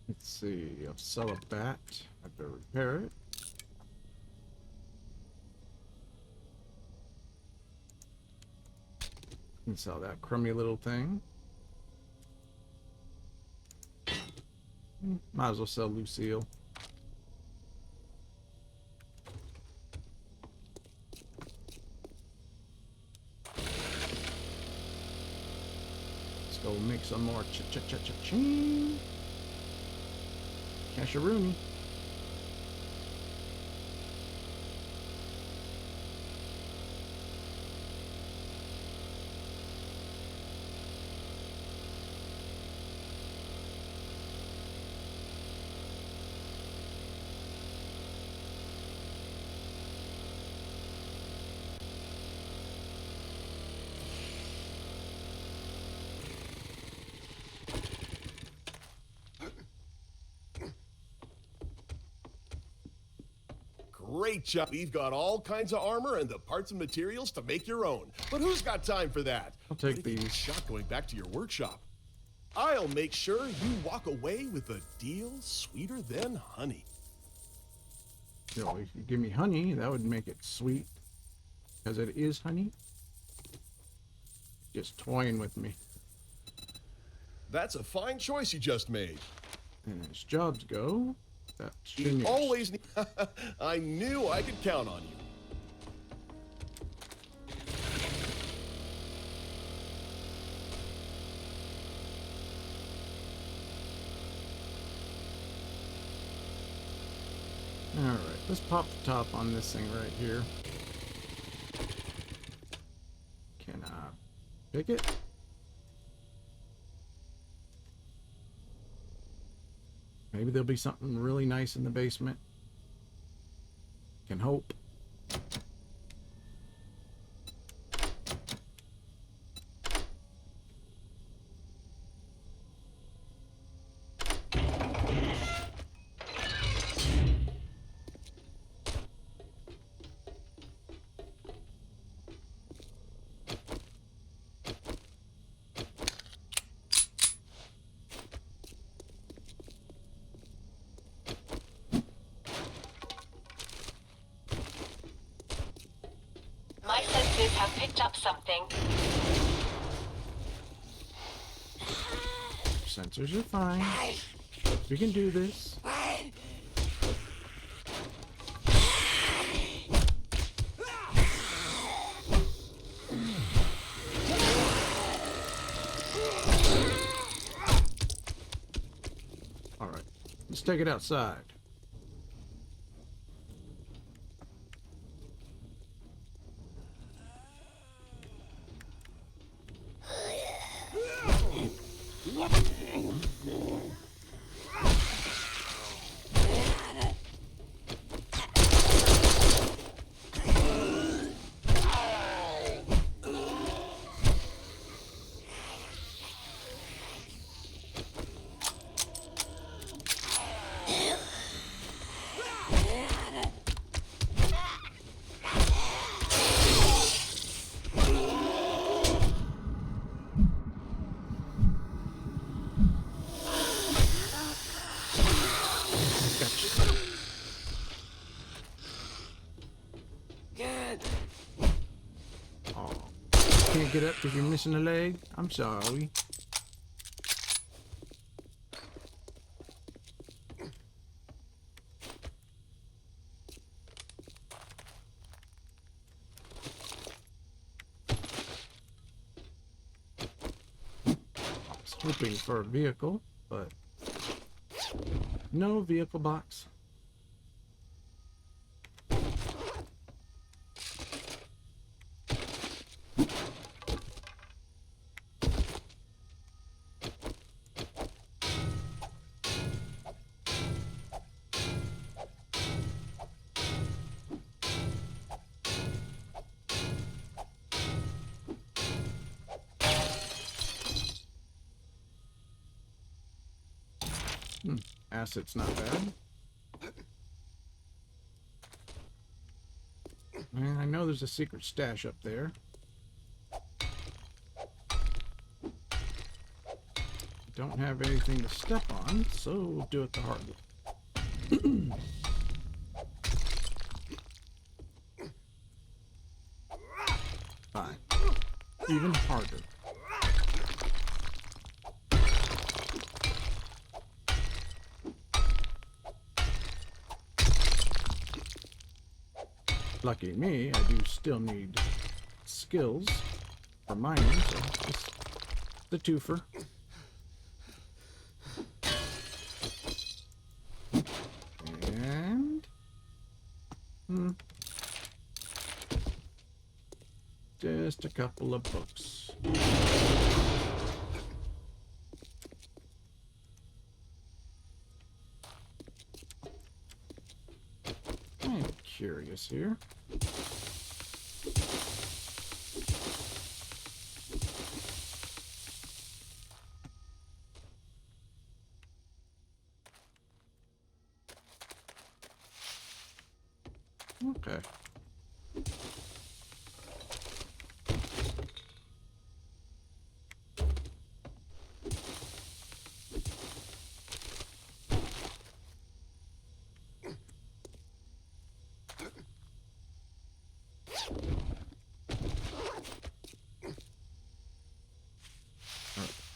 Speaker 1: Let's see, I'll sell a bat. I better repair it. And sell that crummy little thing. Might as well sell Lucille. Let's go make some more cha-cha-cha-cha-ching. Casharoonie.
Speaker 3: Great job. We've got all kinds of armor and the parts and materials to make your own. But who's got time for that?
Speaker 1: I'll take
Speaker 3: What if you get
Speaker 1: these.
Speaker 3: shot going back to your workshop. I'll make sure you walk away with a deal sweeter than honey.
Speaker 1: You know, if you give me honey, that would make it sweet. Because it is honey. Just toying with me.
Speaker 3: That's a fine choice you just made.
Speaker 1: And as jobs go, that's
Speaker 3: You
Speaker 1: Junior's.
Speaker 3: always need... I knew I could count on you.
Speaker 1: Alright, let's pop the top on this thing right here. Can I pick it? Maybe there'll be something really nice in the basement. Can hope.
Speaker 5: My senses have picked up something.
Speaker 1: Sensors are fine. We can do this. take it outside. Can't get up because you're missing a leg? I'm sorry. I was hoping for a vehicle, but no vehicle box. Acid's not bad. And I know there's a secret stash up there. Don't have anything to step on, so we'll do it the hard way. Fine. Even harder. Lucky me, I do still need skills for mining, so just the twofer. And just a couple of books. I'm curious here. Okay.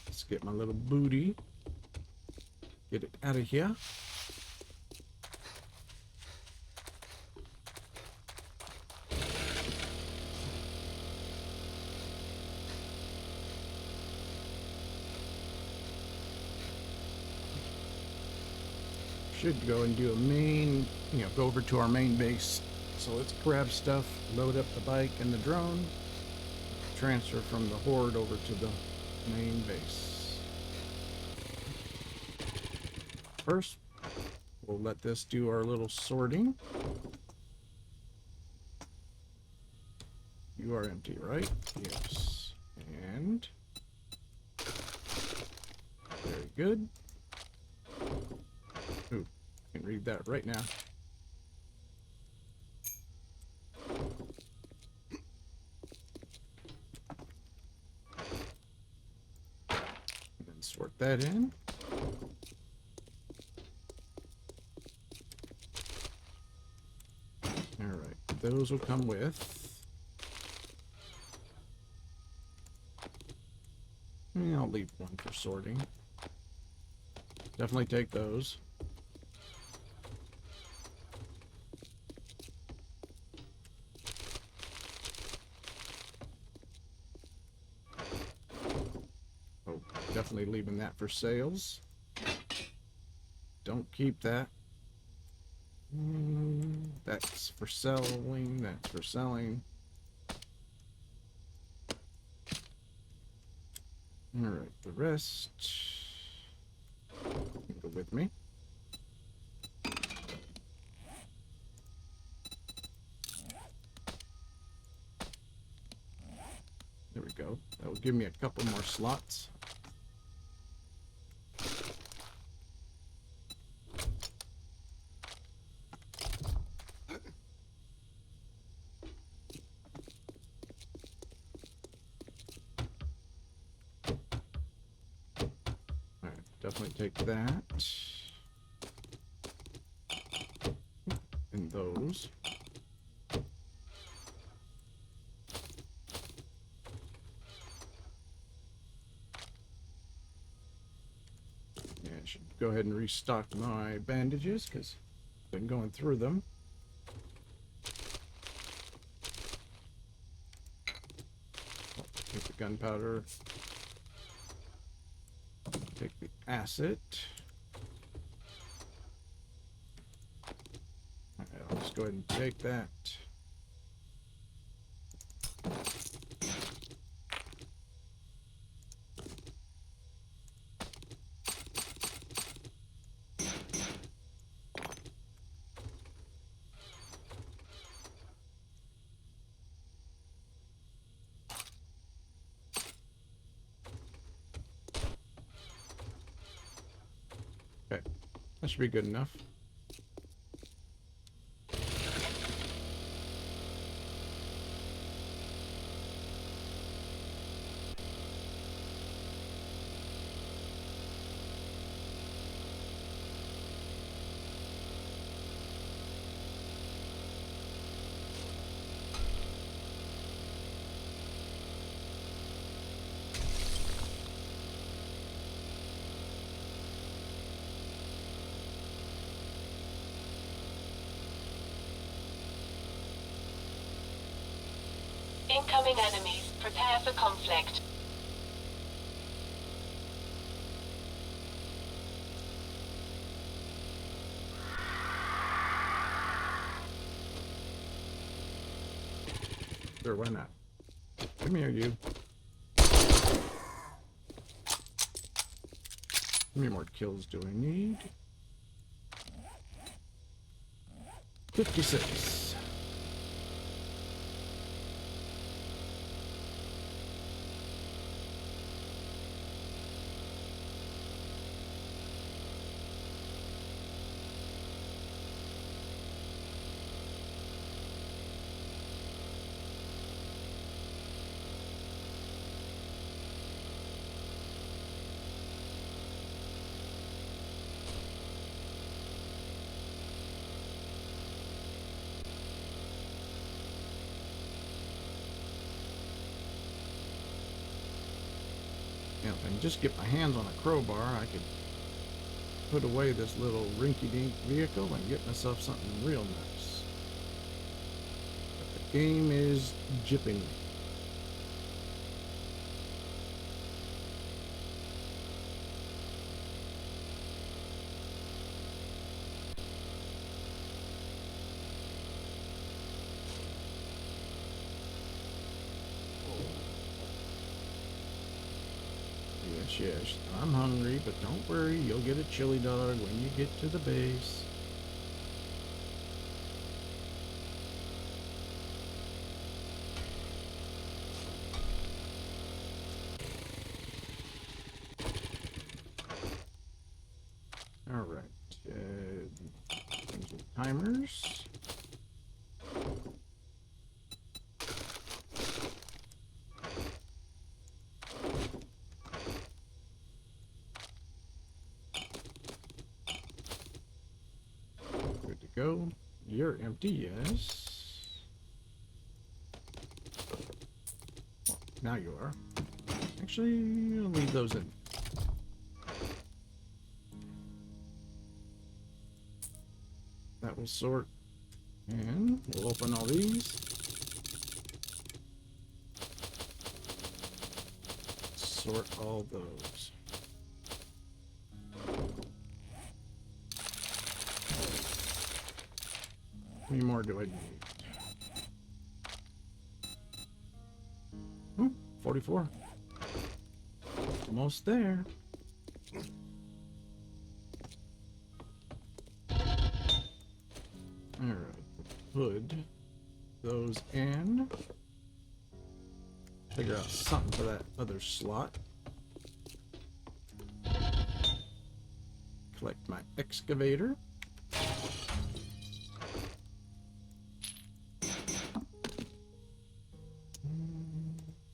Speaker 1: Let's get my little booty. Get it out of here. Should go and do a main, go over to our main base. So let's grab stuff, load up the bike and the drone, transfer from the Horde over to the main base. First, we'll let this do our little sorting. You are empty, right? Yes. And very good. Ooh, I can read that right now. And then sort that in. All right, those will come with. I'll leave one for sorting. Definitely take those. Oh, definitely leaving that for sales. don't keep that. That's for selling. That's for selling. All right, the rest can go with me. There we go. That will give me a couple more slots. Alright, definitely take that. And those. Yeah, I should go ahead and restock my bandages because I've been going through them. Take the gunpowder. Take the acid. Alright, I'll just go ahead and take that. Okay, that should be good enough.
Speaker 5: Incoming enemies. Prepare for conflict.
Speaker 1: Sure, why not? Come here, you. How many more kills do I need? 56. You know, if I can just get my hands on a crowbar, I could put away this little rinky-dink vehicle and get myself something real nice. But the game is jipping me. Yes, I'm hungry, but don't worry, you'll get a chili dog when you get to the base. All right, things with timers. Go. You're empty, yes. Well, now you are. Actually, I'll leave those in. That will sort. And we'll open all these. Sort all those. many more do I need? 44. Almost there. Alright, put those in. Figure out something for that other slot. Collect my excavator.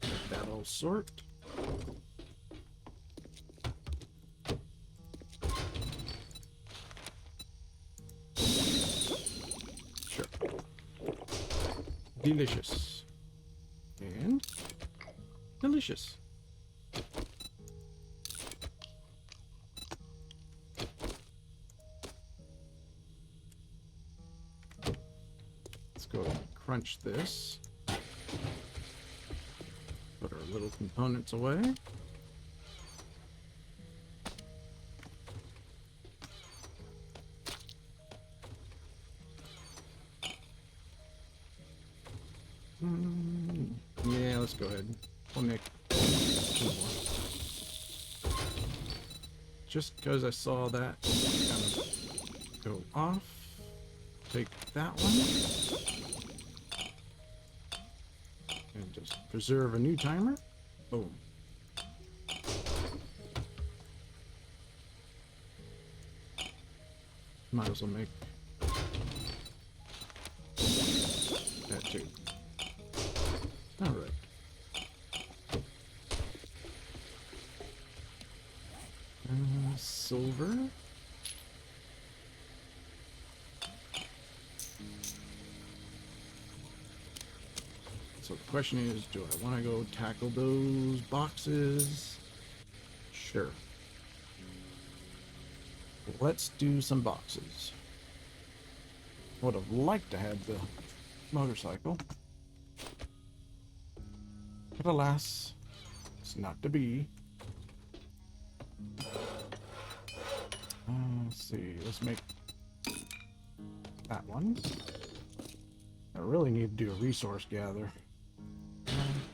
Speaker 1: Let that all sort. Sure. Delicious. And delicious. Let's go and crunch this. Put our little components away. Yeah, let's go ahead. We'll make 2 more. Just because I saw that kind of go off. Take that one. And just preserve a new timer. Boom. Might as well make that too. Alright. Silver. So the question is, do I want to go tackle those boxes? Sure. Let's do some boxes. Would have liked to have the motorcycle. But alas, it's not to be. Let's see, let's make that one. I really need to do a resource gather.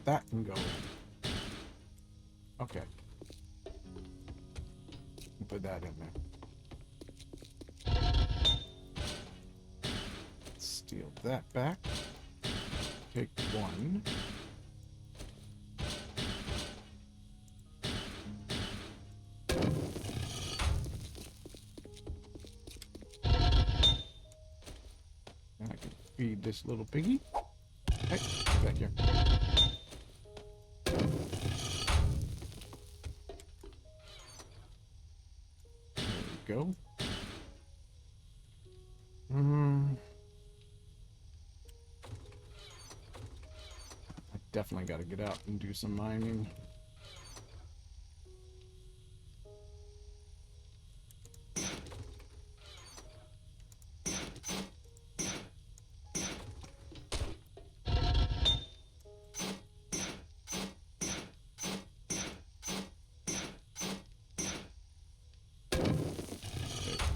Speaker 1: That can go. Okay. Put that in there. Steal that back. Take 1. And I can feed this little piggy. Hey, get back here. Go. I definitely got to get out and do some mining.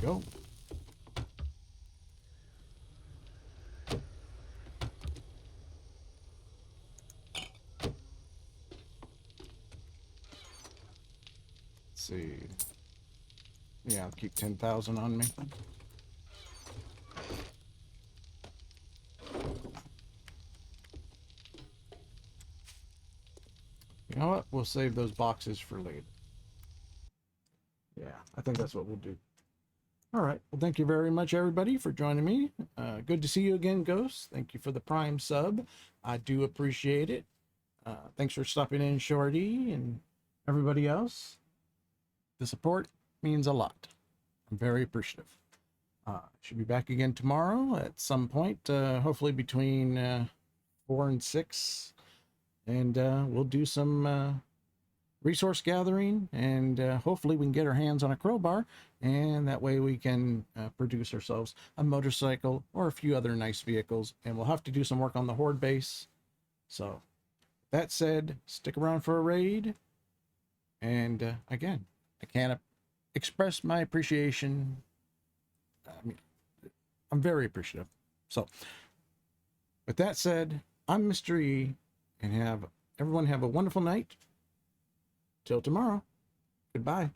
Speaker 1: Go. Let's see. Yeah, I'll keep 10,000 on me. You know what? We'll save those boxes for later. Yeah, I think that's what we'll do. All right. Well, thank you very much, everybody, for joining me. Good to see you again, Ghost. Thank you for the Prime sub. I do appreciate it. Thanks for stopping in, Shorty, and everybody else. The support means a lot. I'm very appreciative. Should be back again tomorrow at some point, hopefully between 4 and 6. And we'll do some resource gathering, and hopefully we can get our hands on a crowbar, and that way we can produce ourselves a motorcycle or a few other nice vehicles, and we'll have to do some work on the Horde base. So that said, stick around for a raid, and again, I can't express my appreciation. I mean, I'm very appreciative. So with that said, I'm Mr. E, and everyone have a wonderful night. Till tomorrow. Goodbye.